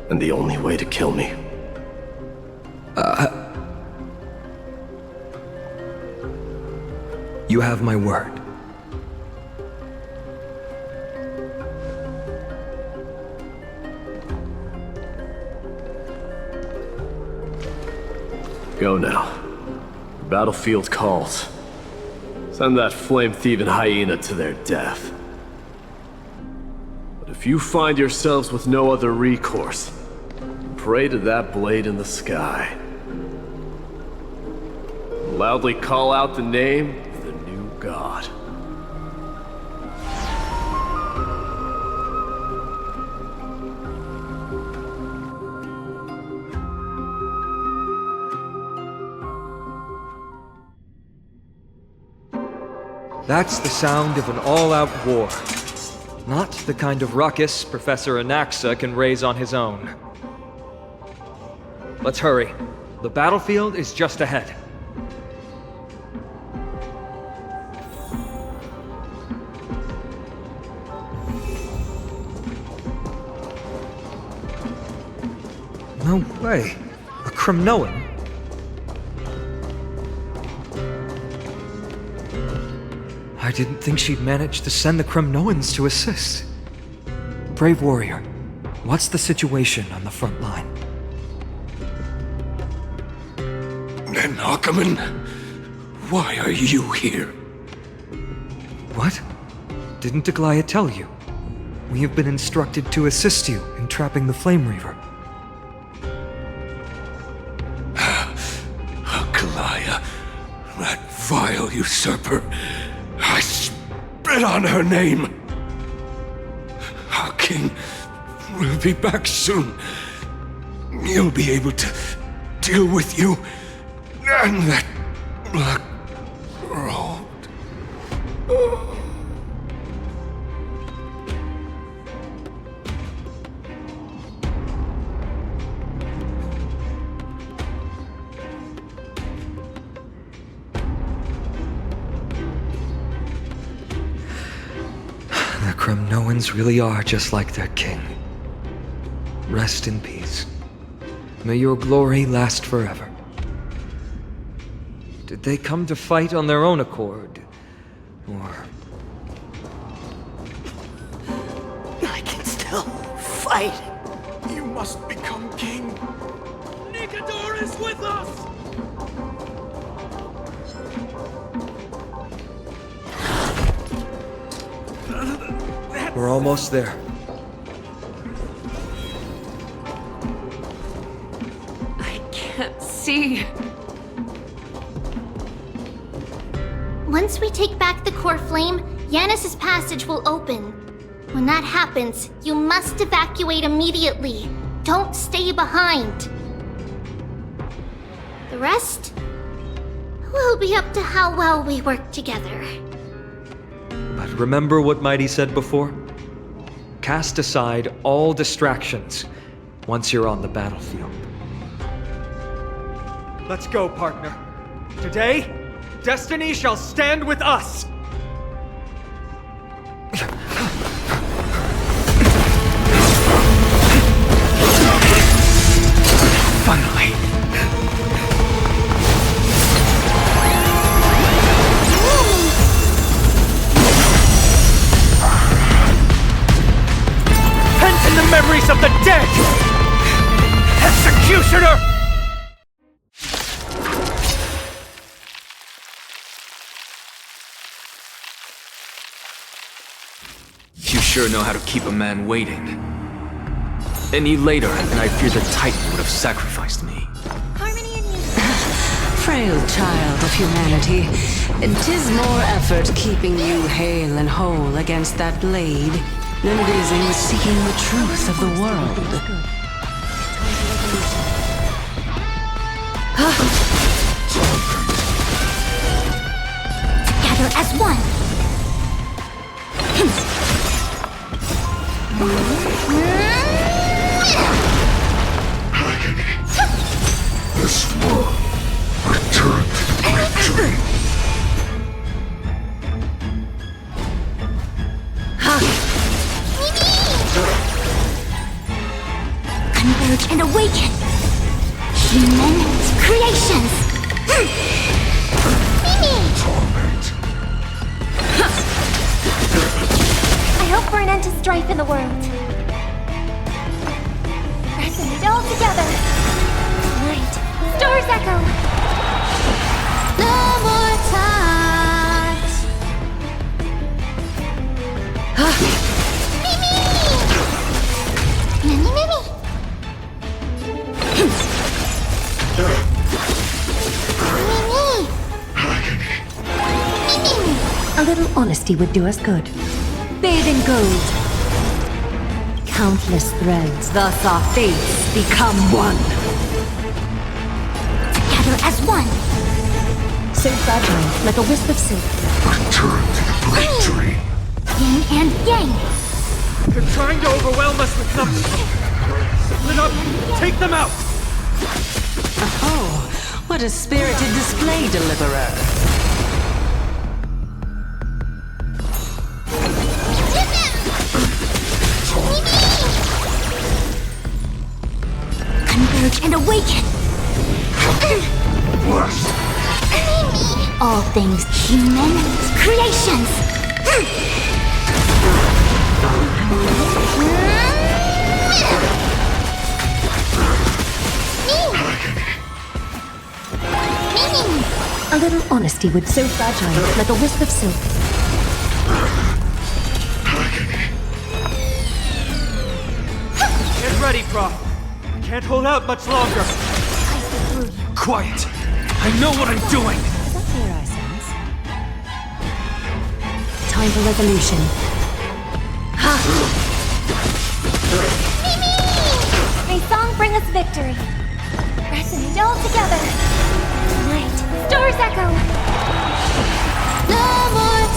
and the only way to kill me. You have my word. Go now. The battlefield calls. Send that flame-thieving hyena to their death. But if you find yourselves with no other recourse, pray to that blade in the sky. Loudly call out the name of the new god. That's the sound of an all-out war. Not the kind of ruckus Professor Anaxa can raise on his own. Let's hurry. The battlefield is just ahead. No way. A Kremnoan? I didn't think she'd manage to send the Kremnoans to assist. Brave warrior, what's the situation on the front line? Then, Ackerman, why are you here? What? Didn't Aglaya tell you? We have been instructed to assist you in trapping the Flame Reaver. Aglaya, that vile usurper. I spit on her name. Our king will be back soon. He'll be able to deal with you and that black road. The Kremnoans really are just like their king. Rest in peace. May your glory last forever. Did they come to fight on their own accord? Or... I can still fight. You must become king. Nikador is with us! We're almost there. I can't see. Once we take back the core flame, Yanis's passage will open. When that happens, you must evacuate immediately. Don't stay behind. The rest will be up to how well we work together. But remember what Mighty said before? Cast aside all distractions once you're on the battlefield. Let's go, partner. Today, destiny shall stand with us! Finally! Pent in the memories of the dead! Executioner! You sure know how to keep a man waiting. Any later, and I fear the Titan would have sacrificed me. Frail child of humanity, 'tis more effort keeping you hale and whole against that blade than it is in seeking the truth of the world. Together as one. This world returned to victory. Converge and awaken. Human creations. Torment. I hope for an end to strife in the world. Pressing it all together. Light. Stars echo. No more times. Mimi! Mimi, Mimi! Mimi! A little honesty would do us good. Bathe in gold. Countless threads, thus our fates become one. Together as one. So fragile, like a wisp of silk. Return to the victory. Yin and yang. They're trying to overwhelm us with numbers. Split up, take them out! Oh, what a spirited display, Deliverer. Converge and awaken. All things human creations. A little honesty would so fragile, like a wisp of silk. Get ready, Prof. I can't hold out much longer. Quiet! I know what I'm doing! Does that clear our sense? Time for resolution. May song bring us victory. Resonate all together. Light, stars echo. No more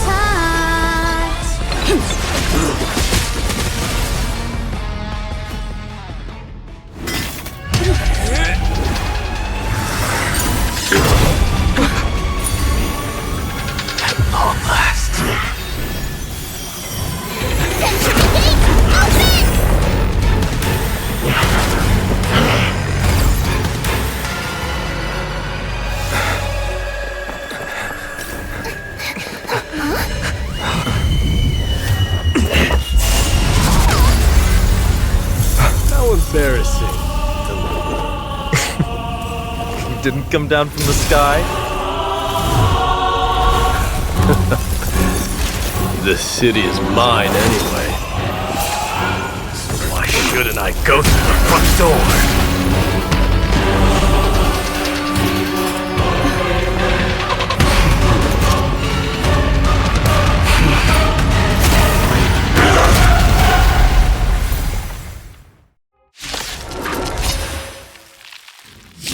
At long last. Century Gate, open! that didn't come down from the sky? This city is mine anyway. So why shouldn't I go through the front door?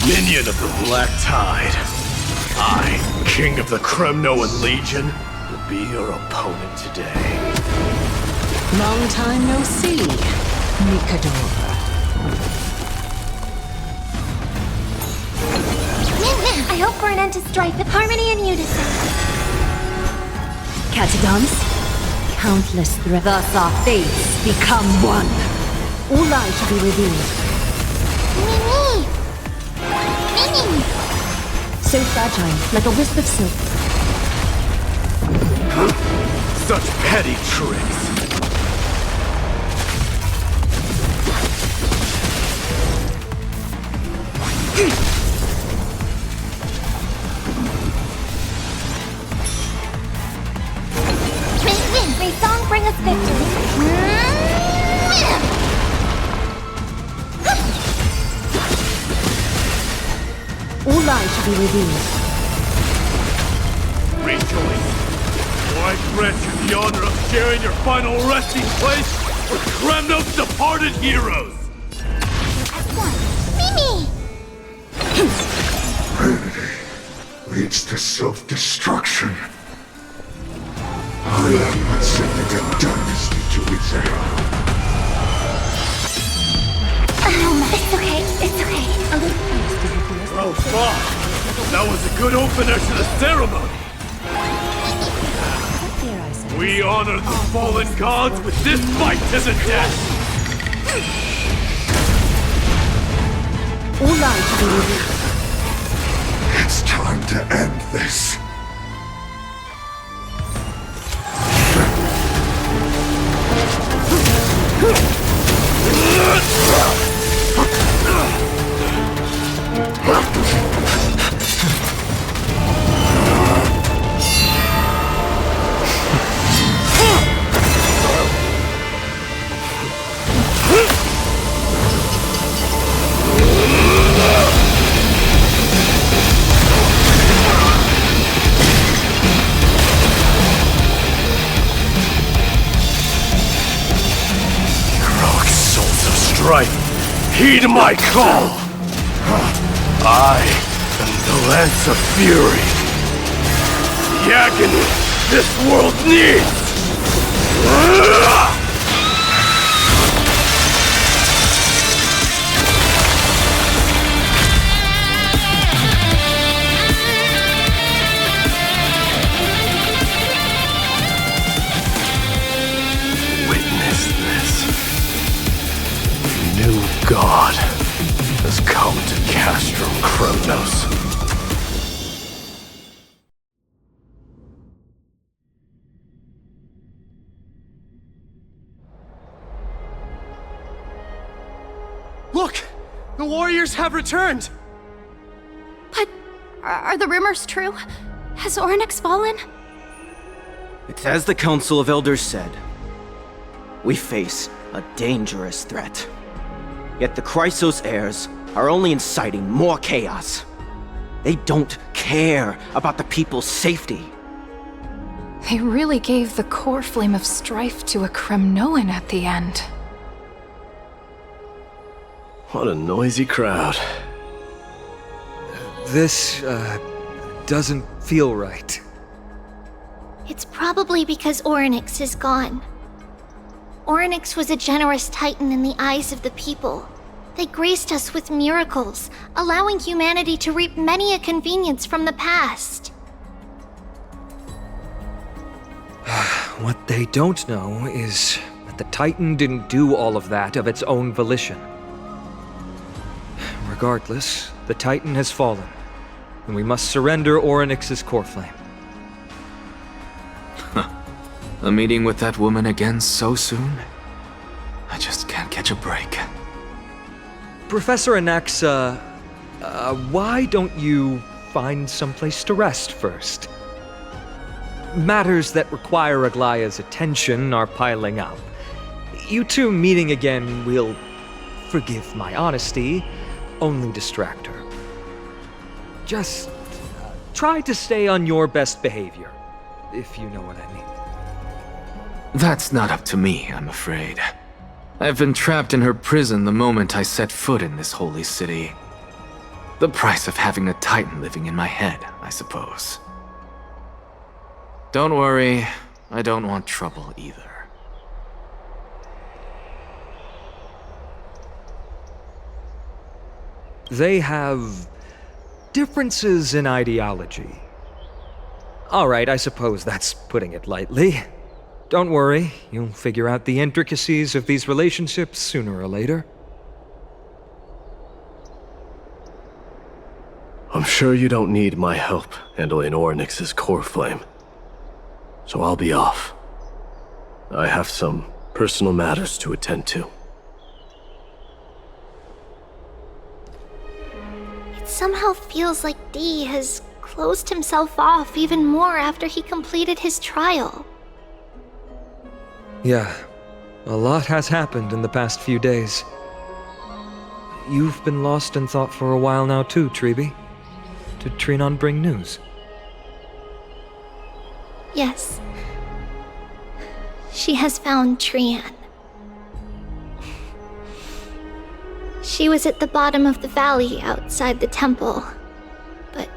Minion of the Black Tide, I, King of the Kremnoan Legion, will be your opponent today. Long time no see, Nikador. I hope for an end to strife with harmony and unison. Catagons, countless threats. Thus our fates become one. All lies shall be revealed. Mimi! Mimi! So fragile, like a wisp of silk. Such petty tricks. May song bring us victory. All lies shall be revealed. Rejoice, for I grant you the honor of sharing your final resting place with Kremno's departed heroes! Mimi! Vanity leads to self-destruction. I am not sending a dynasty to its end. It's okay, it's okay. A little Oh, fuck! That was a good opener to the ceremony! We honor the fallen gods with this fight to the death! All lies shall be revealed. It's time to end this. Heed my call! I am the Lance of Fury. The agony this world needs! Witness this. New god has come to Castrum Kronos. Look! The warriors have returned! But are the rumors true? Has Ornyx fallen? It's as the Council of Elders said. We face a dangerous threat. Yet the Chrysos heirs are only inciting more chaos. They don't care about the people's safety. They really gave the core flame of strife to a Kremnoan at the end. What a noisy crowd. This, doesn't feel right. It's probably because Ornyx is gone. Ornyx was a generous titan in the eyes of the people. They graced us with miracles, allowing humanity to reap many a convenience from the past. What they don't know is that the Titan didn't do all of that of its own volition. Regardless, the Titan has fallen, and we must surrender Ornyx's core flame. A meeting with that woman again so soon? I just can't catch a break. Professor Anaxa, Why don't you find someplace to rest first? Matters that require Aglaya's attention are piling up. You two meeting again will, forgive my honesty, only distract her. Just try to stay on your best behavior, if you know what I mean. That's not up to me, I'm afraid. I've been trapped in her prison the moment I set foot in this holy city. The price of having a Titan living in my head, I suppose. Don't worry, I don't want trouble either. They have differences in ideology. Alright, I suppose that's putting it lightly. Don't worry, you'll figure out the intricacies of these relationships sooner or later. I'm sure you don't need my help handling Ornyx's core flame. So I'll be off. I have some personal matters to attend to. It somehow feels like D has closed himself off even more after he completed his trial. Yeah, a lot has happened in the past few days. You've been lost in thought for a while now too, Treeby. Did Trinon bring news? Yes. She has found Trian. She was at the bottom of the valley outside the temple, but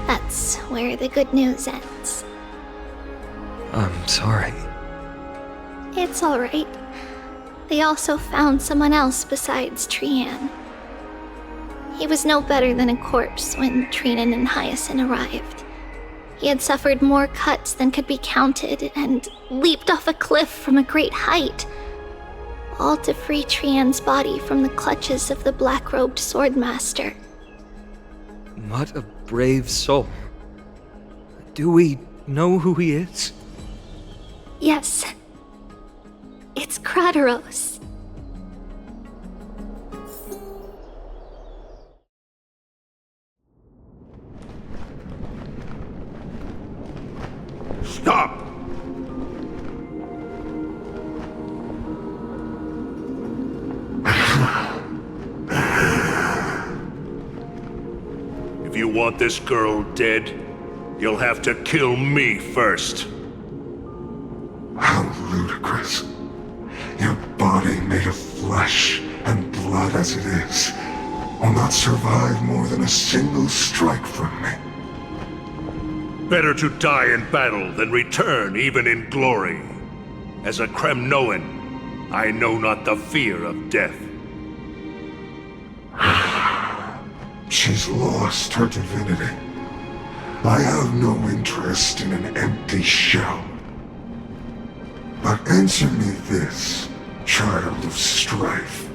that's where the good news ends. I'm sorry. It's alright. They also found someone else besides Trian. He was no better than a corpse when Trinan and Hyacinth arrived. He had suffered more cuts than could be counted and leaped off a cliff from a great height, all to free Trian's body from the clutches of the black-robed swordmaster. What a brave soul. Do we know who he is? Yes. It's Krateros. Stop! If you want this girl dead, you'll have to kill me first. How ludicrous. Your body made of flesh and blood as it is will not survive more than a single strike from me. Better to die in battle than return even in glory. As a Kremnoan, I know not the fear of death. She's lost her divinity. I have no interest in an empty shell. But answer me this, child of strife.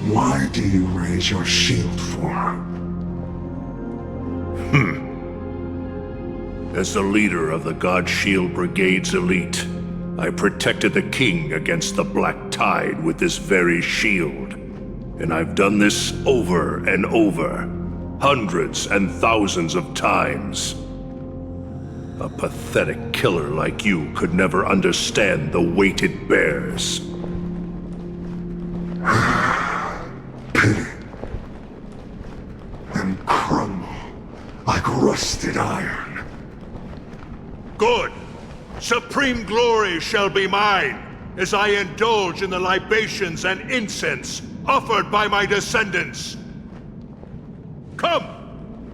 Why do you raise your shield for her? As the leader of the God Shield Brigade's elite, I protected the king against the Black Tide with this very shield. And I've done this over and over, hundreds and thousands of times. A pathetic killer like you could never understand the weight it bears. Pity. And crumble like rusted iron. Good! Supreme glory shall be mine, as I indulge in the libations and incense offered by my descendants. Come,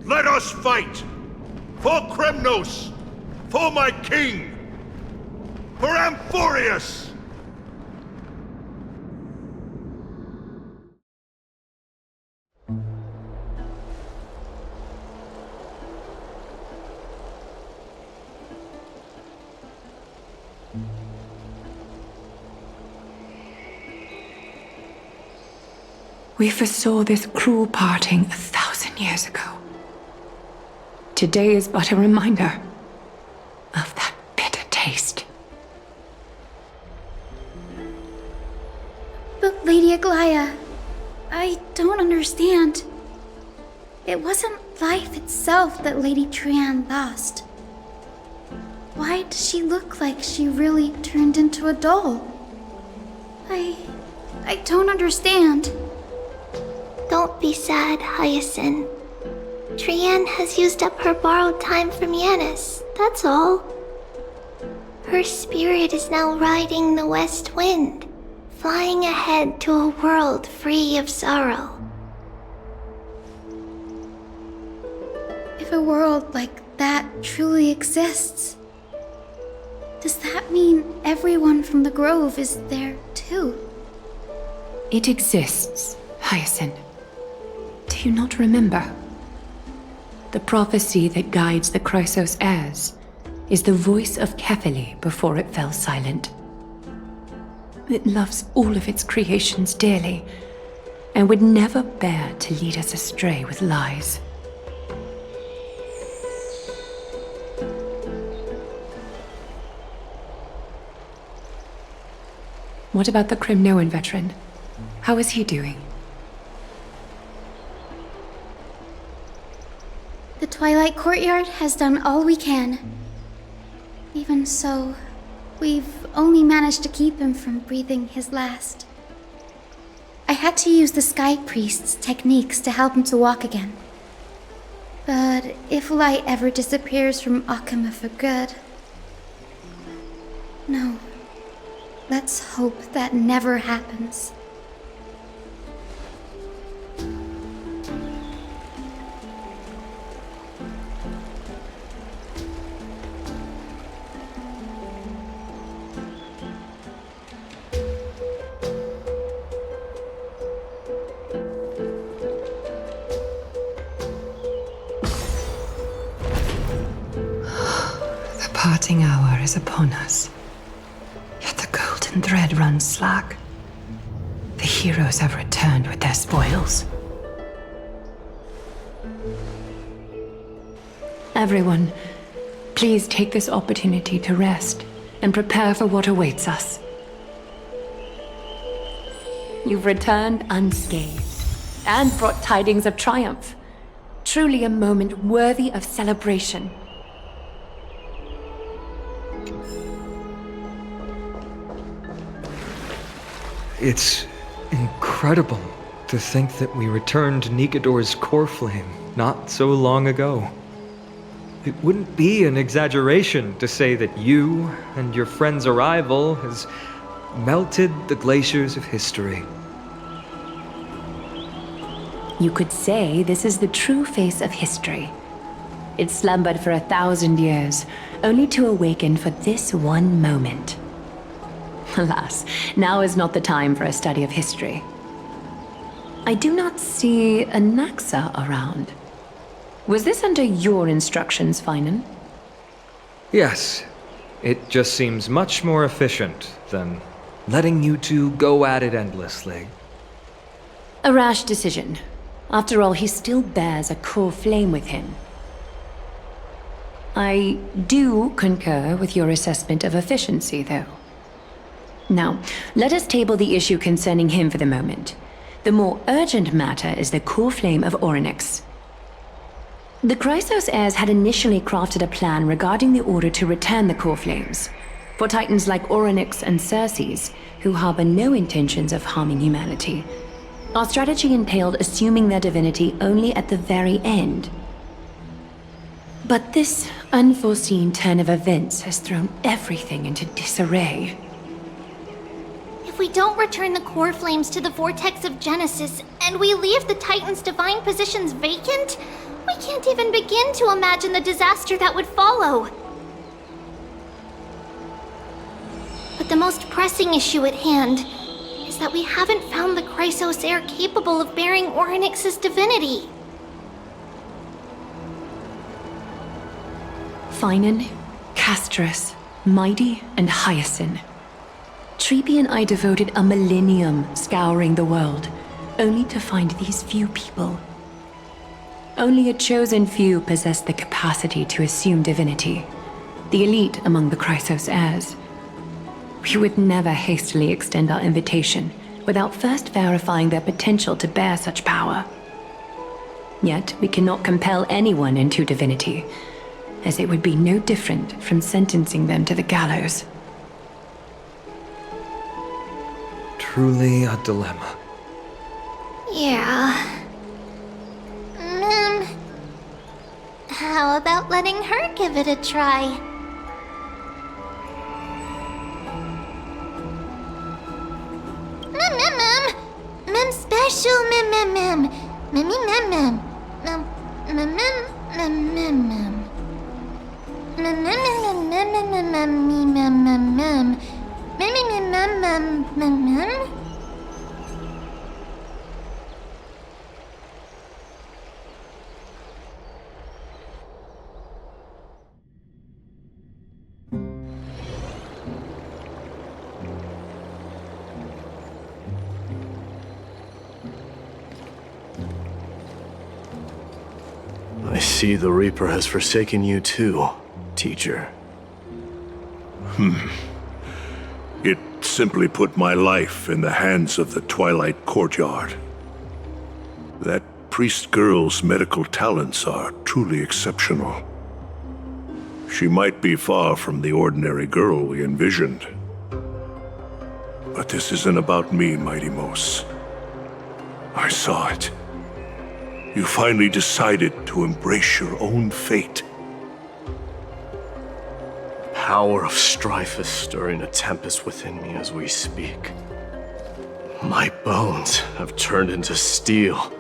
let us fight! For Kremnos! For my king! For Amphorius! We foresaw this cruel parting 1,000 years ago. Today is but a reminder of that bitter taste. But Lady Aglaya, I I don't understand. It wasn't life itself that Lady Trian lost. Why does she look like she really turned into a doll? I don't understand. Don't be sad, Hyacinth. Trian has used up her borrowed time from Yanis, that's all. Her spirit is now riding the west wind, flying ahead to a world free of sorrow. If a world like that truly exists, does that mean everyone from the Grove is there too? It exists, Hyacinth. Do you not remember? The prophecy that guides the Chrysos heirs is the voice of Kefili before it fell silent. It loves all of its creations dearly, and would never bear to lead us astray with lies. What about the Crimnoan veteran? How is he doing? The Twilight Courtyard has done all we can. Even so, we've only managed to keep him from breathing his last. I had to use the Sky Priest's techniques to help him to walk again. But if light ever disappears from Akama for good... No. Let's hope that never happens. The parting hour is upon us. Yet the golden thread runs slack. The heroes have returned with their spoils. Everyone, please take this opportunity to rest and prepare for what awaits us. You've returned unscathed and brought tidings of triumph. Truly a moment worthy of celebration. It's incredible to think that we returned Nikador's core flame not so long ago. It wouldn't be an exaggeration to say that you and your friend's arrival has melted the glaciers of history. You could say this is the true face of history. It slumbered for 1,000 years, only to awaken for this one moment. Alas, now is not the time for a study of history. I do not see a Naxa around. Was this under your instructions, Finan? Yes, it just seems much more efficient than letting you two go at it endlessly. A rash decision. After all, he still bears a core flame with him. I do concur with your assessment of efficiency, though. Now, let us table the issue concerning him for the moment. The more urgent matter is the core flame of Orynyx. The Chrysos heirs had initially crafted a plan regarding the order to return the core flames. For titans like Orynyx and Circes, who harbor no intentions of harming humanity, our strategy entailed assuming their divinity only at the very end. But this unforeseen turn of events has thrown everything into disarray. If we don't return the core flames to the vortex of Genesis, and we leave the Titan's divine positions vacant, we can't even begin to imagine the disaster that would follow. But the most pressing issue at hand is that we haven't found the Chrysos heir capable of bearing Orynyx's divinity. Finan, Castris, Mighty, and Hyacinth. Treepy and I devoted a millennium scouring the world, only to find these few people. Only a chosen few possess the capacity to assume divinity, the elite among the Chrysos heirs. We would never hastily extend our invitation, without first verifying their potential to bear such power. Yet, we cannot compel anyone into divinity, as it would be no different from sentencing them to the gallows. Truly a dilemma. Yeah. How about letting her give it a try? Mem special mem. I see the Reaper has forsaken you too, teacher. It simply put my life in the hands of the Twilight Courtyard. That priest girl's medical talents are truly exceptional. She might be far from the ordinary girl we envisioned. But this isn't about me, Mighty Mos. I saw it. You finally decided to embrace your own fate. The power of strife is stirring a tempest within me as we speak. My bones have turned into steel,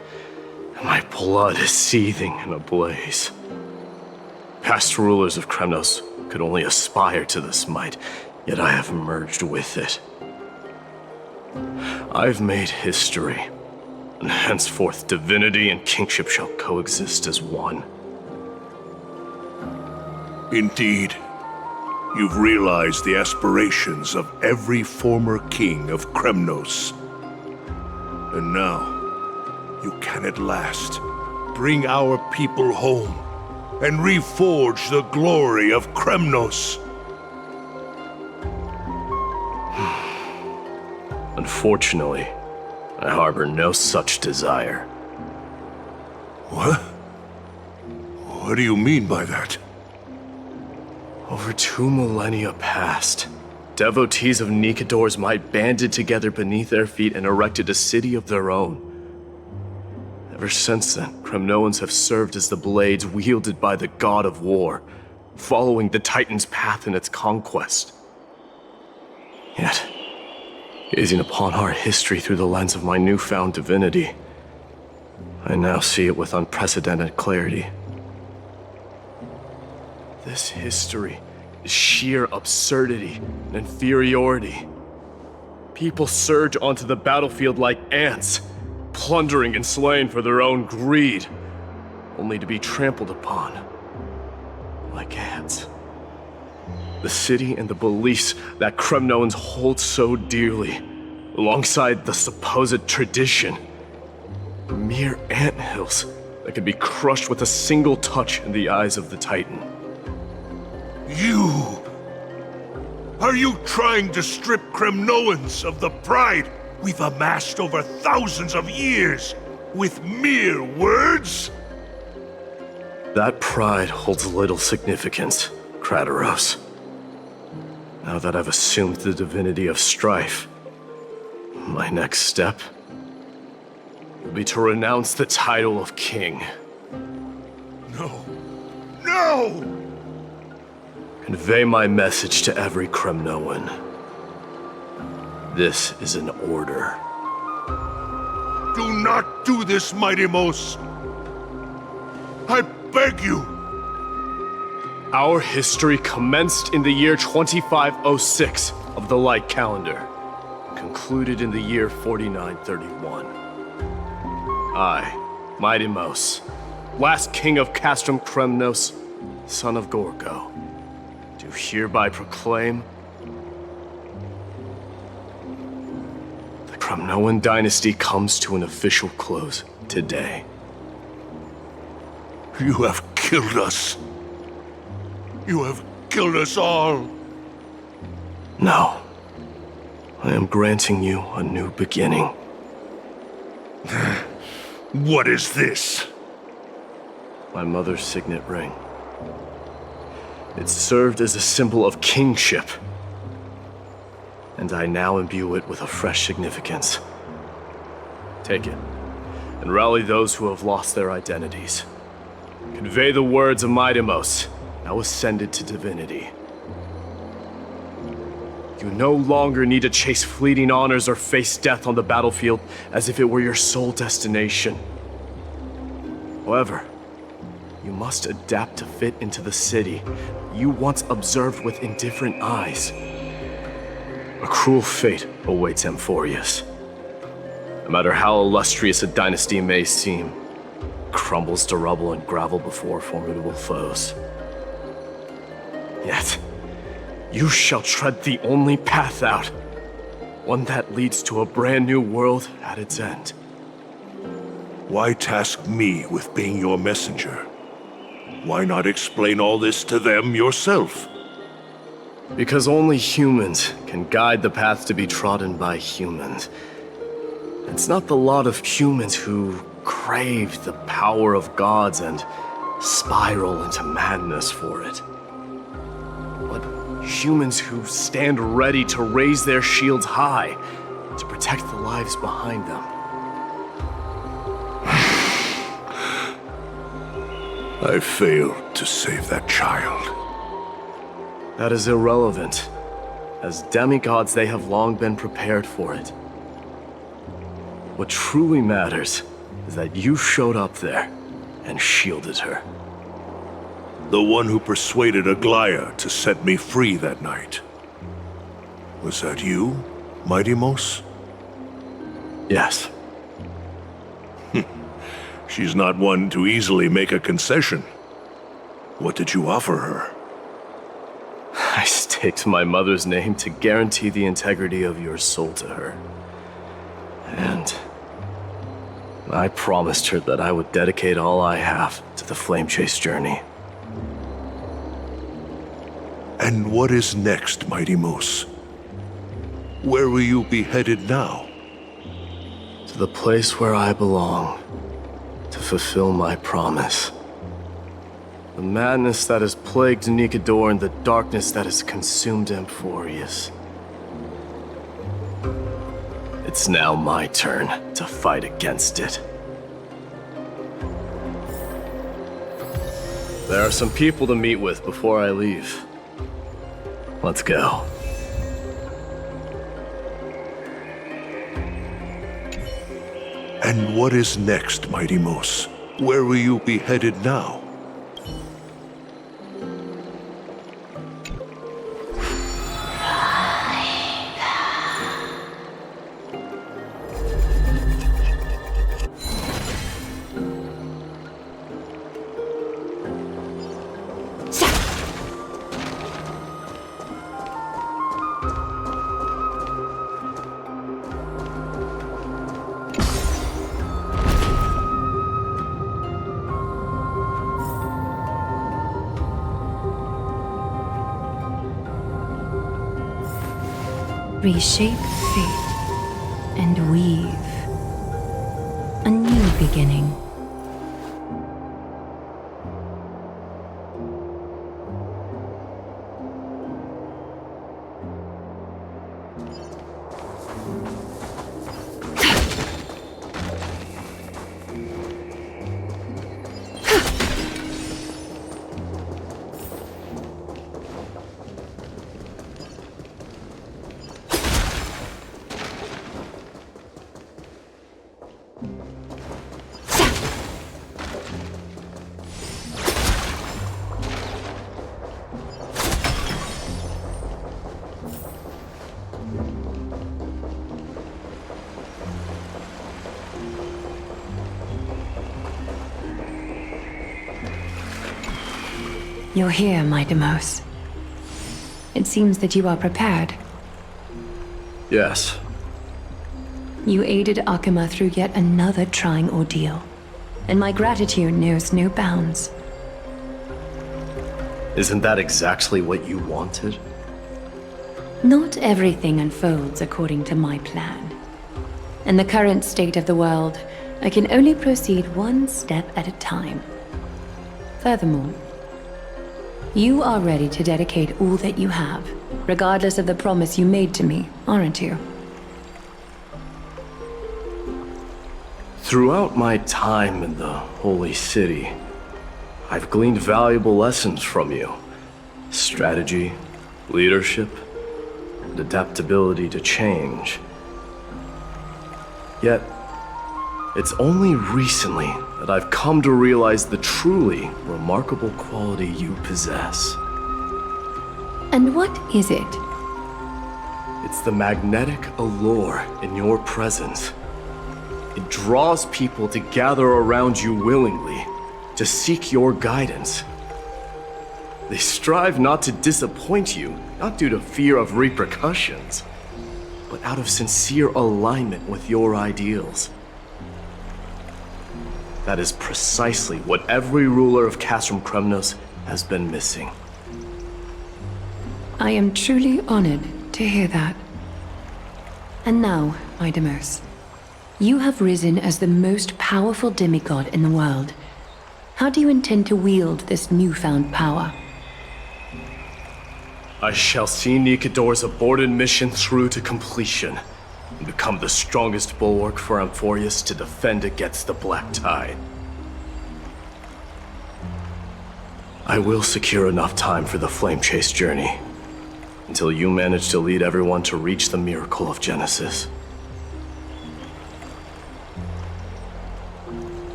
and my blood is seething in a blaze. Past rulers of Kremnos could only aspire to this might, yet I have merged with it. I've made history. And henceforth, divinity and kingship shall coexist as one. Indeed, you've realized the aspirations of every former king of Kremnos. And now, you can at last bring our people home and reforge the glory of Kremnos. Unfortunately, I harbor no such desire. What? What do you mean by that? Over 2 millennia past, devotees of Nikador's might banded together beneath their feet and erected a city of their own. Ever since then, Kremnoans have served as the blades wielded by the god of war, following the Titan's path in its conquest. Yet, gazing upon our history through the lens of my newfound divinity, I now see it with unprecedented clarity. This history is sheer absurdity and inferiority. People surge onto the battlefield like ants, plundering and slaying for their own greed, only to be trampled upon like ants. The city and the beliefs that Kremnoans hold so dearly, alongside the supposed tradition, are mere anthills that could be crushed with a single touch in the eyes of the Titan. You! Are you trying to strip Kremnoans of the pride we've amassed over thousands of years with mere words? That pride holds little significance, Krataros. Now that I've assumed the divinity of strife, my next step will be to renounce the title of king. No! No! Convey my message to every Kremnoan. This is an order. Do not do this, Mighty Mos! I beg you! Our history commenced in the year 2506 of the Light Calendar, concluded in the year 4931. I, Mighty Mos, last king of Castrum Kremnos, son of Gorgo, do hereby proclaim the Kremnoan dynasty comes to an official close today. You have killed us. You have killed us all. No. I am granting you a new beginning. What is this? My mother's signet ring. It served as a symbol of kingship, and I now imbue it with a fresh significance. Take it, and rally those who have lost their identities. Convey the words of Mightimos, now ascended to divinity. You no longer need to chase fleeting honors or face death on the battlefield as if it were your sole destination. However, you must adapt to fit into the city you once observed with indifferent eyes. A cruel fate awaits Amphorius. No matter how illustrious a dynasty may seem, it crumbles to rubble and gravel before formidable foes. Yet, you shall tread the only path out, one that leads to a brand new world at its end. Why task me with being your messenger? Why not explain all this to them yourself? Because only humans can guide the path to be trodden by humans. It's not the lot of humans who crave the power of gods and spiral into madness for it. But humans who stand ready to raise their shields high to protect the lives behind them. I failed to save that child. That is irrelevant. As demigods, they have long been prepared for it. What truly matters is that you showed up there and shielded her. The one who persuaded Aglaya to set me free that night. Was that you, Mightimos? Yes. She's not one to easily make a concession. What did you offer her? I staked my mother's name to guarantee the integrity of your soul to her. And I promised her that I would dedicate all I have to the Flame Chase journey. And what is next, Mightimos? Where will you be headed now? To the place where I belong, to fulfill my promise. The madness that has plagued Nikador and the darkness that has consumed Amphorius. It's now my turn to fight against it. There are some people to meet with before I leave. Let's go. And what is next, Mightimos? Where will you be headed now? Reshape fate and weave a new beginning. You're here, Mightimos. It seems that you are prepared. Yes. You aided Akima through yet another trying ordeal, and my gratitude knows no bounds. Isn't that exactly what you wanted? Not everything unfolds according to my plan. In the current state of the world, I can only proceed one step at a time. Furthermore, you are ready to dedicate all that you have, regardless of the promise you made to me, aren't you? Throughout my time in the Holy City, I've gleaned valuable lessons from you. Strategy, leadership, and adaptability to change. Yet, it's only recently that I've come to realize the truly remarkable quality you possess. And what is it? It's the magnetic allure in your presence. It draws people to gather around you willingly, to seek your guidance. They strive not to disappoint you, not due to fear of repercussions, but out of sincere alignment with your ideals. That is precisely what every ruler of Castrum Kremnos has been missing. I am truly honored to hear that. And now, my Deimos, you have risen as the most powerful demigod in the world. How do you intend to wield this newfound power? I shall see Nikador's aborted mission through to completion, and become the strongest bulwark for Amphorius to defend against the Black Tide. I will secure enough time for the Flame Chase journey, until you manage to lead everyone to reach the miracle of Genesis.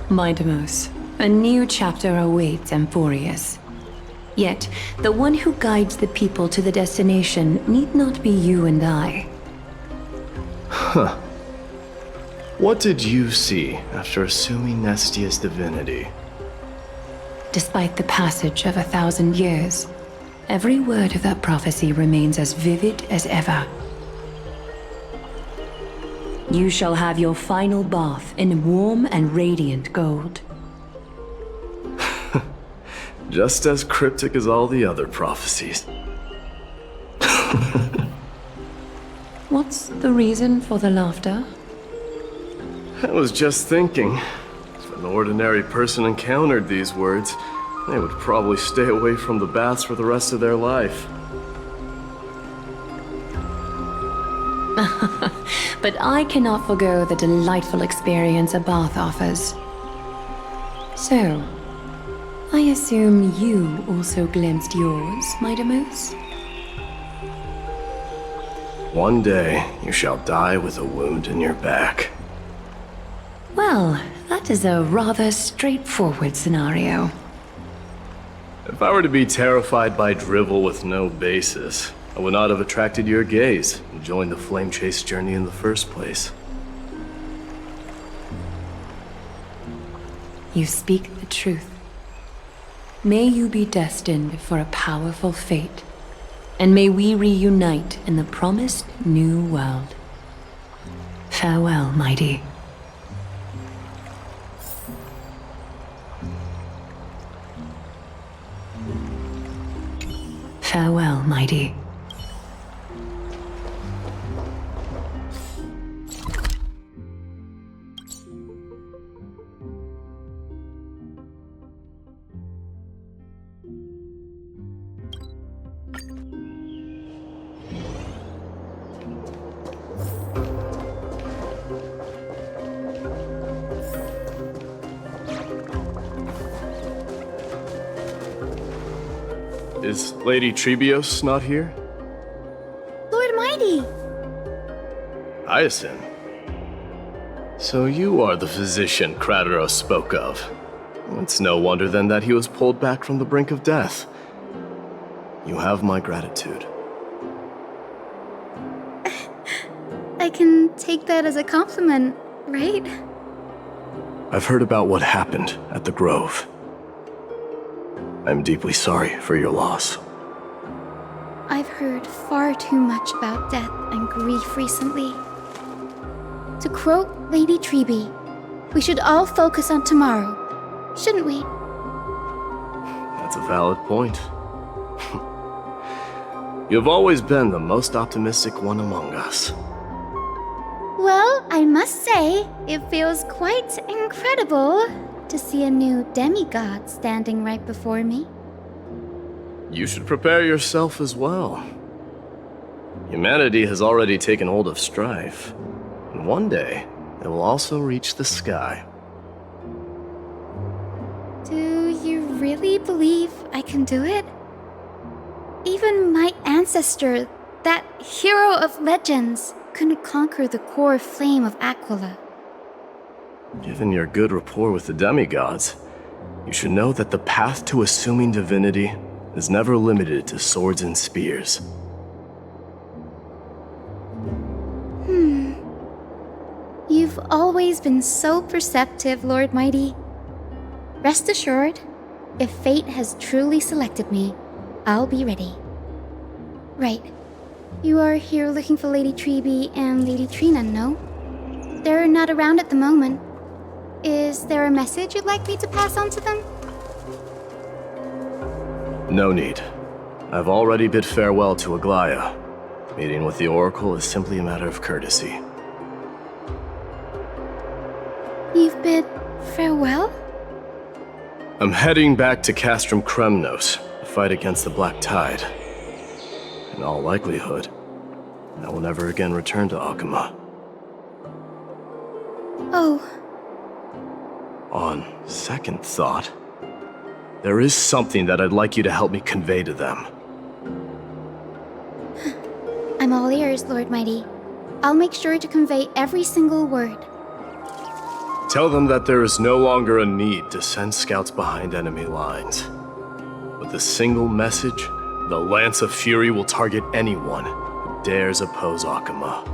My Deimos, a new chapter awaits Amphorius. Yet, the one who guides the people to the destination need not be you and I. Huh. What did you see after assuming Nestia's divinity? Despite the passage of 1,000 years, every word of that prophecy remains as vivid as ever. You shall have your final bath in warm and radiant gold. Just as cryptic as all the other prophecies. What's the reason for the laughter? I was just thinking, if an ordinary person encountered these words, they would probably stay away from the baths for the rest of their life. But I cannot forgo the delightful experience a bath offers. So, I assume you also glimpsed yours, my Deimos? One day, you shall die with a wound in your back. Well, that is a rather straightforward scenario. If I were to be terrified by drivel with no basis, I would not have attracted your gaze and joined the Flame Chase journey in the first place. You speak the truth. May you be destined for a powerful fate, and may we reunite in the promised new world. Farewell, mighty. Farewell, mighty. Is Lady Trebios not here? Lord Mighty! Hyacinth. So you are the physician Krateros spoke of. It's no wonder then that he was pulled back from the brink of death. You have my gratitude. I can take that as a compliment, right? I've heard about what happened at the Grove. I'm deeply sorry for your loss. I've heard far too much about death and grief recently. To quote Lady Treeby, we should all focus on tomorrow, shouldn't we? That's a valid point. You've always been the most optimistic one among us. Well, I must say, it feels quite incredible to see a new demigod standing right before me. You should prepare yourself as well. Humanity has already taken hold of strife, and one day it will also reach the sky. Do you really believe I can do it? Even my ancestor, that hero of legends, couldn't conquer the core flame of Aquila. Given your good rapport with the demigods, you should know that the path to assuming divinity is never limited to swords and spears. You've always been so perceptive, Lord Mighty. Rest assured, if fate has truly selected me, I'll be ready. Right. You are here looking for Lady Treeby and Lady Trina, no? They're not around at the moment. Is there a message you'd like me to pass on to them? No need. I've already bid farewell to Aglaya. Meeting with the Oracle is simply a matter of courtesy. You've bid farewell? I'm heading back to Castrum Kremnos to fight against the Black Tide. In all likelihood, I will never again return to Akama. Oh. On second thought, there is something that I'd like you to help me convey to them. I'm all ears, Lord Mighty. I'll make sure to convey every single word. Tell them that there is no longer a need to send scouts behind enemy lines. With a single message, the Lance of Fury will target anyone who dares oppose Akama.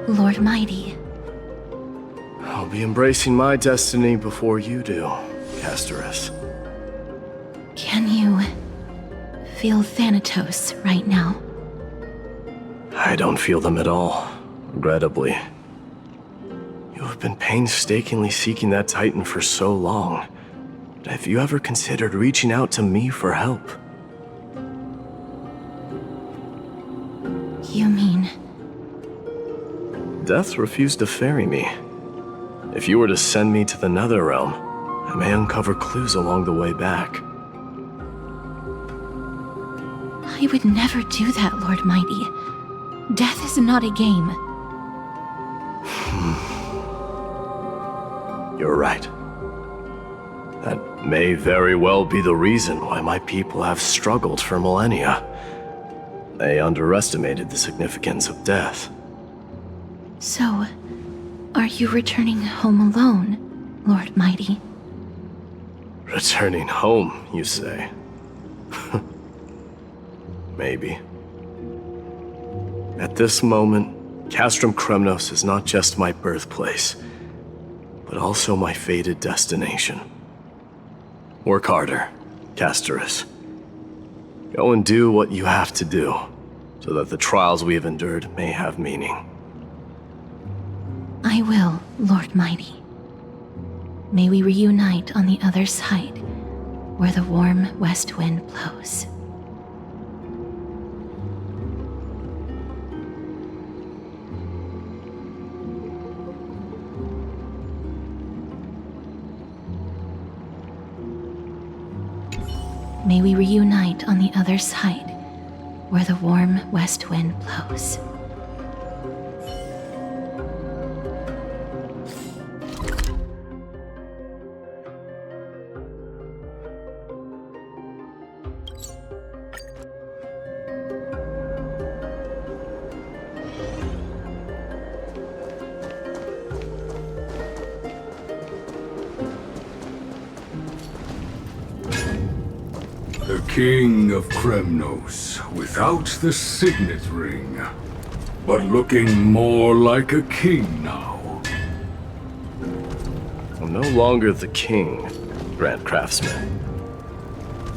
Lord Mighty. I'll be embracing my destiny before you do, Castorus. Can you feel Thanatos right now? I don't feel them at all, regrettably. You have been painstakingly seeking that Titan for so long. Have you ever considered reaching out to me for help? You mean... Death refused to ferry me. If you were to send me to the Netherrealm, I may uncover clues along the way back. I would never do that, Lord Mighty. Death is not a game. You're right. That may very well be the reason why my people have struggled for millennia. They underestimated the significance of death. So, are you returning home alone, Lord Mighty? Returning home, you say? Maybe. At this moment, Castrum Kremnos is not just my birthplace, but also my fated destination. Work harder, Castorus. Go and do what you have to do, so that the trials we have endured may have meaning. I will, Lord Mighty. May we reunite on the other side, where the warm west wind blows. May we reunite on the other side, where the warm west wind blows. The King of Kremnos, without the signet ring, but looking more like a king now. I'm no longer the king, Grand Craftsman.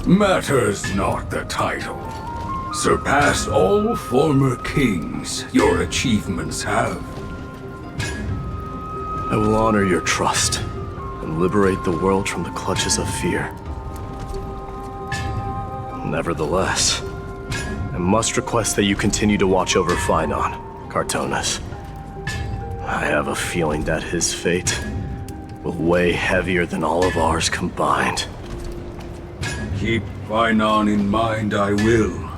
Matters not the title. Surpass all former kings your achievements have. I will honor your trust and liberate the world from the clutches of fear. Nevertheless, I must request that you continue to watch over Phainon, Cartonis. I have a feeling that his fate will weigh heavier than all of ours combined. Keep Phainon in mind, I will.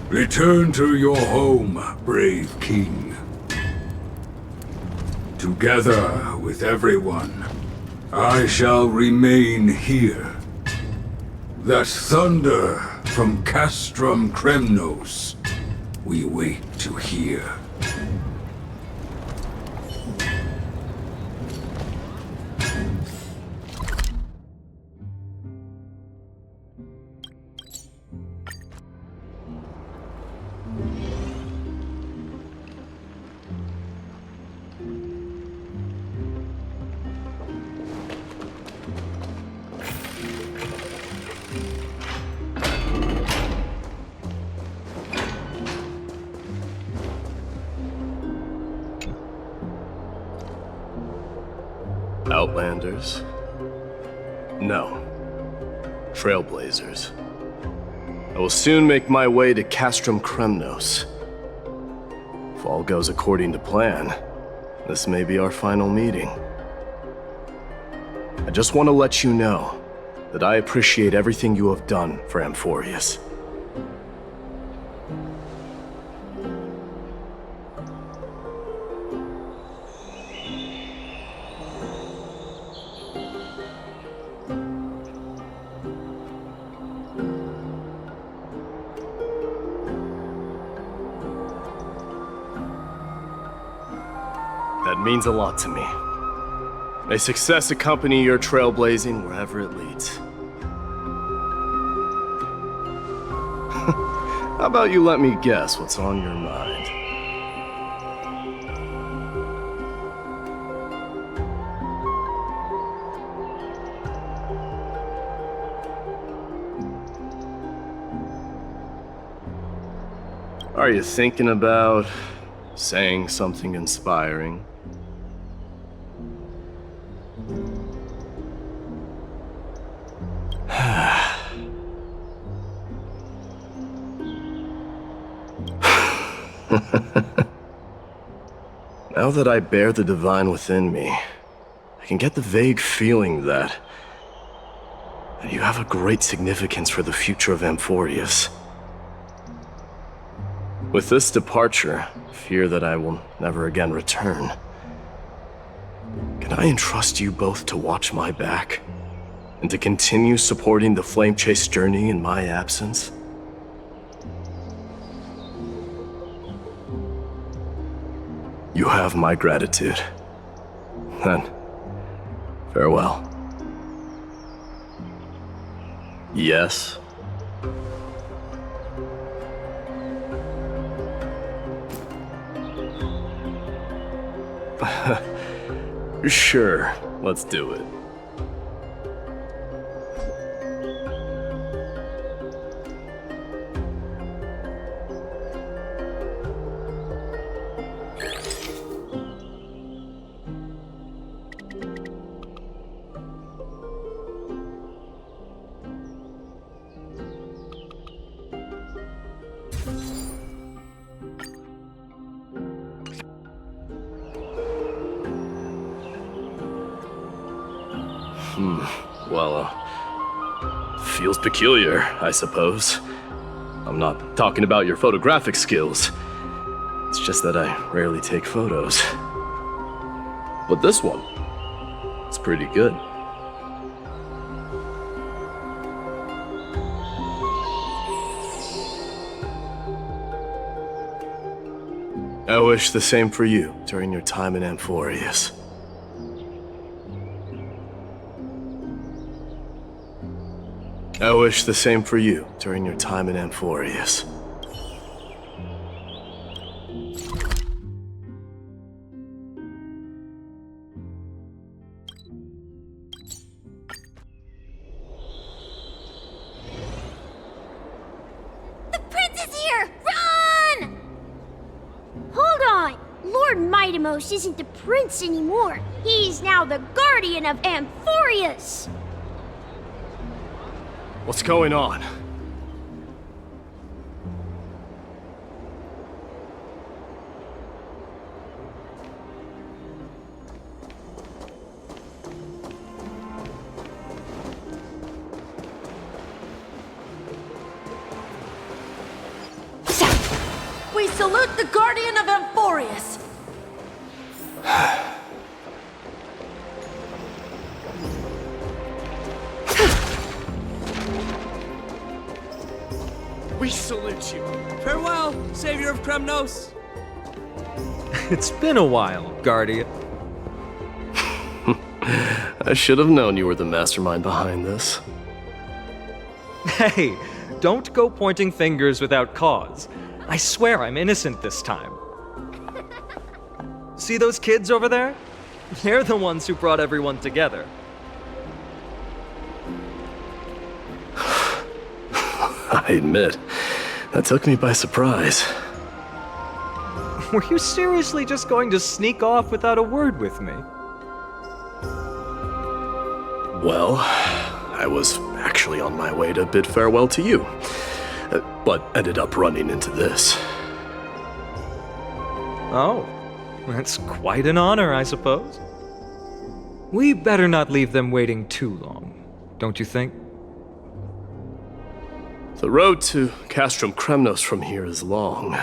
Return to your home, brave king. Together with everyone, I shall remain here. That thunder from Castrum Kremnos we wait to hear. Outlanders? No. Trailblazers. I will soon make my way to Castrum Kremnos. If all goes according to plan, this may be our final meeting. I just want to let you know that I appreciate everything you have done for Amphorius. That means a lot to me. May success accompany your trailblazing wherever it leads. How about you let me guess what's on your mind? Are you thinking about saying something inspiring? Now that I bear the divine within me, I can get the vague feeling that you have a great significance for the future of Amphorius. With this departure, I fear that I will never again return. Can I entrust you both to watch my back and to continue supporting the Flame Chase journey in my absence? You have my gratitude. Then, farewell. Yes? Sure, let's do it. Well, feels peculiar, I suppose. I'm not talking about your photographic skills. It's just that I rarely take photos. But this one, it's pretty good. I wish the same for you during your time in Amphorius. I wish the same for you during your time in Amphorius. The prince is here! Run! Hold on! Lord Mightimos isn't the prince anymore. He's now the guardian of Amphorius! What's going on? We salute the guardian of Amphorius! We salute you. Farewell, savior of Kremnos. It's been a while, Guardian. I should have known you were the mastermind behind this. Hey, don't go pointing fingers without cause. I swear I'm innocent this time. See those kids over there? They're the ones who brought everyone together. I admit, that took me by surprise. Were you seriously just going to sneak off without a word with me? Well, I was actually on my way to bid farewell to you, but ended up running into this. Oh, that's quite an honor, I suppose. We better not leave them waiting too long, don't you think? The road to Castrum Kremnos from here is long.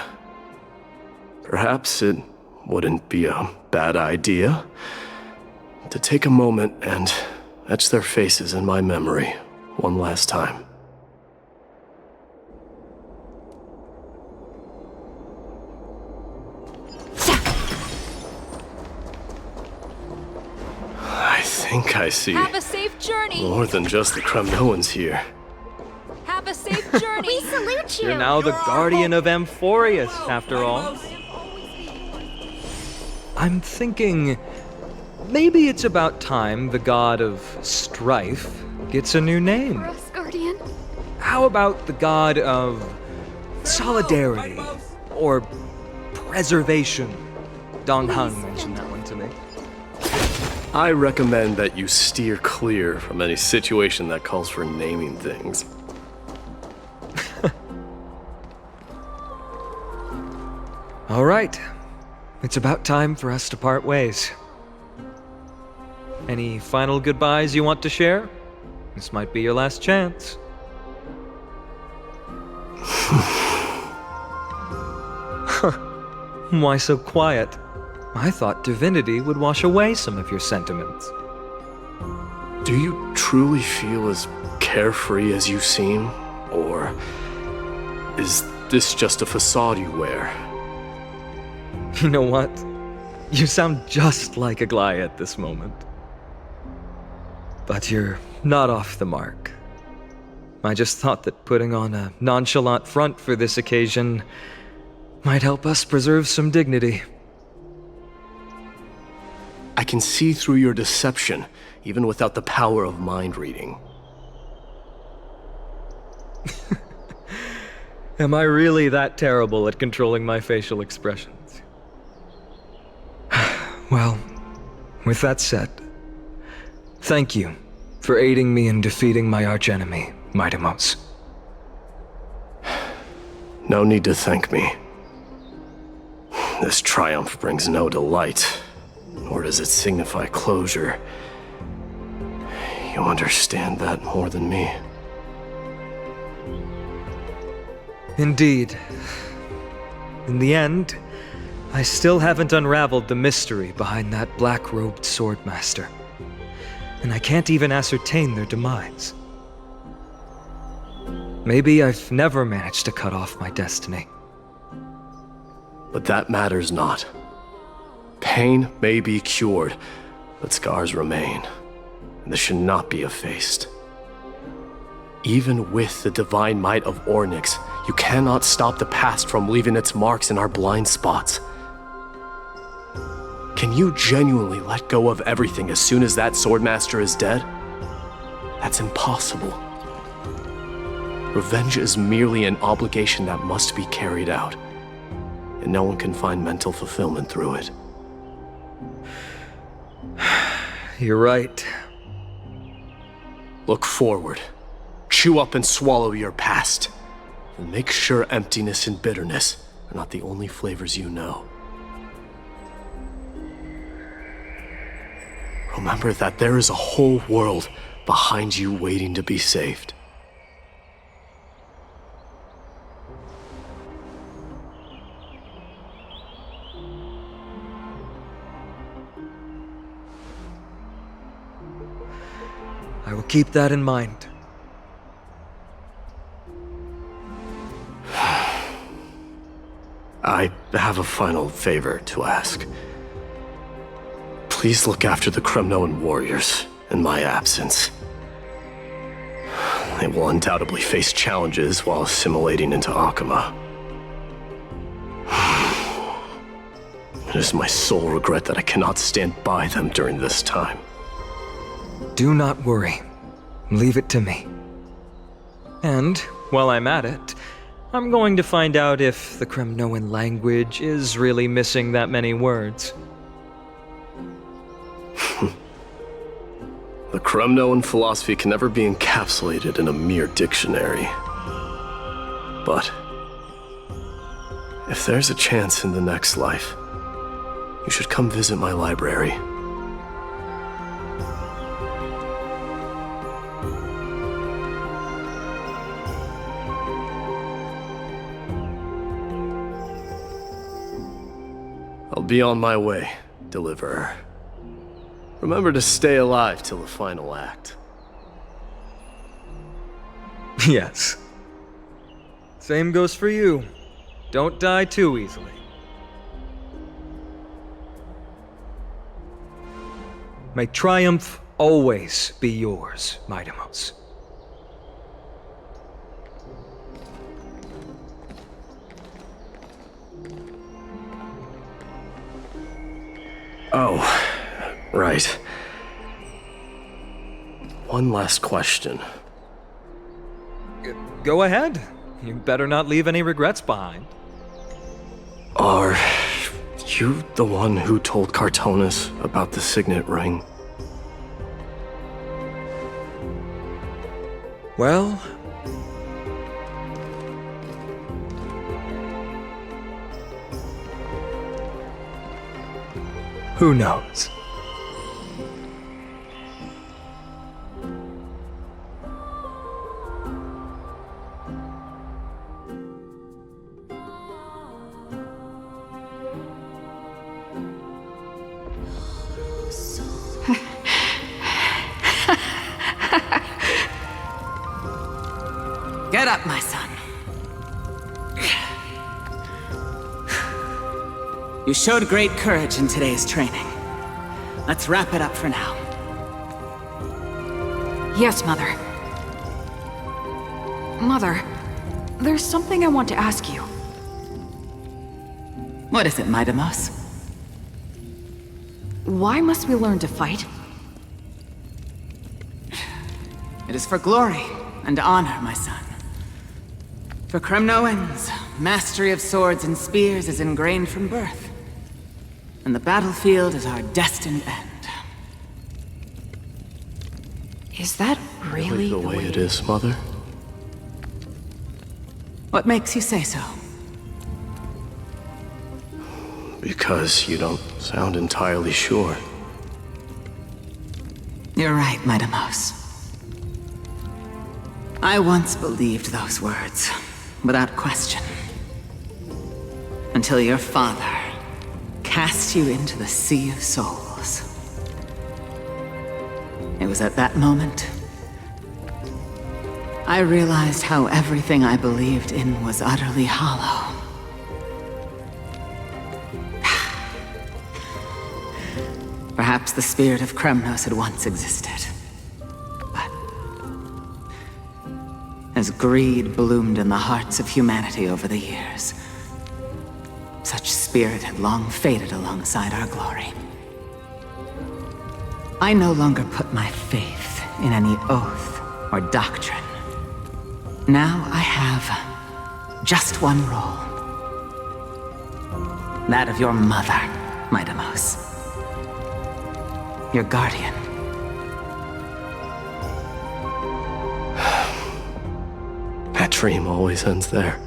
Perhaps it wouldn't be a bad idea to take a moment and etch their faces in my memory one last time. I think I see Have a safe journey. more than just the Kremnoans here. Have a safe journey. We salute you! You're now the guardian of Amphorius, after all. I'm thinking maybe it's about time the god of strife gets a new name. For us, Guardian. How about the god of solidarity or preservation? Dong Hung mentioned that one to me. I recommend that you steer clear from any situation that calls for naming things. All right. It's about time for us to part ways. Any final goodbyes you want to share? This might be your last chance. Why so quiet? I thought divinity would wash away some of your sentiments. Do you truly feel as carefree as you seem? Or is this just a facade you wear? You know what? You sound just like Aglaia at this moment. But you're not off the mark. I just thought that putting on a nonchalant front for this occasion might help us preserve some dignity. I can see through your deception, even without the power of mind reading. Am I really that terrible at controlling my facial expressions? Well, with that said, thank you for aiding me in defeating my archenemy, Mightimos. No need to thank me. This triumph brings no delight, nor does it signify closure. You understand that more than me. Indeed. In the end, I still haven't unraveled the mystery behind that black-robed swordmaster. And I can't even ascertain their demise. Maybe I've never managed to cut off my destiny. But that matters not. Pain may be cured, but scars remain, and this should not be effaced. Even with the divine might of Ornyx, you cannot stop the past from leaving its marks in our blind spots. Can you genuinely let go of everything as soon as that swordmaster is dead? That's impossible. Revenge is merely an obligation that must be carried out, and no one can find mental fulfillment through it. You're right. Look forward. Chew up and swallow your past. And make sure emptiness and bitterness are not the only flavors you know. Remember that there is a whole world behind you waiting to be saved. I will keep that in mind. I have a final favor to ask. Please look after the Kremnoan warriors in my absence. They will undoubtedly face challenges while assimilating into Akama. It is my sole regret that I cannot stand by them during this time. Do not worry. Leave it to me. And, while I'm at it, I'm going to find out if the Kremnoan language is really missing that many words. The Kremnoan philosophy can never be encapsulated in a mere dictionary. But if there's a chance in the next life, you should come visit my library. I'll be on my way, Deliverer. Remember to stay alive till the final act. Yes. Same goes for you. Don't die too easily. May triumph always be yours, Midamos. Oh, right. One last question. Go ahead. You better not leave any regrets behind. Are you the one who told Cartonis about the signet ring? Well... who knows? Get up, my son. You showed great courage in today's training. Let's wrap it up for now. Yes, Mother. Mother, there's something I want to ask you. What is it, Midamos? Why must we learn to fight? It is for glory and honor, my son. For Kremnoans, mastery of swords and spears is ingrained from birth. And the battlefield is our destined end. Is that really the way it is, Mother? What makes you say so? Because you don't sound entirely sure. You're right, Midamos. I once believed those words, without question. Until your father cast you into the Sea of Souls. It was at that moment I realized how everything I believed in was utterly hollow. Perhaps the spirit of Kremnos had once existed. But as greed bloomed in the hearts of humanity over the years, such spirit had long faded alongside our glory. I no longer put my faith in any oath or doctrine. Now I have just one role. That of your mother, my Deimos. Your guardian. That dream always ends there.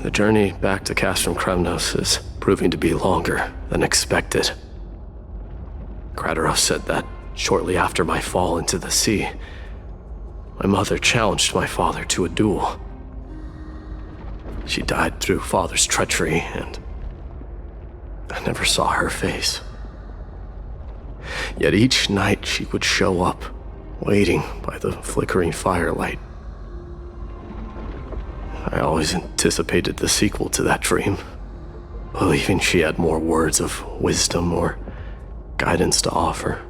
The journey back to Castrum Kremnos is proving to be longer than expected. Krateros said that shortly after my fall into the sea, my mother challenged my father to a duel. She died through father's treachery, and I never saw her face. Yet each night she would show up, waiting by the flickering firelight. I always anticipated the sequel to that dream, believing she had more words of wisdom or guidance to offer.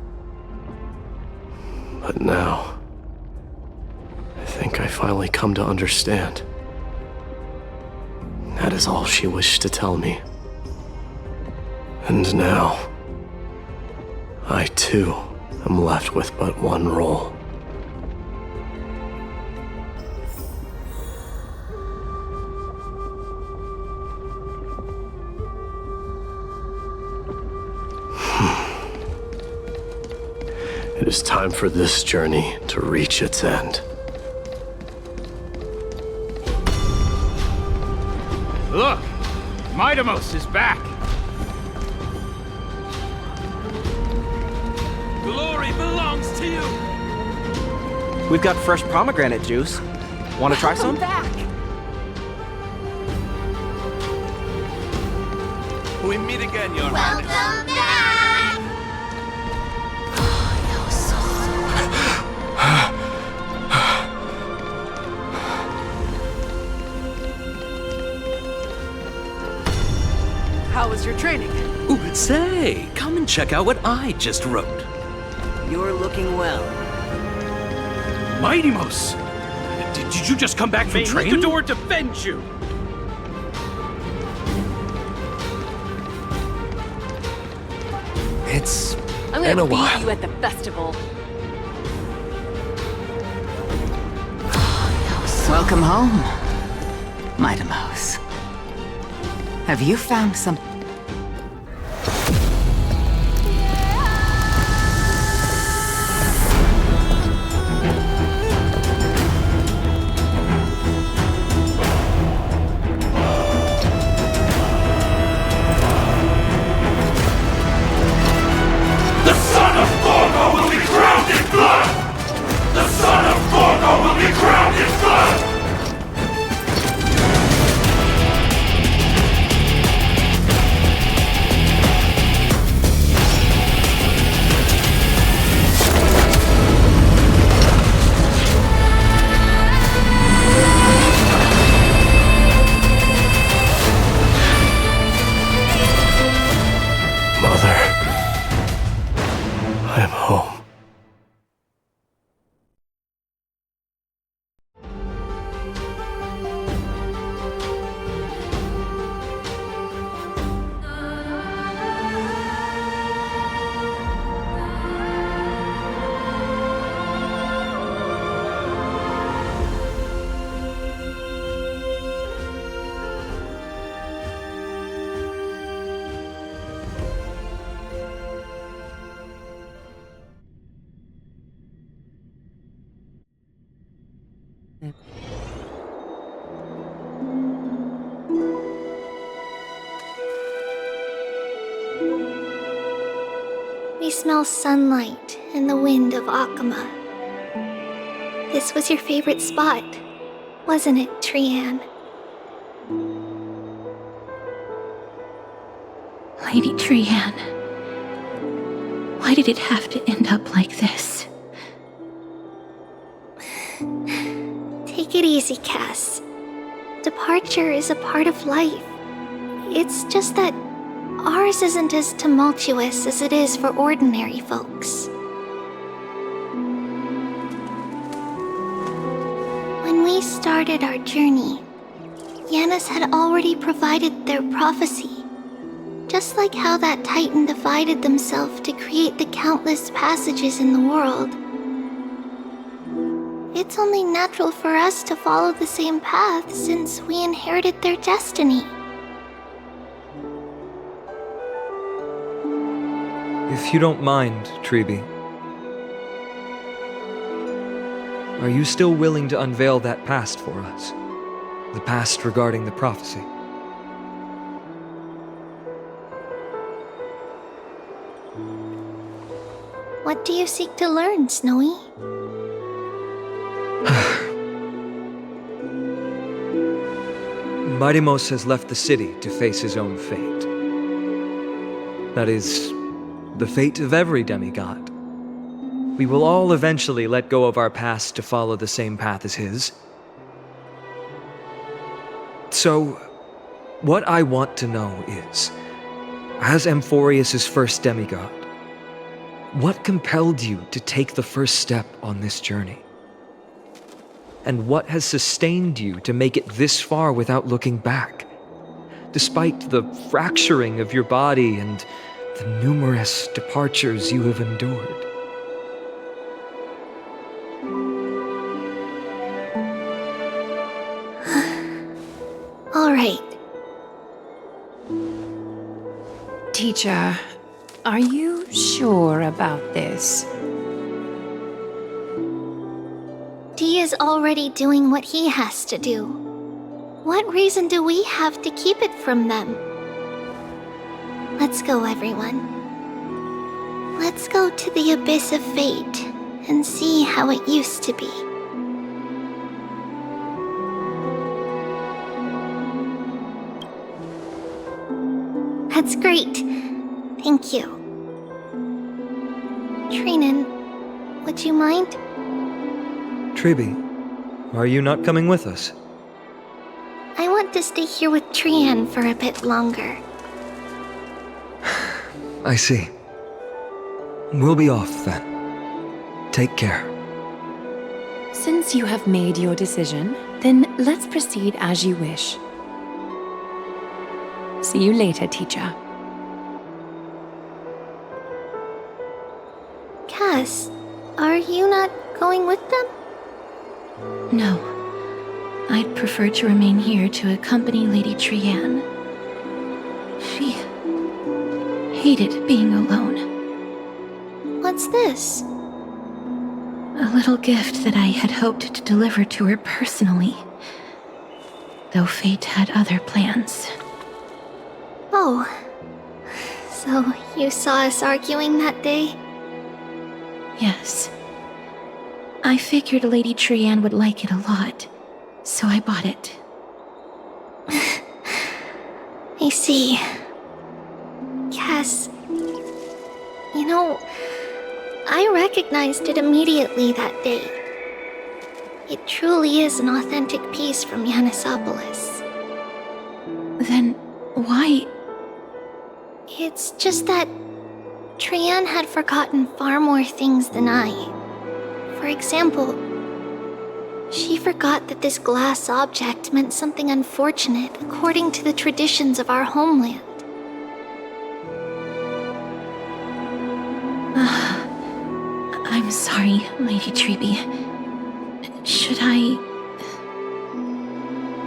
But now, I think I finally come to understand. That is all she wished to tell me. And now, I too am left with but one role. It is time for this journey to reach its end. Look! Deimos is back! Glory belongs to you! We've got fresh pomegranate juice. Want to try some? Back. We meet again, Your Highness. Welcome back! How was your training? Ooh, say, come and check out what I just wrote. You're looking well. Deimos! Did you just come back from training? Nikador defend you! It's I'm been gonna a beat while. you at the festival. Welcome home, my Deimos. Have you found some... The son of Gorgo will be crowned in blood! The son of Gorgo will be crowned in blood! Mother, I'm home. We smell sunlight and the wind of Akama. This was your favorite spot, wasn't it, Trian? Lady Trian, why did it have to end up like this? Take it easy, Cass. Departure is a part of life. It's just that ours isn't as tumultuous as it is for ordinary folks. When we started our journey, Yanis had already provided their prophecy. Just like how that Titan divided themselves to create the countless passages in the world. It's only natural for us to follow the same path since we inherited their destiny. If you don't mind, Treeby, are you still willing to unveil that past for us? The past regarding the prophecy? What do you seek to learn, Snowy? Mightimos has left the city to face his own fate. That is, the fate of every demigod. We will all eventually let go of our past to follow the same path as his. So, what I want to know is, as Amphorius' first demigod, what compelled you to take the first step on this journey? And what has sustained you to make it this far without looking back? Despite the fracturing of your body and the numerous departures you have endured. All right. Teacher, are you sure about this? Dee is already doing what he has to do. What reason do we have to keep it from them? Let's go, everyone. Let's go to the abyss of fate and see how it used to be. That's great. Thank you. Trinan, would you mind? Treeby, are you not coming with us? I want to stay here with Trian for a bit longer. I see. We'll be off then. Take care. Since you have made your decision, then let's proceed as you wish. See you later, teacher. Cass, are you not going with them? No. I'd prefer to remain here to accompany Lady Trian. She hated being alone. What's this? A little gift that I had hoped to deliver to her personally, though fate had other plans. Oh. So you saw us arguing that day? Yes. I figured Lady Trian would like it a lot, so I bought it. I see. Cass, you know, I recognized it immediately that day. It truly is an authentic piece from Yanisopolis. Then why? It's just that Trian had forgotten far more things than I. For example, she forgot that this glass object meant something unfortunate according to the traditions of our homeland. I'm sorry, Lady Treeby. Should I...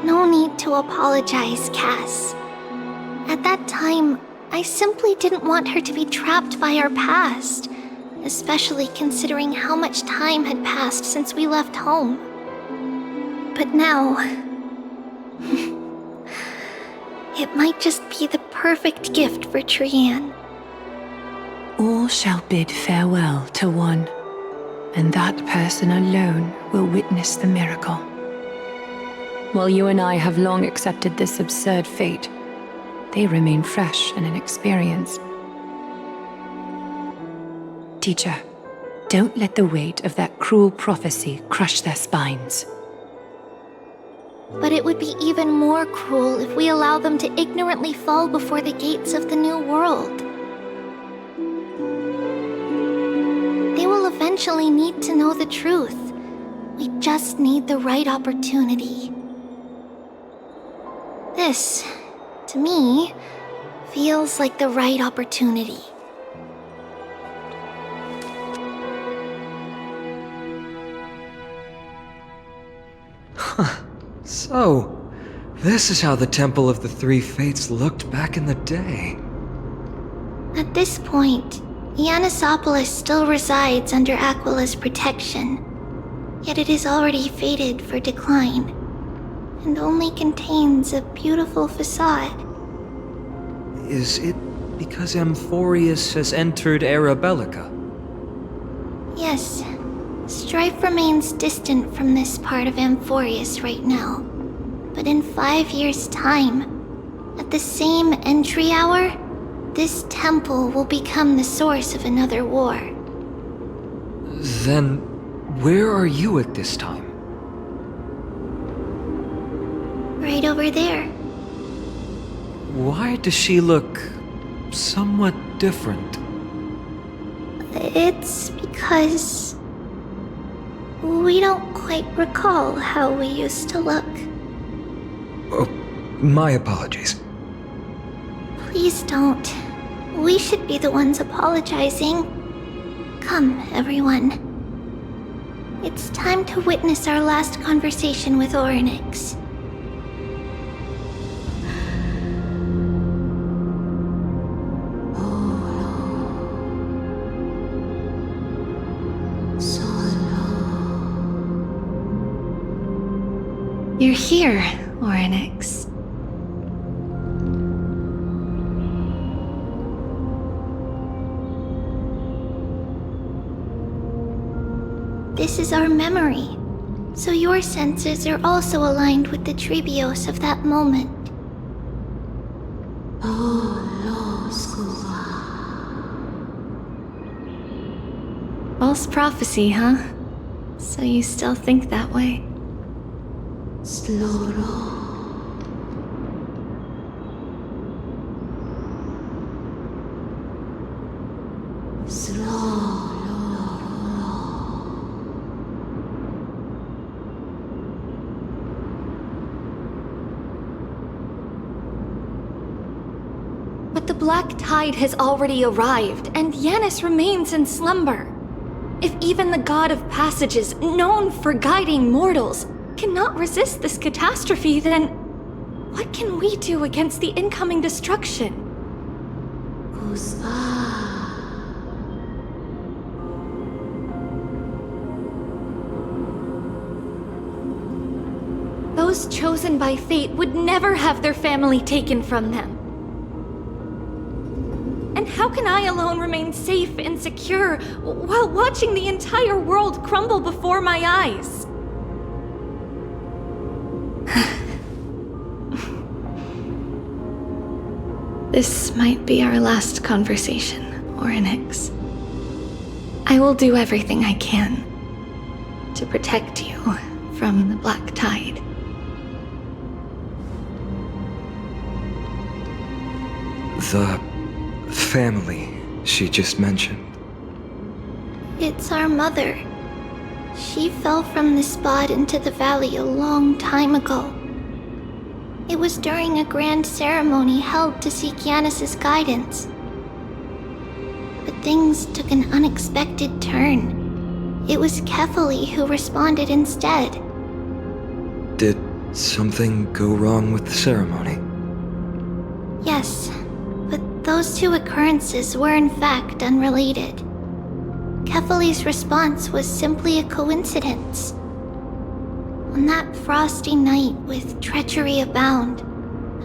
No need to apologize, Cass. At that time, I simply didn't want her to be trapped by our past, especially considering how much time had passed since we left home. But now... it might just be the perfect gift for Trian. All shall bid farewell to one. And that person alone will witness the miracle. While you and I have long accepted this absurd fate, they remain fresh and inexperienced. Teacher, don't let the weight of that cruel prophecy crush their spines. But it would be even more cruel if we allow them to ignorantly fall before the gates of the new world. They will eventually need to know the truth. We just need the right opportunity. This, to me, feels like the right opportunity. So, this is how the Temple of the Three Fates looked back in the day. At this point, Yannisopolis still resides under Aquila's protection, yet it is already fated for decline, and only contains a beautiful facade. Is it because Amphorius has entered Era Bellica? Yes, strife remains distant from this part of Amphorius right now. But in 5 years' time, at the same entry hour, this temple will become the source of another war. Then, where are you at this time? Right over there. Why does she look somewhat different? It's because we don't quite recall how we used to look. Oh, my apologies. Please don't. We should be the ones apologizing. Come, everyone. It's time to witness our last conversation with Orynyx. You're here, Orynyx. This is our memory, so your senses are also aligned with the Trebios of that moment. False prophecy, huh? So you still think that way? But the Black Tide has already arrived, and Yanis remains in slumber. If even the God of Passages, known for guiding mortals, cannot resist this catastrophe, then what can we do against the incoming destruction? Those chosen by fate would never have their family taken from them. And how can I alone remain safe and secure while watching the entire world crumble before my eyes? This might be our last conversation, Orynyx. I will do everything I can to protect you from the Black Tide. The family she just mentioned. It's our mother. She fell from the spot into the valley a long time ago. It was during a grand ceremony held to seek Yanis's guidance. But things took an unexpected turn. It was Kefali who responded instead. Did something go wrong with the ceremony? Yes, but those two occurrences were in fact unrelated. Kefali's response was simply a coincidence. On that frosty night with treachery abound,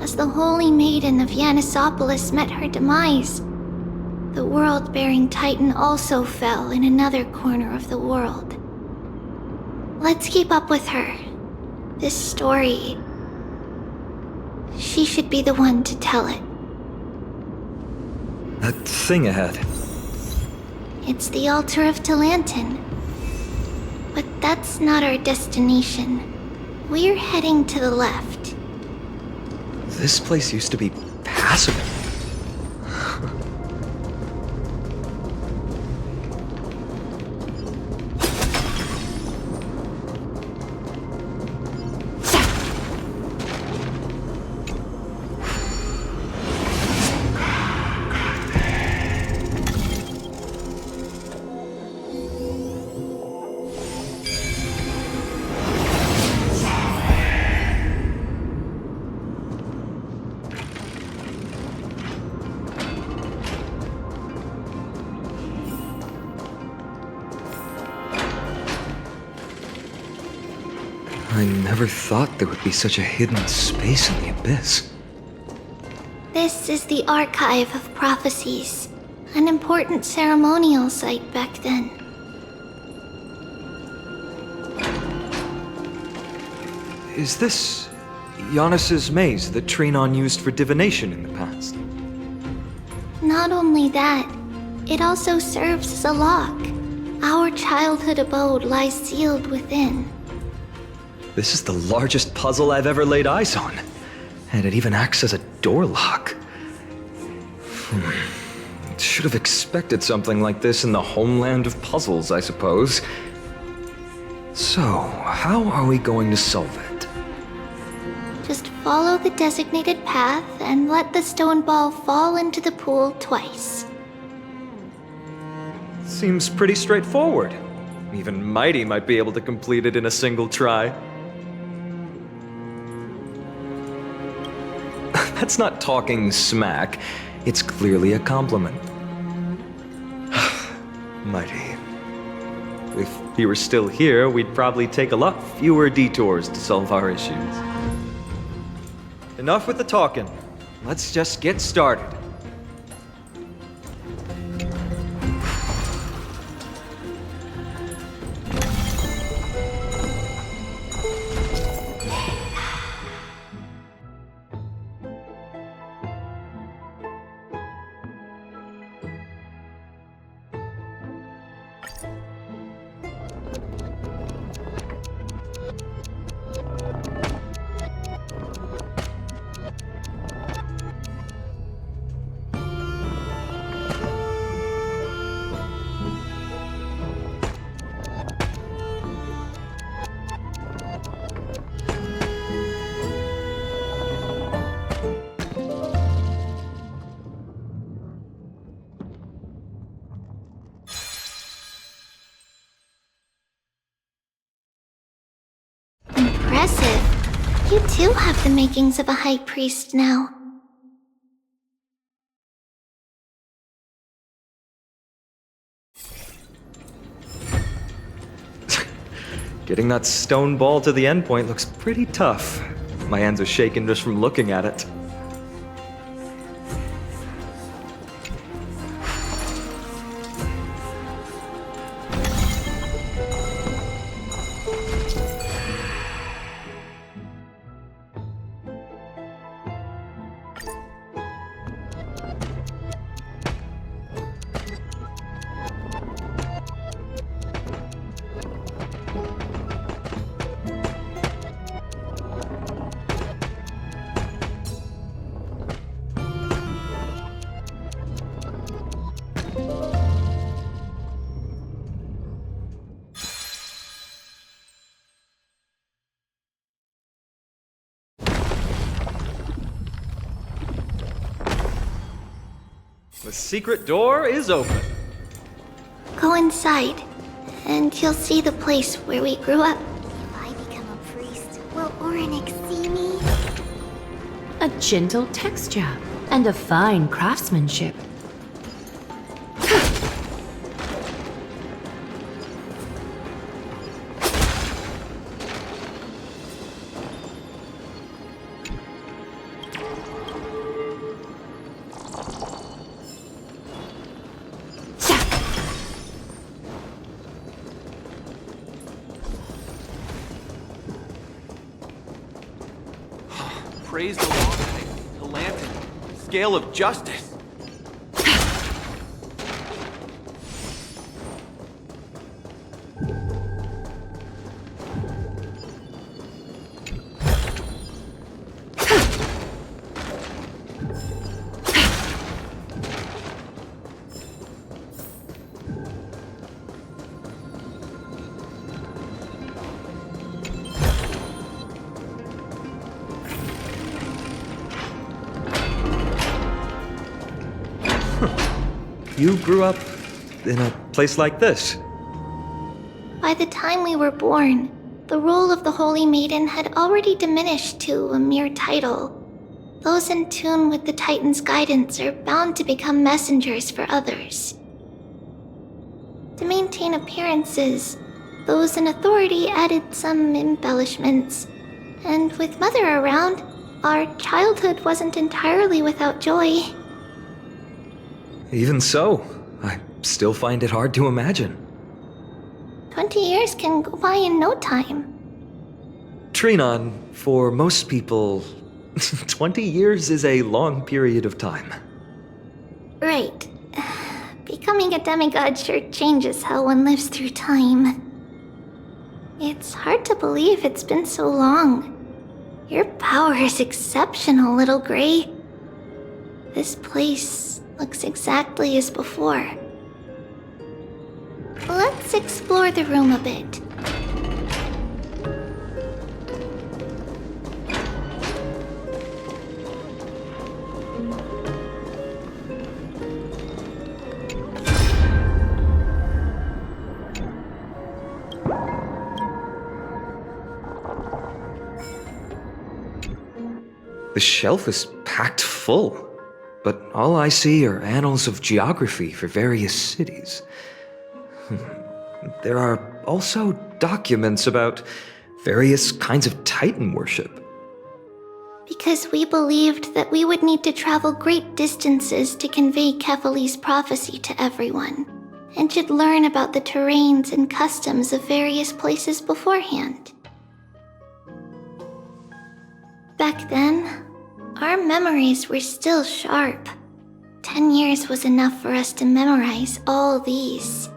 as the Holy Maiden of Yannisopolis met her demise, The world-bearing Titan also fell in another corner of the world. Let's keep up with her. This story... she should be the one to tell it. That thing ahead. It's the altar of Talantin. But that's not our destination. We're heading to the left. This place used to be passable. I never thought there would be such a hidden space in the abyss. This is the Archive of Prophecies, an important ceremonial site back then. Is this Giannis's maze that Trinon used for divination in the past? Not only that, it also serves as a lock. Our childhood abode lies sealed within. This is the largest puzzle I've ever laid eyes on. And it even acts as a door lock. Should have expected something like this in the homeland of puzzles, I suppose. So, how are we going to solve it? Just follow the designated path and let the stone ball fall into the pool twice. Seems pretty straightforward. Even Mighty might be able to complete it in a single try. That's not talking smack. It's clearly a compliment. Mighty. If he were still here, we'd probably take a lot fewer detours to solve our issues. Enough with the talking. Let's just get started. Impressive. You too have the makings of a high priest now. Getting that stone ball to the endpoint looks pretty tough. My hands are shaking just from looking at it. The secret door is open. Go inside, and you'll see the place where we grew up. If I become a priest, will Orenik see me? A gentle texture and a fine craftsmanship. praise the law, the lantern, scale of justice. You grew up in a place like this. By the time we were born, the role of the Holy Maiden had already diminished to a mere title. Those in tune with the Titan's guidance are bound to become messengers for others. To maintain appearances, those in authority added some embellishments. And with Mother around, our childhood wasn't entirely without joy. Even so, I still find it hard to imagine. 20 years can go by in no time. Trinon, for most people, 20 years is a long period of time. Right. Becoming a demigod sure changes how one lives through time. It's hard to believe it's been so long. Your power is exceptional, Little Gray. This place looks exactly as before. Let's explore the room a bit. The shelf is packed full, but all I see are annals of geography for various cities. There are also documents about various kinds of Titan worship. Because we believed that we would need to travel great distances to convey Kefali's prophecy to everyone, and should learn about the terrains and customs of various places beforehand. Back then, our memories were still sharp. 10 years was enough for us to memorize all these.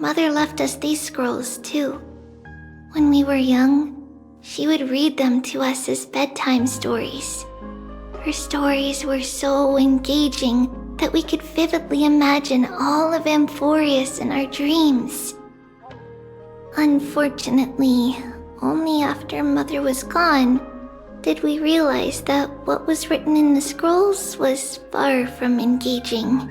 Mother left us these scrolls too. When we were young, she would read them to us as bedtime stories. Her stories were so engaging that we could vividly imagine all of Amphorius in our dreams. Unfortunately, only after Mother was gone did we realize that what was written in the scrolls was far from engaging.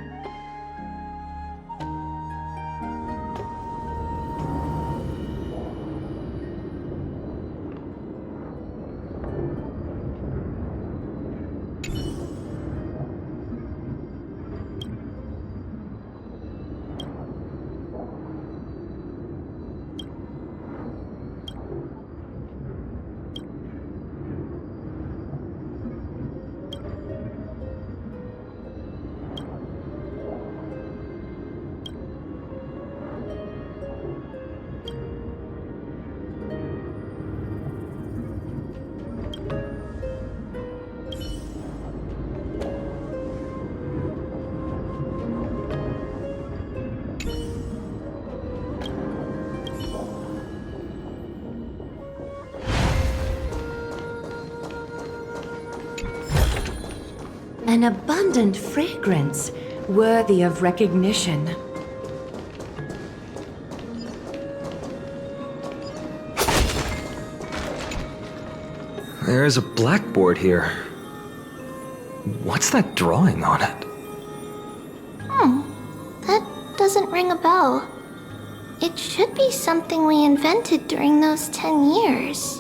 An abundant fragrance, worthy of recognition. There's a blackboard here. What's that drawing on it? That doesn't ring a bell. It should be something we invented during those 10 years.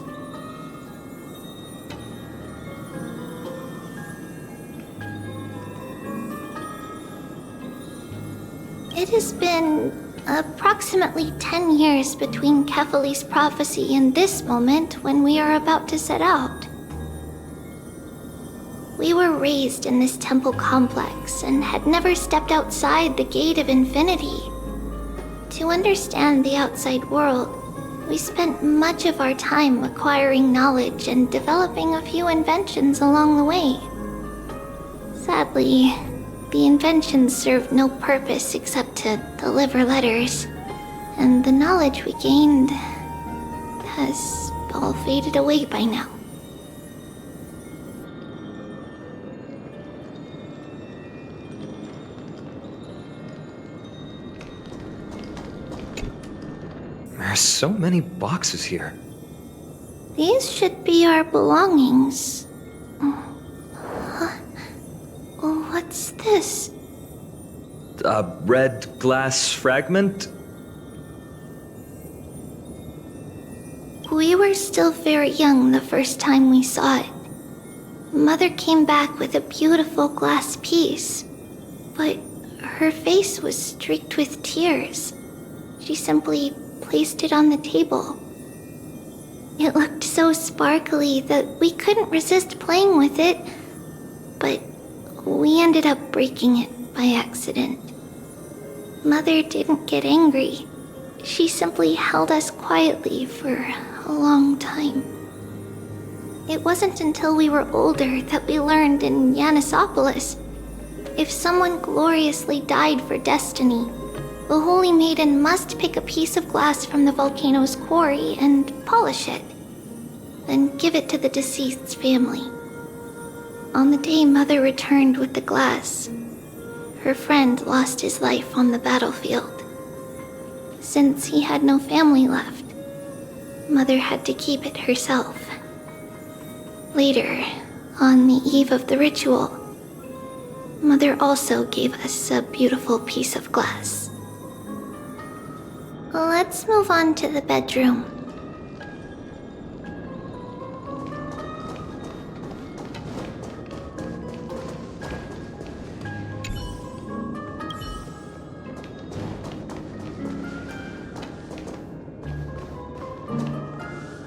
It has been approximately 10 years between Kefali's prophecy and this moment when we are about to set out. We were raised in this temple complex and had never stepped outside the Gate of Infinity. To understand the outside world, We spent much of our time acquiring knowledge and developing a few inventions along the way. Sadly, the inventions served no purpose except to deliver letters, and the knowledge we gained has all faded away by now. There's so many boxes here. These should be our belongings. What's this? A red glass fragment? We were still very young the first time we saw it. Mother came back with a beautiful glass piece, but her face was streaked with tears. She simply placed it on the table. It looked so sparkly that we couldn't resist playing with it, but we ended up breaking it by accident. Mother didn't get angry. She simply held us quietly for a long time. It wasn't until we were older that we learned in Yanisopolis, if someone gloriously died for destiny, the Holy Maiden must pick a piece of glass from the volcano's quarry and polish it, then give it to the deceased's family. On the day Mother returned with the glass, her friend lost his life on the battlefield. Since he had no family left, Mother had to keep it herself. Later, on the eve of the ritual, Mother also gave us a beautiful piece of glass. Let's move on to the bedroom.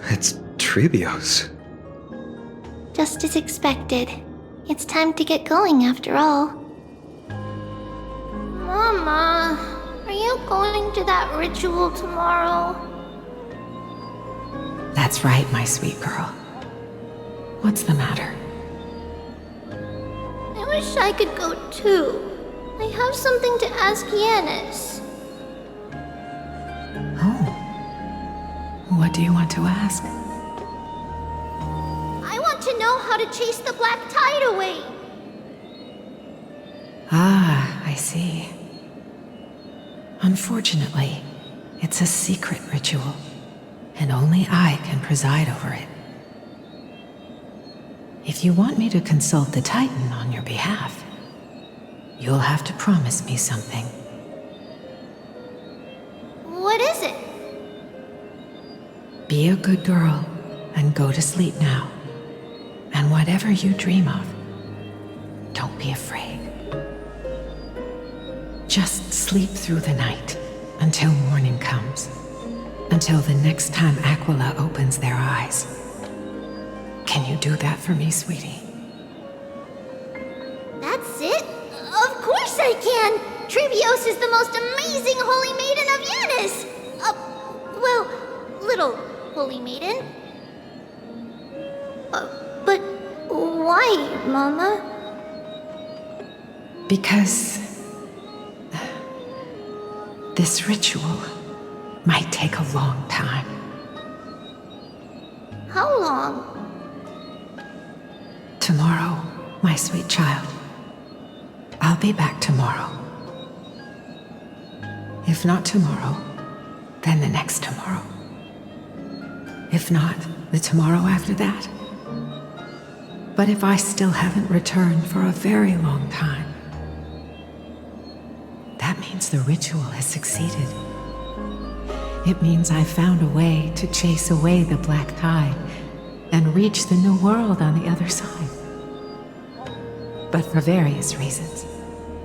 It's Trebios. Just as expected. It's time to get going after all. Mama, are you going to that ritual tomorrow? That's right, my sweet girl. What's the matter? I wish I could go too. I have something to ask Yanis. What do you want to ask? I want to know how to chase the black tide away. Ah, I see. Unfortunately, it's a secret ritual, and only I can preside over it. If you want me to consult the Titan on your behalf, you'll have to promise me something. What is it? Be a good girl and go to sleep now. And whatever you dream of, don't be afraid. Just sleep through the night until morning comes. Until the next time Aquila opens their eyes. Can you do that for me, sweetie? That's it? Of course I can! Trebios is the most amazing Holy Maiden of Yanis! Well, little Holy Maiden. But why, Mama? Because this ritual might take a long time. How long? Tomorrow, my sweet child. I'll be back tomorrow. If not tomorrow, then the next tomorrow. If not, the tomorrow after that. But if I still haven't returned for a very long time, that means the ritual has succeeded. It means I found a way to chase away the black tide and reach the new world on the other side. But for various reasons,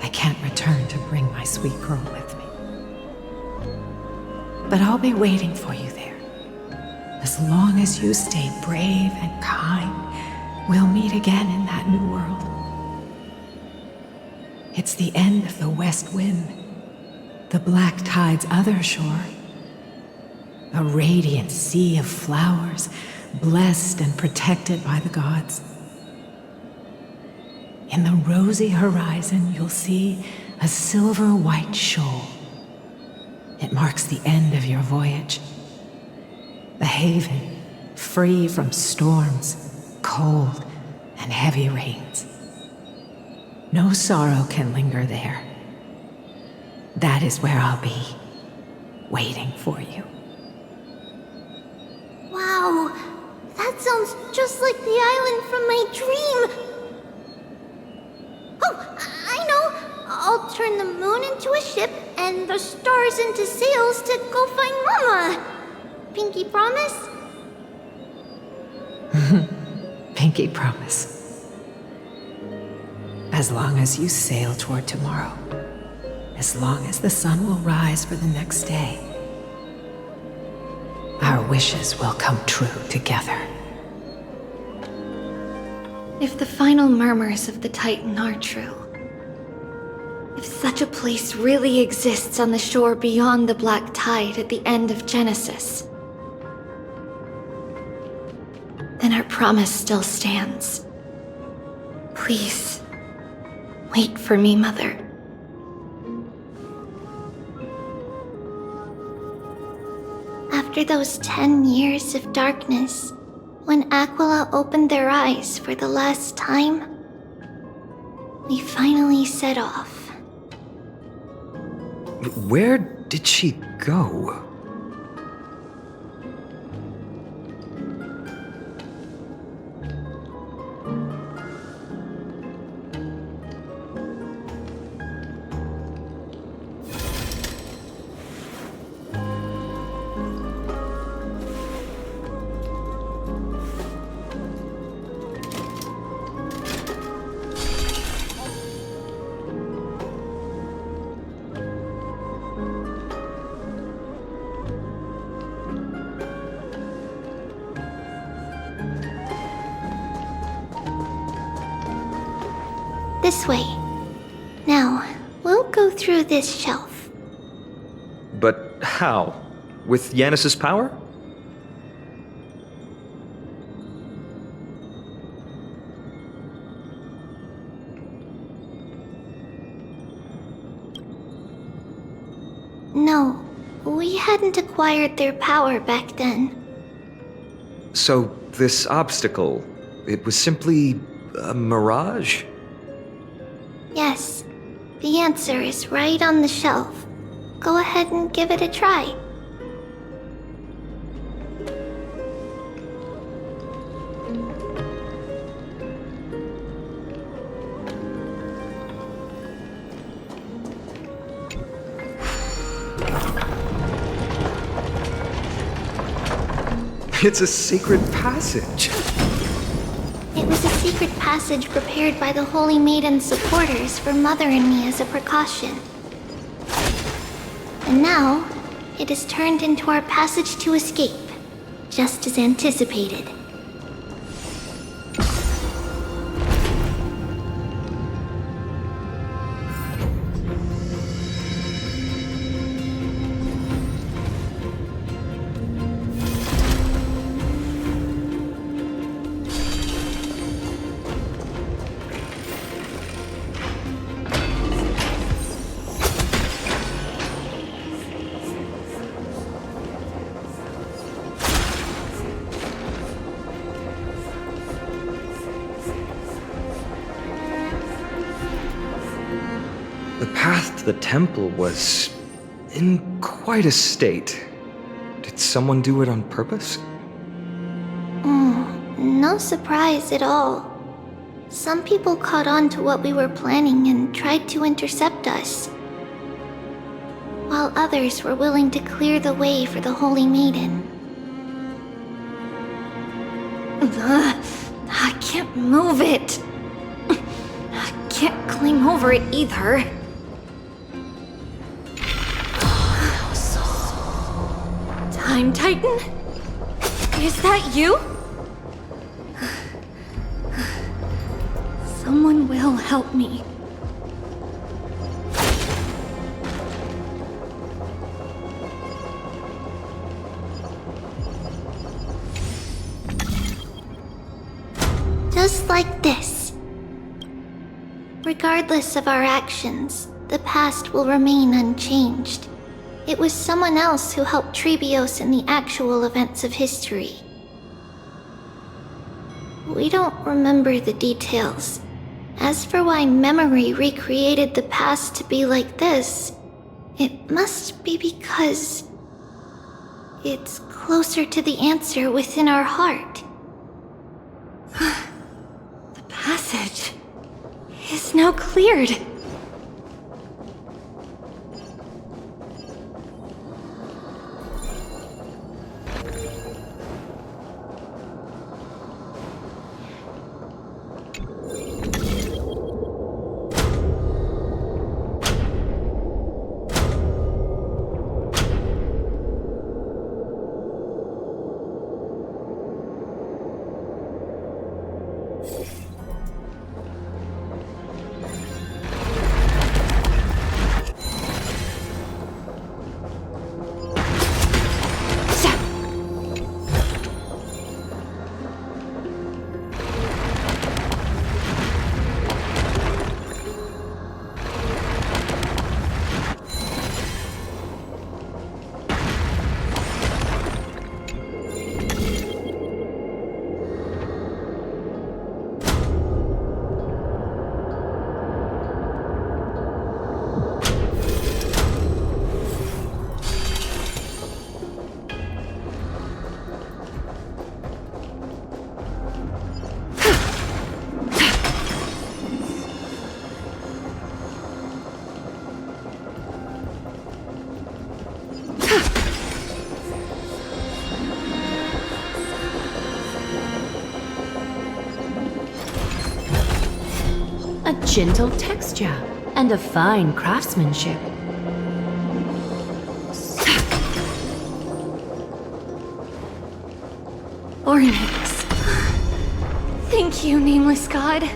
I can't return to bring my sweet girl with me. But I'll be waiting for you there. As long as you stay brave and kind, we'll meet again in that new world. It's the end of the west wind, the black tide's other shore. A radiant sea of flowers, blessed and protected by the gods. In the rosy horizon, you'll see a silver-white shoal. It marks the end of your voyage. The haven, free from storms, cold, and heavy rains. No sorrow can linger there. That is where I'll be, waiting for you. Wow, that sounds just like the island from my dream. Oh, I know. I'll turn the moon into a ship and the stars into sails to go find Mama. Pinky promise? Pinky promise. As long as you sail toward tomorrow. As long as the sun will rise for the next day. Our wishes will come true together. If the final murmurs of the Titan are true, if such a place really exists on the shore beyond the Black Tide at the end of Genesis, then our promise still stands. Please, wait for me, Mother. After those 10 years of darkness, when Aquila opened their eyes for the last time, we finally set off. Where did she go? This way. Now, we'll go through this shelf. But how? With Yanis's power? No, we hadn't acquired their power back then. So, this obstacle, it was simply a mirage? Yes, the answer is right on the shelf. Go ahead and give it a try. It's a secret passage. It was a secret passage prepared by the Holy Maiden's supporters for Mother and me as a precaution. And now, it has turned into our passage to escape, just as anticipated. The path to the temple was in quite a state. Did someone do it on purpose? No surprise at all. Some people caught on to what we were planning and tried to intercept us, while others were willing to clear the way for the Holy Maiden. I can't move it. I can't climb over it either. Time Titan? Is that you? Someone will help me. Just like this. Regardless of our actions, the past will remain unchanged. It was someone else who helped Trebios in the actual events of history. We don't remember the details. As for why memory recreated the past to be like this, it must be because it's closer to the answer within our heart. The passage is now cleared. A gentle texture and a fine craftsmanship. Ornaments. Thank you, nameless god.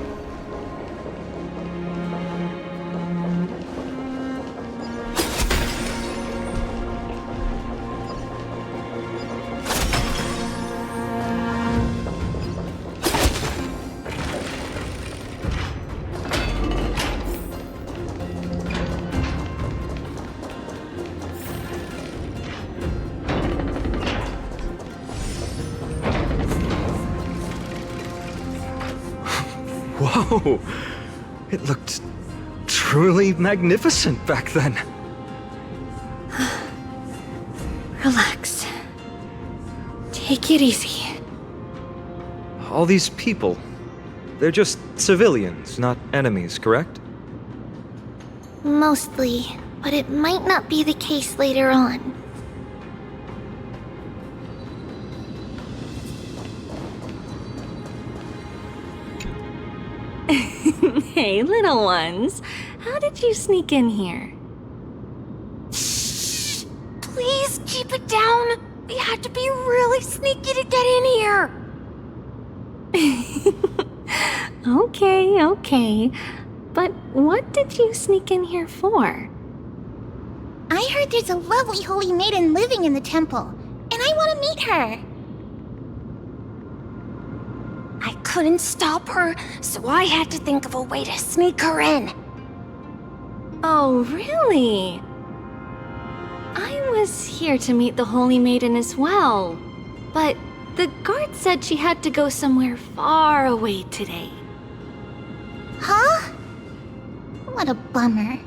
Whoa! It looked truly magnificent back then. Relax. Take it easy. All these people, they're just civilians, not enemies, correct? Mostly, but it might not be the case later on. Hey, little ones. How did you sneak in here? Shh! Please keep it down. We had to be really sneaky to get in here. Okay. But what did you sneak in here for? I heard there's a lovely holy maiden living in the temple, and I want to meet her. I couldn't stop her, so I had to think of a way to sneak her in. Oh, really? I was here to meet the Holy Maiden as well, but the guard said she had to go somewhere far away today. Huh? What a bummer.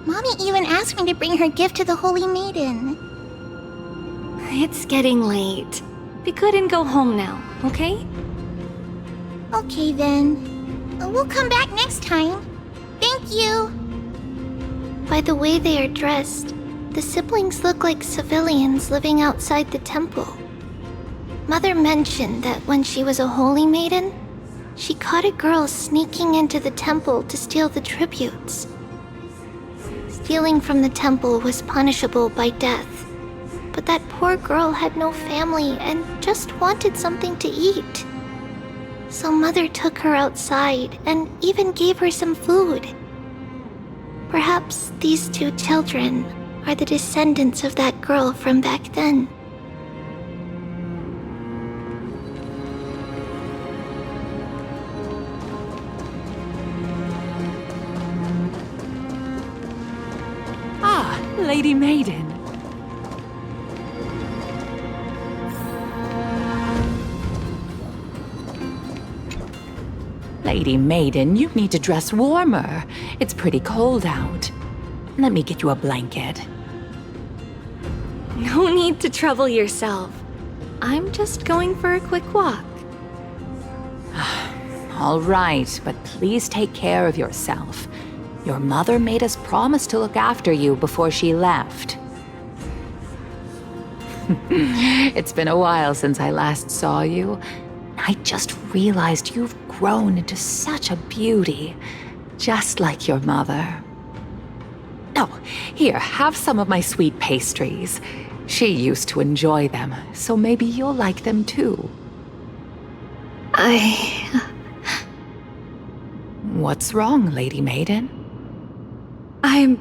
Mommy even asked me to bring her gift to the Holy Maiden. It's getting late. We couldn't go home now, okay? Okay then. We'll come back next time. Thank you. By the way they are dressed, the siblings look like civilians living outside the temple. Mother mentioned that when she was a holy maiden, she caught a girl sneaking into the temple to steal the tributes. Stealing from the temple was punishable by death, but that poor girl had no family and just wanted something to eat. So Mother took her outside and even gave her some food. Perhaps these two children are the descendants of that girl from back then. Lady Maiden. Lady Maiden, you need to dress warmer. It's pretty cold out. Let me get you a blanket. No need to trouble yourself. I'm just going for a quick walk. All right, but please take care of yourself. Your mother made us promise to look after you before she left. It's been a while since I last saw you. I just realized you've grown into such a beauty, just like your mother. Oh, here, have some of my sweet pastries. She used to enjoy them, so maybe you'll like them too. What's wrong, Lady Maiden? I'm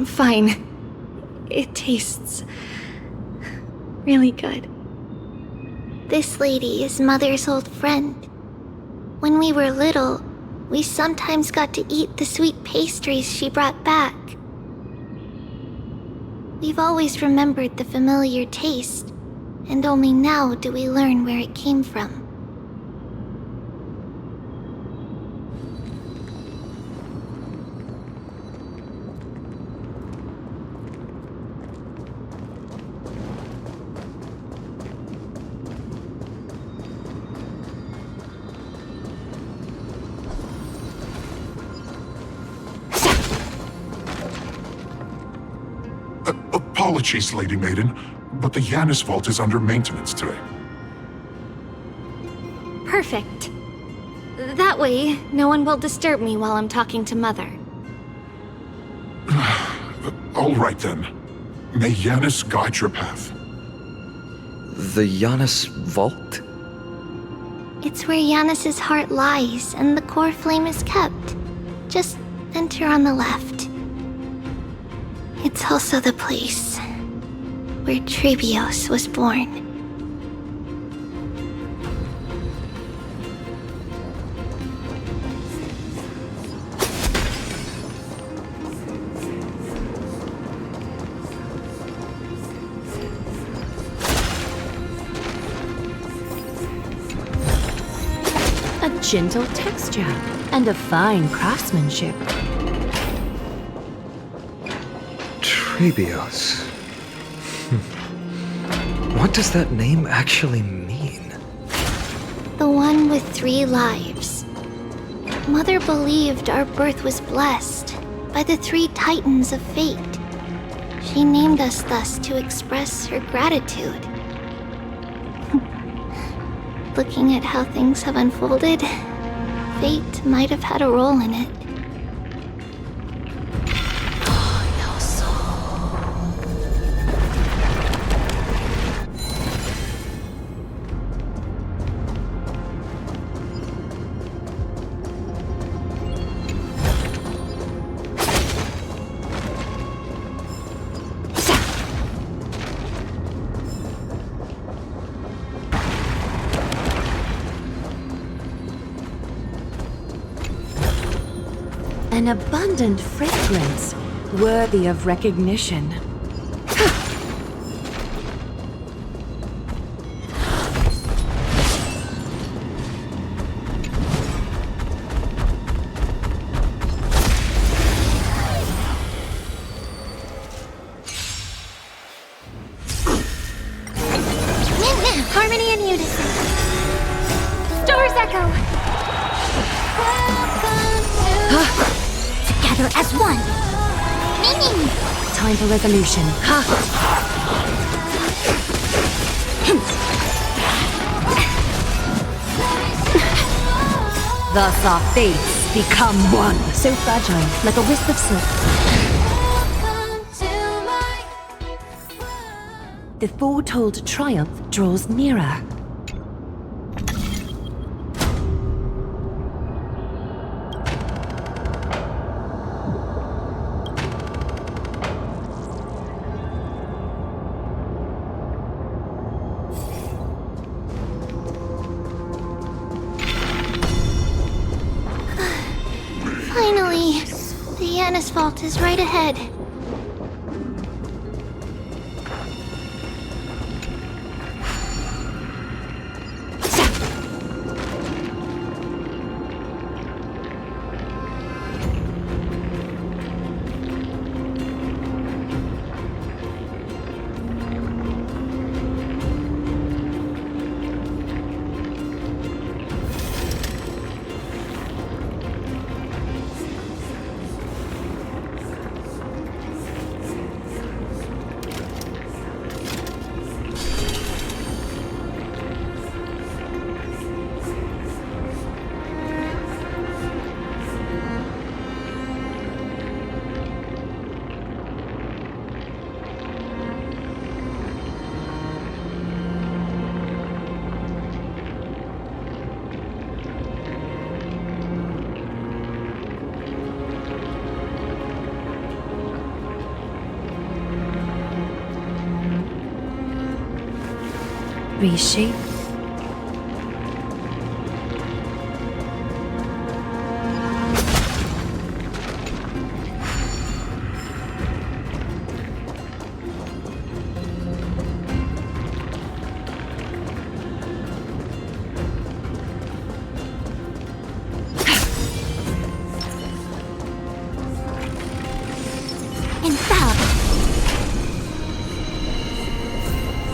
fine. It tastes really good. This lady is Mother's old friend. When we were little, we sometimes got to eat the sweet pastries she brought back. We've always remembered the familiar taste, and only now do we learn where it came from. Apologies, Lady Maiden, but the Yanis Vault is under maintenance today. Perfect. That way, no one will disturb me while I'm talking to Mother. All right then. May Yanis guide your path. The Yanis Vault? It's where Yanis's heart lies and the core flame is kept. Just enter on the left. It's also the place where Trebios was born. A gentle texture and a fine craftsmanship. Trebios. What does that name actually mean? The one with 3 lives. Mother believed our birth was blessed by the 3 titans of fate. She named us thus to express her gratitude. Looking at how things have unfolded, fate might have had a role in it. An abundant fragrance, worthy of recognition. Harmony and unison. Stars echo. Together as one. Meaning. Time for resolution. Thus our fates become one. So fragile, like a wisp of silk. The foretold triumph draws nearer. Finally, the Yanis Vault is right ahead. reshape. Infallible.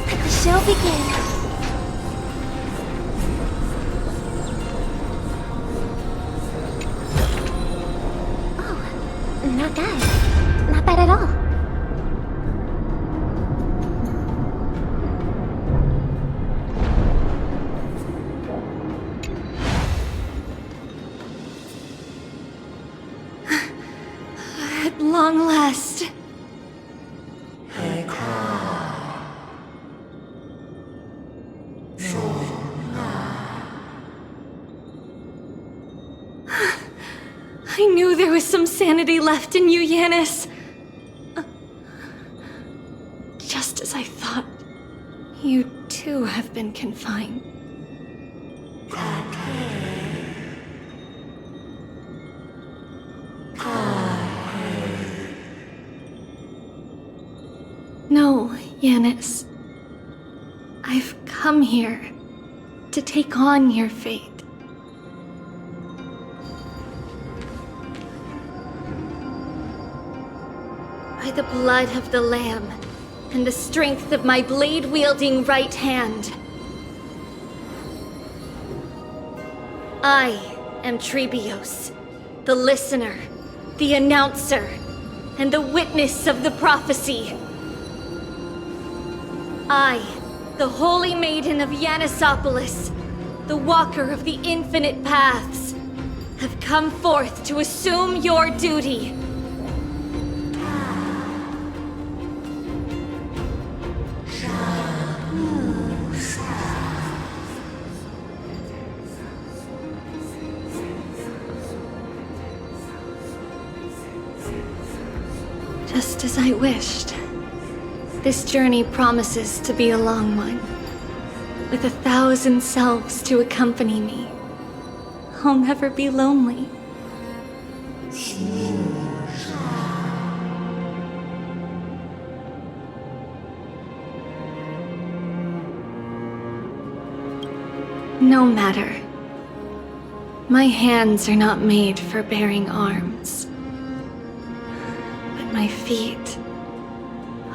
Let the show begin. Oh, not bad. Not bad at all. At long last. I knew there was some sanity left in you, Yanis. Just as I thought, you too have been confined. No, Yanis. I've come here to take on your fate. By the blood of the Lamb and the strength of my blade-wielding right hand, I am Trebios, the listener, the announcer, and the witness of the prophecy. I, the Holy Maiden of Yanisopolis, the Walker of the Infinite Paths, have come forth to assume your duty. Just as I wished. This journey promises to be a long one, with 1,000 selves to accompany me. I'll never be lonely. No matter. My hands are not made for bearing arms. But my feet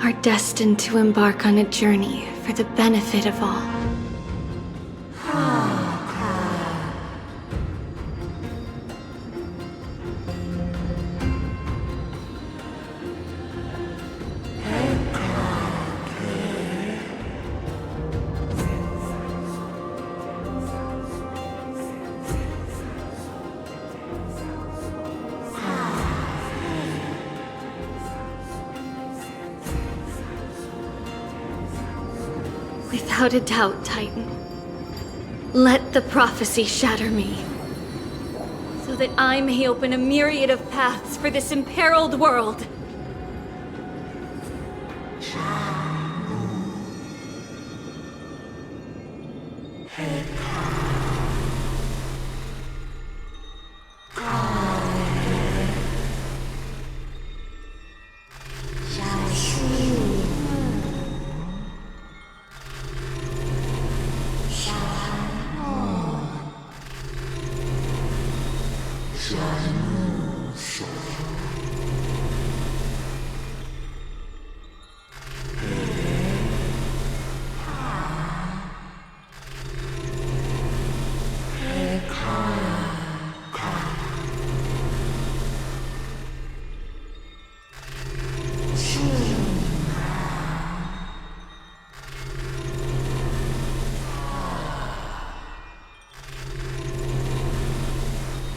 are destined to embark on a journey for the benefit of all. Without a doubt, Titan. Let the prophecy shatter me, so that I may open a myriad of paths for this imperiled world.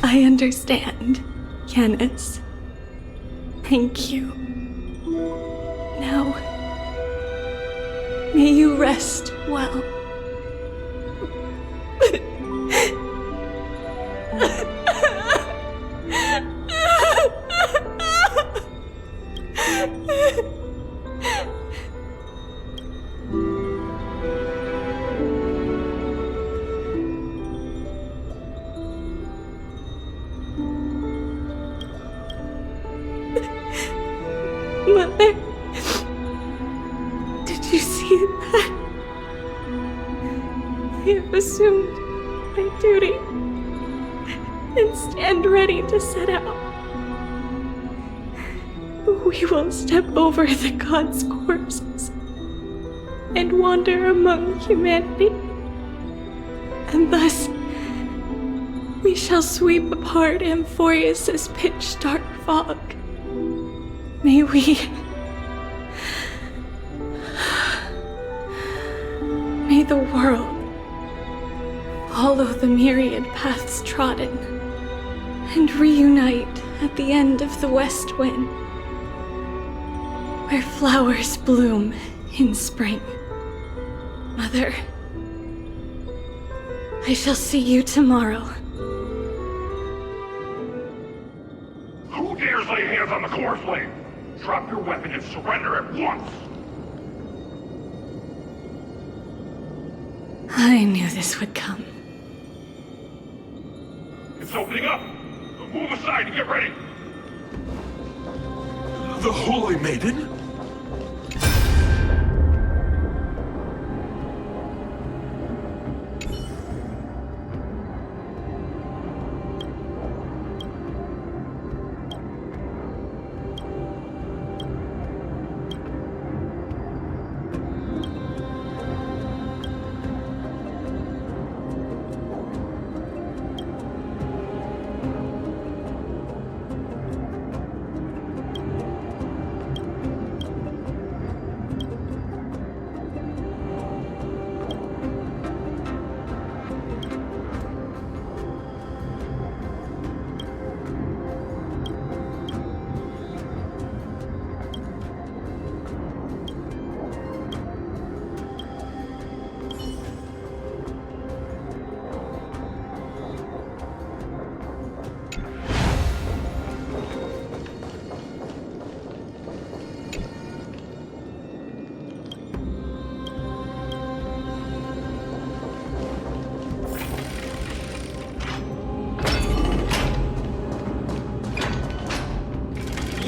I understand, Yanis. Thank you. Now, may you rest well. you see that? I have assumed my duty and stand ready to set out. We will step over the gods' corpses and wander among humanity, and thus we shall sweep apart Amphorius's pitch-dark fog. May the world follow the myriad paths trodden and reunite at the end of the west wind, where flowers bloom in spring. Mother, I shall see you tomorrow. Who dares lay hands on the core flame? Drop your weapon and surrender at once! I knew this would come. It's opening up! Move aside and get ready! The Holy Maiden?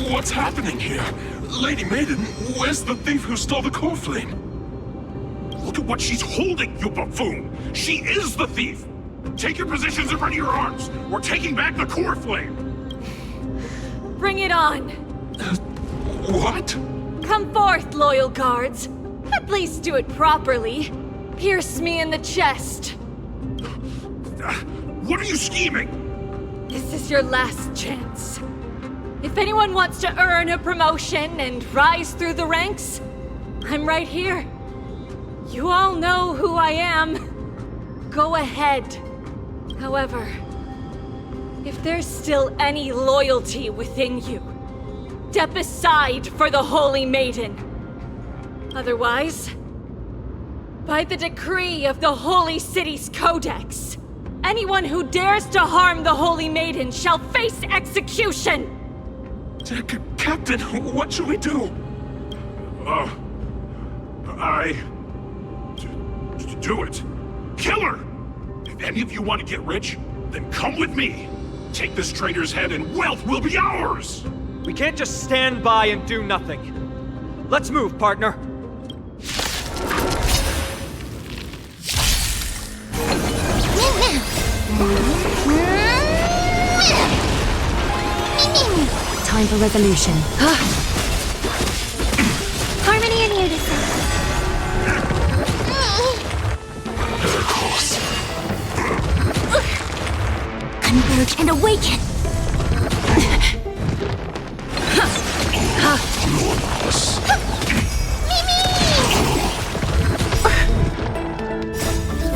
What's happening here? Lady Maiden, where's the thief who stole the core flame? Look at what she's holding, you buffoon! She is the thief! Take your positions and ready your arms! We're taking back the core flame! Bring it on! What? Come forth, loyal guards. At least do it properly. Pierce me in the chest. What are you scheming? This is your last chance. If anyone wants to earn a promotion and rise through the ranks, I'm right here. You all know who I am. Go ahead. However, if there's still any loyalty within you, step aside for the Holy Maiden. Otherwise, by the decree of the Holy City's Codex, anyone who dares to harm the Holy Maiden shall face execution! Captain, what should we do? Do it. Kill her! If any of you want to get rich, then come with me. Take this traitor's head and wealth will be ours! We can't just stand by and do nothing. Let's move, partner. Time for resolution. Harmony and unison. Converge and awaken.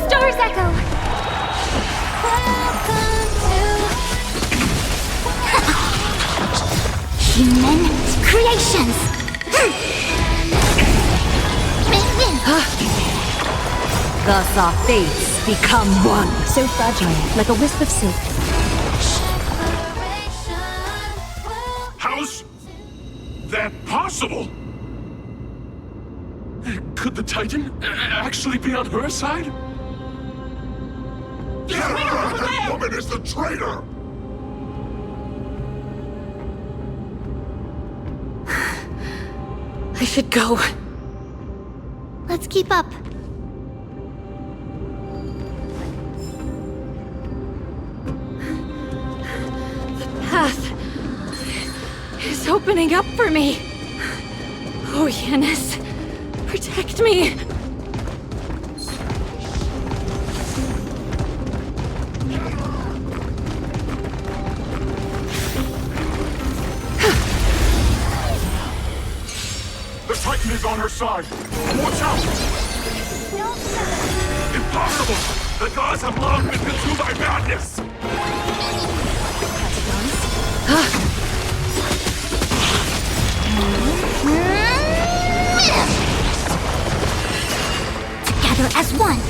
Stars echo. Human creations. Thus our fates become one. So fragile, like a wisp of silk. How's that possible? Could the Titan actually be on her side? That woman is the traitor! I should go. Let's keep up. Path is opening up for me. Oh, Yanis, protect me. The Titan is on her side. Watch out! Impossible! The gods have long been consumed by madness! Together as one.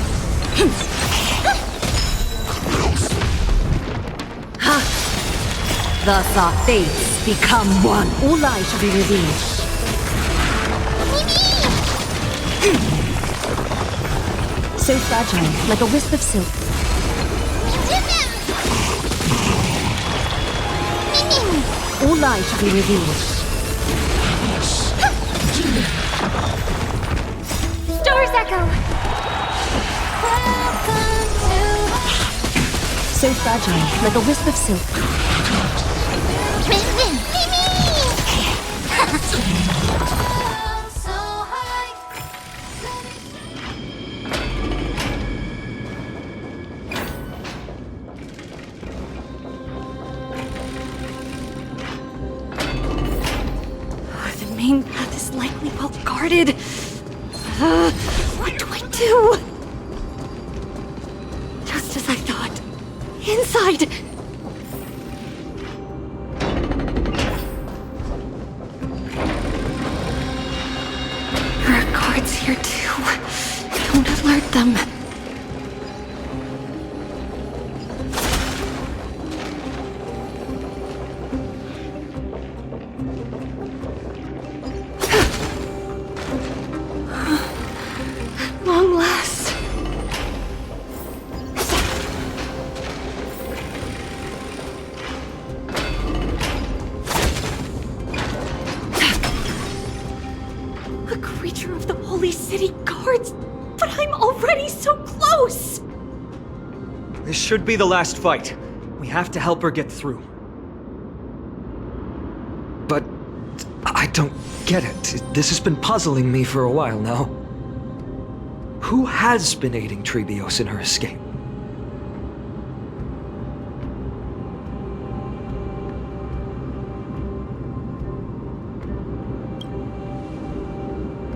Thus our fates become one. All lies shall be revealed. So fragile, like a wisp of silk. All lies shall be revealed. Stars echo. So fragile, like a wisp of silk. The main path is likely well guarded. What do I do? Just as I thought. Inside! There are guards here too. Don't alert them. Long last. A creature of the Holy City guards, but I'm already so close! This should be the last fight. We have to help her get through. But I don't get it. This has been puzzling me for a while now. Who has been aiding Trebios in her escape?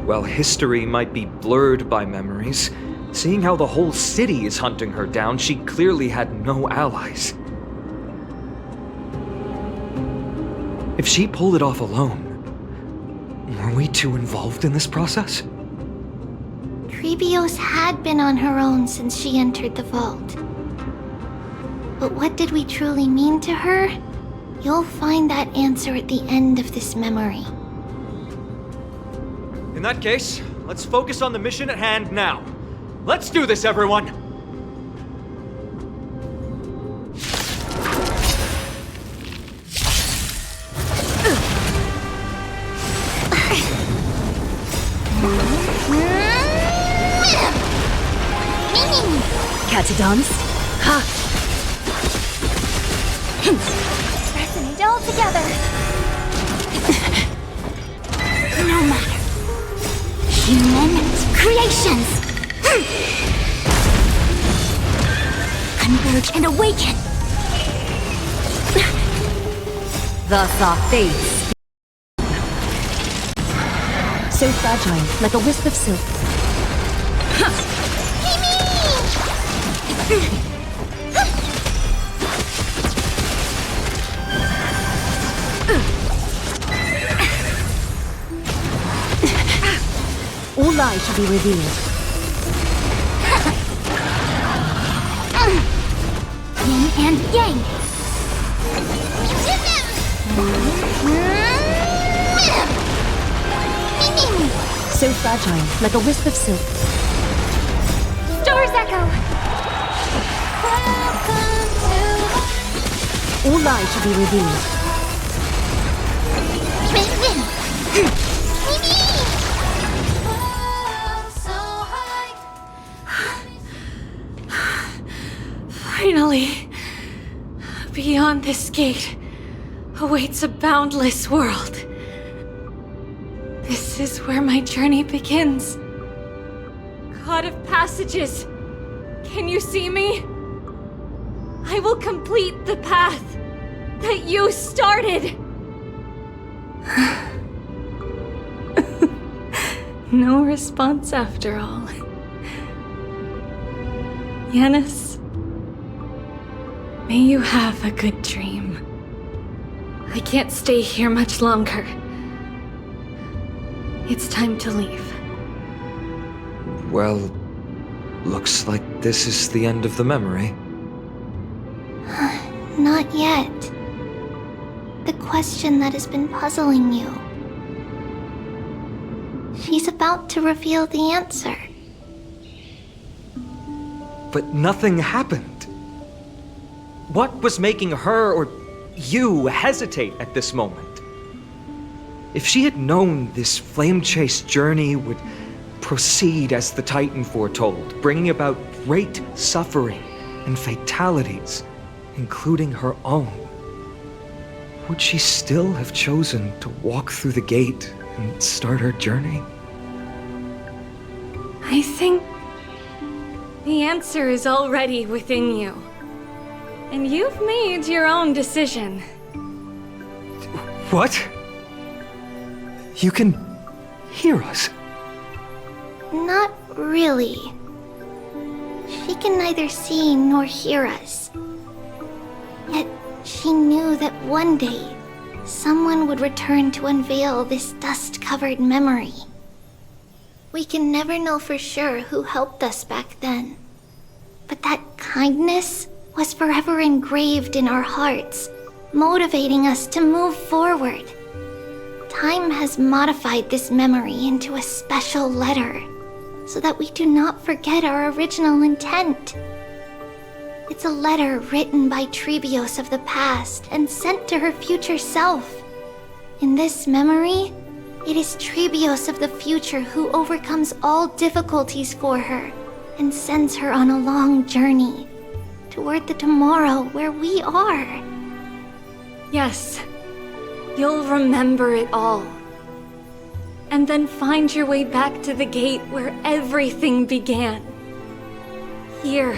While history might be blurred by memories, seeing how the whole city is hunting her down, she clearly had no allies. If she pulled it off alone, were we too involved in this process? Trebios had been on her own since she entered the vault. But what did we truly mean to her? You'll find that answer at the end of this memory. In that case, let's focus on the mission at hand now. Let's do this, everyone! Catadons? Ha! Resonate all together. No matter. Human creations. Converge and awaken. Thus our fates. So fragile, like a wisp of silk. All lies shall be revealed. Yin and yang. So fragile, like a wisp of silk. Stars echo. All lies shall be revealed. Finally, beyond this gate awaits a boundless world. This is where my journey begins. God of passages, can you see me? I will complete the path that you started. No response after all. Yanis, may you have a good dream. I can't stay here much longer. It's time to leave. Well, looks like this is the end of the memory. Not yet. The question that has been puzzling you. She's about to reveal the answer. But nothing happened. What was making her or you hesitate at this moment? If she had known this flame chase journey would proceed as the Titan foretold, bringing about great suffering and fatalities, including her own, would she still have chosen to walk through the gate and start her journey? I think the answer is already within you. And you've made your own decision. What? You can hear us? Not really. She can neither see nor hear us. Yet she knew that one day, someone would return to unveil this dust-covered memory. We can never know for sure who helped us back then. But that kindness was forever engraved in our hearts, motivating us to move forward. Time has modified this memory into a special letter, so that we do not forget our original intent. It's a letter written by Trebios of the past and sent to her future self. In this memory, it is Trebios of the future who overcomes all difficulties for her and sends her on a long journey toward the tomorrow where we are. Yes, you'll remember it all. And then find your way back to the gate where everything began. Here,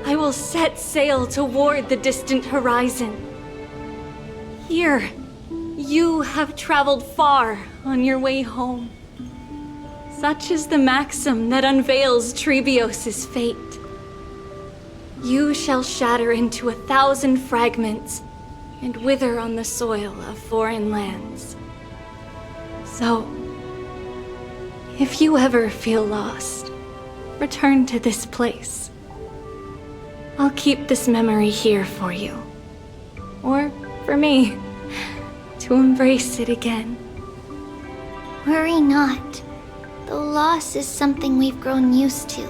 I will set sail toward the distant horizon. Here, you have traveled far on your way home. Such is the maxim that unveils Trebios' fate. You shall shatter into 1,000 fragments and wither on the soil of foreign lands. So, if you ever feel lost, return to this place. I'll keep this memory here for you. Or for me, to embrace it again. Worry not. Though loss is something we've grown used to,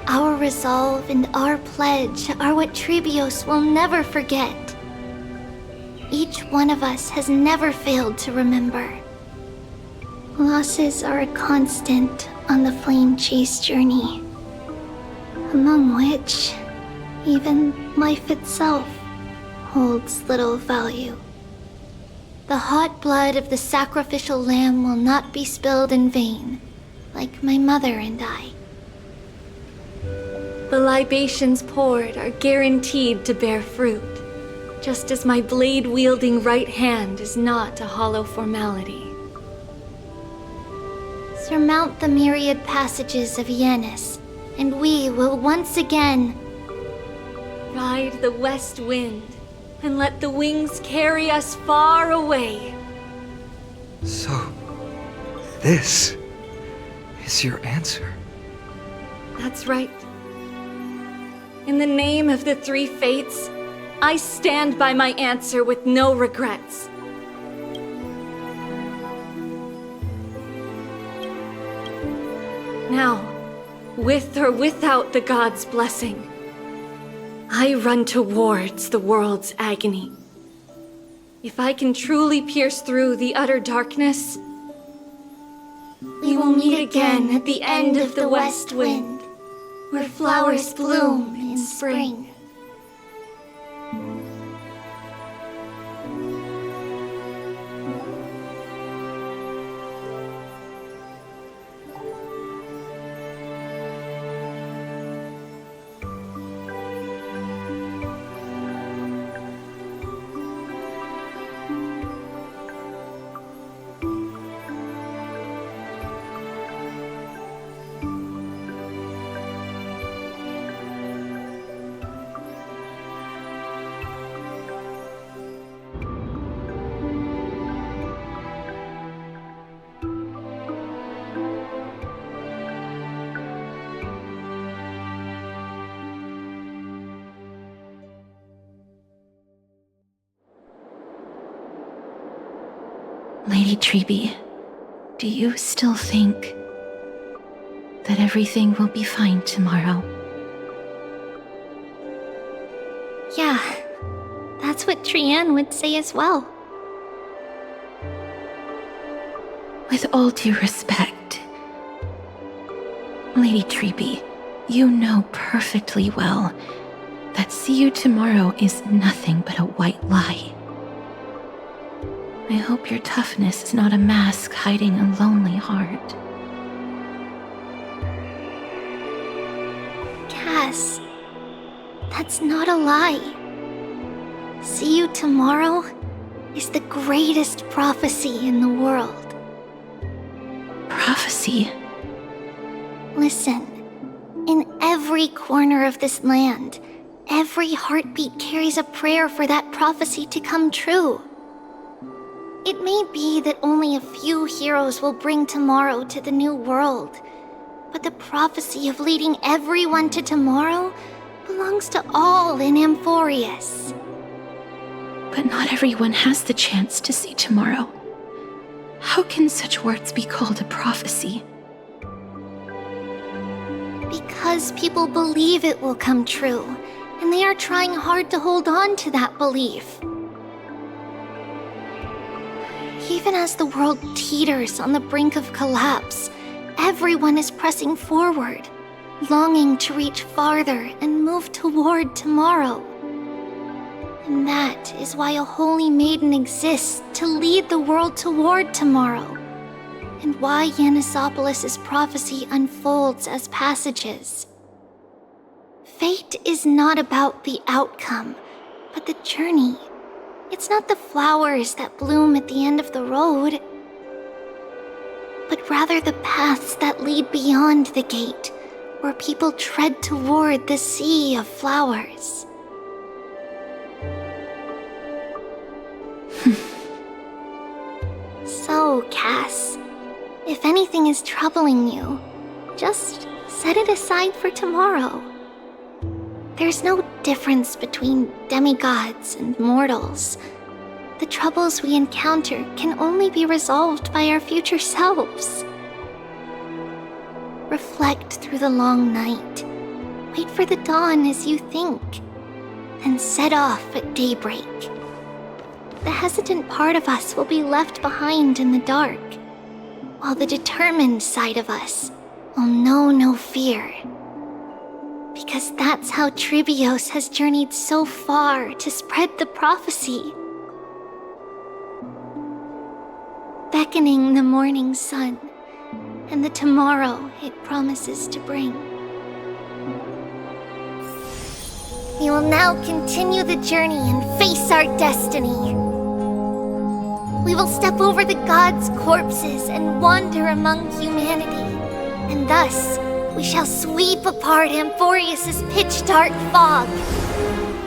our resolve and our pledge are what Trebios will never forget. Each one of us has never failed to remember. Losses are a constant on the flame chase journey, among which even life itself holds little value. The hot blood of the sacrificial lamb will not be spilled in vain, like my mother and I. The libations poured are guaranteed to bear fruit, just as my blade-wielding right hand is not a hollow formality. Surmount the myriad passages of Yanis, and we will once again ride the west wind and let the wings carry us far away. So, this is your answer? That's right. In the name of the three fates, I stand by my answer with no regrets. Now, with or without the gods' blessing, I run towards the world's agony. If I can truly pierce through the utter darkness, we will meet again at the end of the west wind, where flowers bloom in spring. Lady Treby, do you still think that everything will be fine tomorrow? Yeah, that's what Trianne would say as well. With all due respect, Lady Treby, you know perfectly well that see you tomorrow is nothing but a white lie. I hope your toughness is not a mask hiding a lonely heart. Cass, that's not a lie. See you tomorrow is the greatest prophecy in the world. Prophecy? Listen, in every corner of this land, every heartbeat carries a prayer for that prophecy to come true. It may be that only a few heroes will bring tomorrow to the new world, but the prophecy of leading everyone to tomorrow belongs to all in Amphorius. But not everyone has the chance to see tomorrow. How can such words be called a prophecy? Because people believe it will come true, and they are trying hard to hold on to that belief. Even as the world teeters on the brink of collapse, everyone is pressing forward, longing to reach farther and move toward tomorrow. And that is why a holy maiden exists to lead the world toward tomorrow, and why Yanisopolis' prophecy unfolds as passages. Fate is not about the outcome, but the journey. It's not the flowers that bloom at the end of the road, but rather the paths that lead beyond the gate, where people tread toward the sea of flowers. So, Cass, if anything is troubling you, just set it aside for tomorrow. There's no difference between demigods and mortals. The troubles we encounter can only be resolved by our future selves. Reflect through the long night. Wait for the dawn as you think, and set off at daybreak. The hesitant part of us will be left behind in the dark, while the determined side of us will know no fear. Because that's how Tribios has journeyed so far to spread the prophecy. Beckoning the morning sun, and the tomorrow it promises to bring. We will now continue the journey and face our destiny. We will step over the gods' corpses and wander among humanity, and thus we shall sweep apart Amphorius' pitch-dark fog.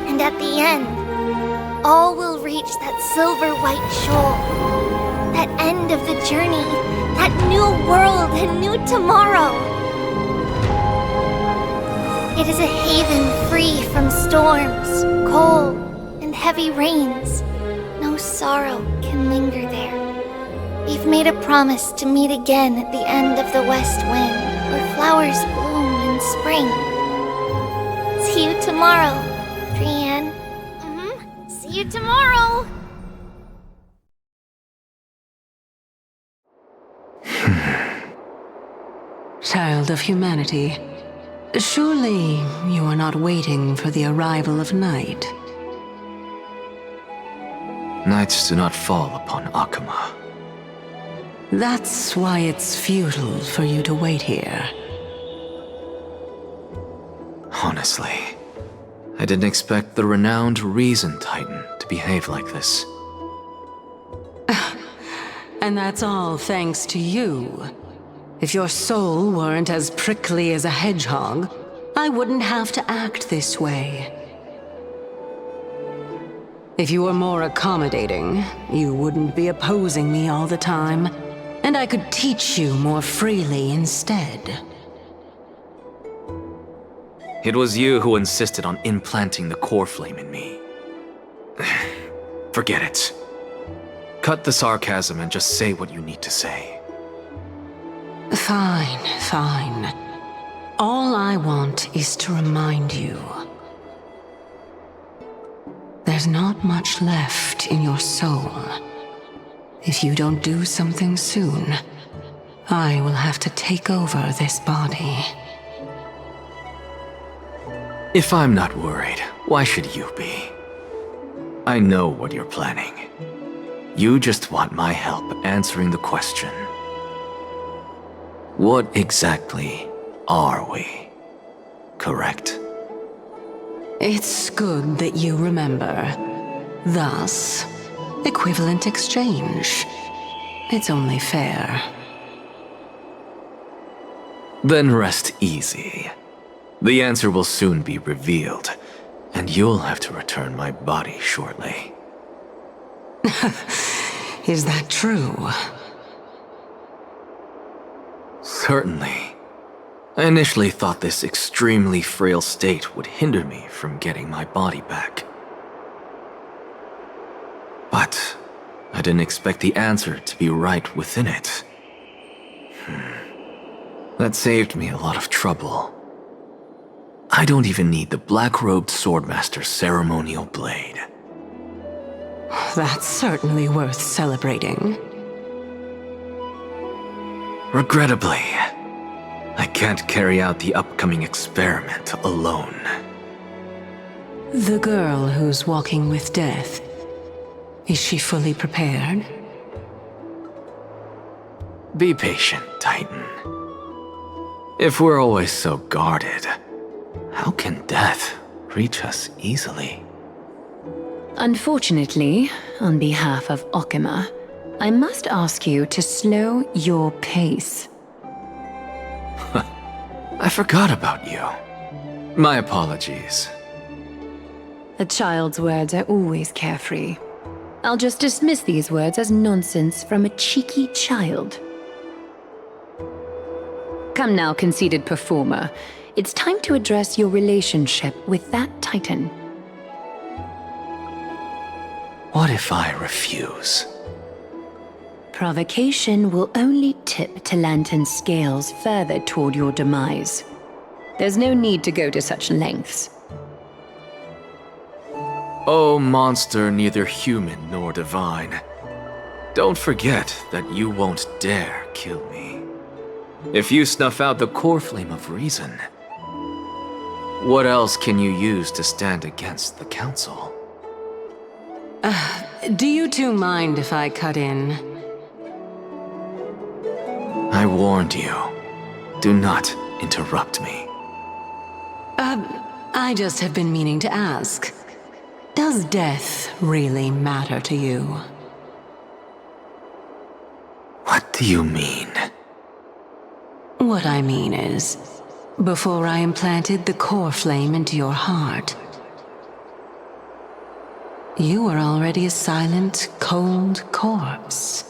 And at the end, all will reach that silver-white shoal, that end of the journey, that new world and new tomorrow. It is a haven free from storms, cold, and heavy rains. No sorrow can linger there. We've made a promise to meet again at the end of the west wind, where flowers bloom in spring. See you tomorrow, Trianne. See you tomorrow! Child of humanity, surely you are not waiting for the arrival of night. Nights do not fall upon Akama. That's why it's futile for you to wait here. Honestly, I didn't expect the renowned Reason Titan to behave like this. And that's all thanks to you. If your soul weren't as prickly as a hedgehog, I wouldn't have to act this way. If you were more accommodating, you wouldn't be opposing me all the time, and I could teach you more freely instead. It was you who insisted on implanting the core flame in me. Forget it. Cut the sarcasm and just say what you need to say. Fine, fine. All I want is to remind you. There's not much left in your soul. If you don't do something soon, I will have to take over this body. If I'm not worried, why should you be? I know what you're planning. You just want my help answering the question. What exactly are we? Correct? It's good that you remember. Thus, equivalent exchange. It's only fair. Then rest easy. The answer will soon be revealed, and you'll have to return my body shortly. Is that true? Certainly. I initially thought this extremely frail state would hinder me from getting my body back. But I didn't expect the answer to be right within it. That saved me a lot of trouble. I don't even need the black-robed swordmaster's ceremonial blade. That's certainly worth celebrating. Regrettably, I can't carry out the upcoming experiment alone. The girl who's walking with death, is she fully prepared? Be patient, Titan. If we're always so guarded, how can death reach us easily? Unfortunately, on behalf of Okima, I must ask you to slow your pace. I forgot about you. My apologies. A child's words are always carefree. I'll just dismiss these words as nonsense from a cheeky child. Come now, conceited performer. It's time to address your relationship with that Titan. What if I refuse? Provocation will only tip Talantan's scales further toward your demise. There's no need to go to such lengths. Oh, monster neither human nor divine. Don't forget that you won't dare kill me. If you snuff out the core flame of reason, what else can you use to stand against the Council? Do you two mind if I cut in? I warned you. Do not interrupt me. I just have been meaning to ask. Does death really matter to you? What do you mean? What I mean is, before I implanted the core flame into your heart, you were already a silent, cold corpse.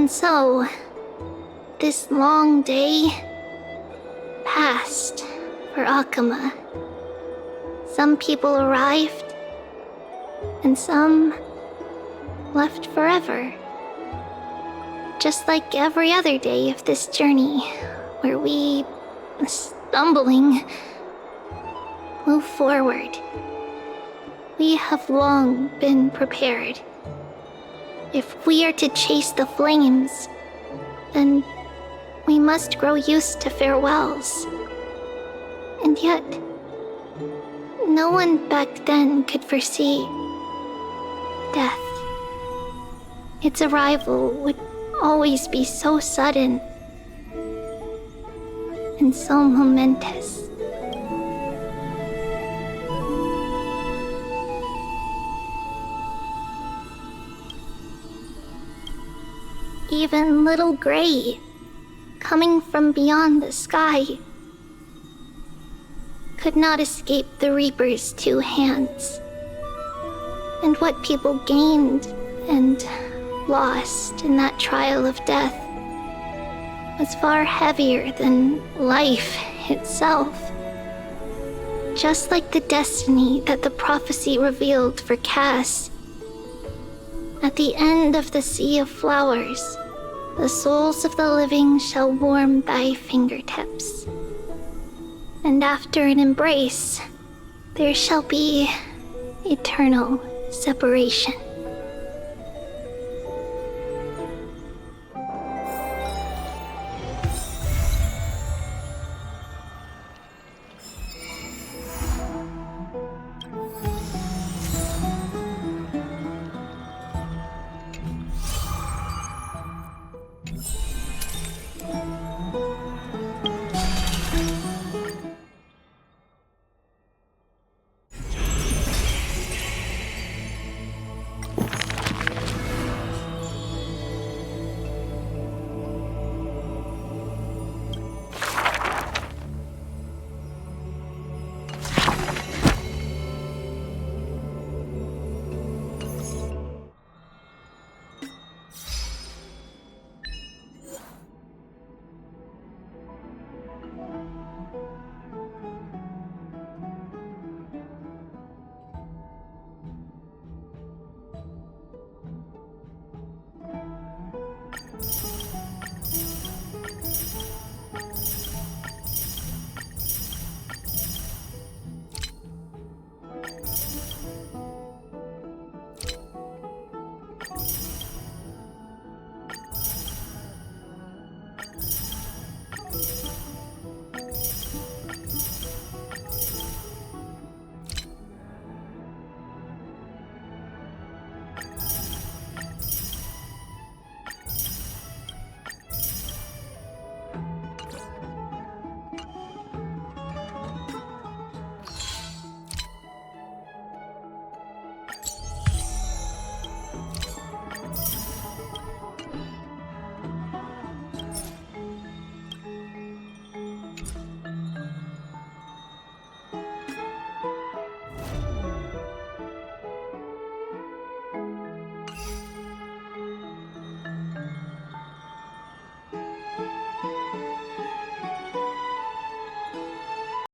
And so, this long day passed for Akama. Some people arrived, and some left forever. Just like every other day of this journey, where we, stumbling, move forward. We have long been prepared. If we are to chase the flames, then we must grow used to farewells. And yet, no one back then could foresee death. Its arrival would always be so sudden and so momentous. Even little Gray, coming from beyond the sky, could not escape the Reaper's two hands. And what people gained and lost in that trial of death was far heavier than life itself. Just like the destiny that the prophecy revealed for Cass. At the end of the Sea of Flowers, the souls of the living shall warm thy fingertips. And after an embrace, there shall be eternal separation.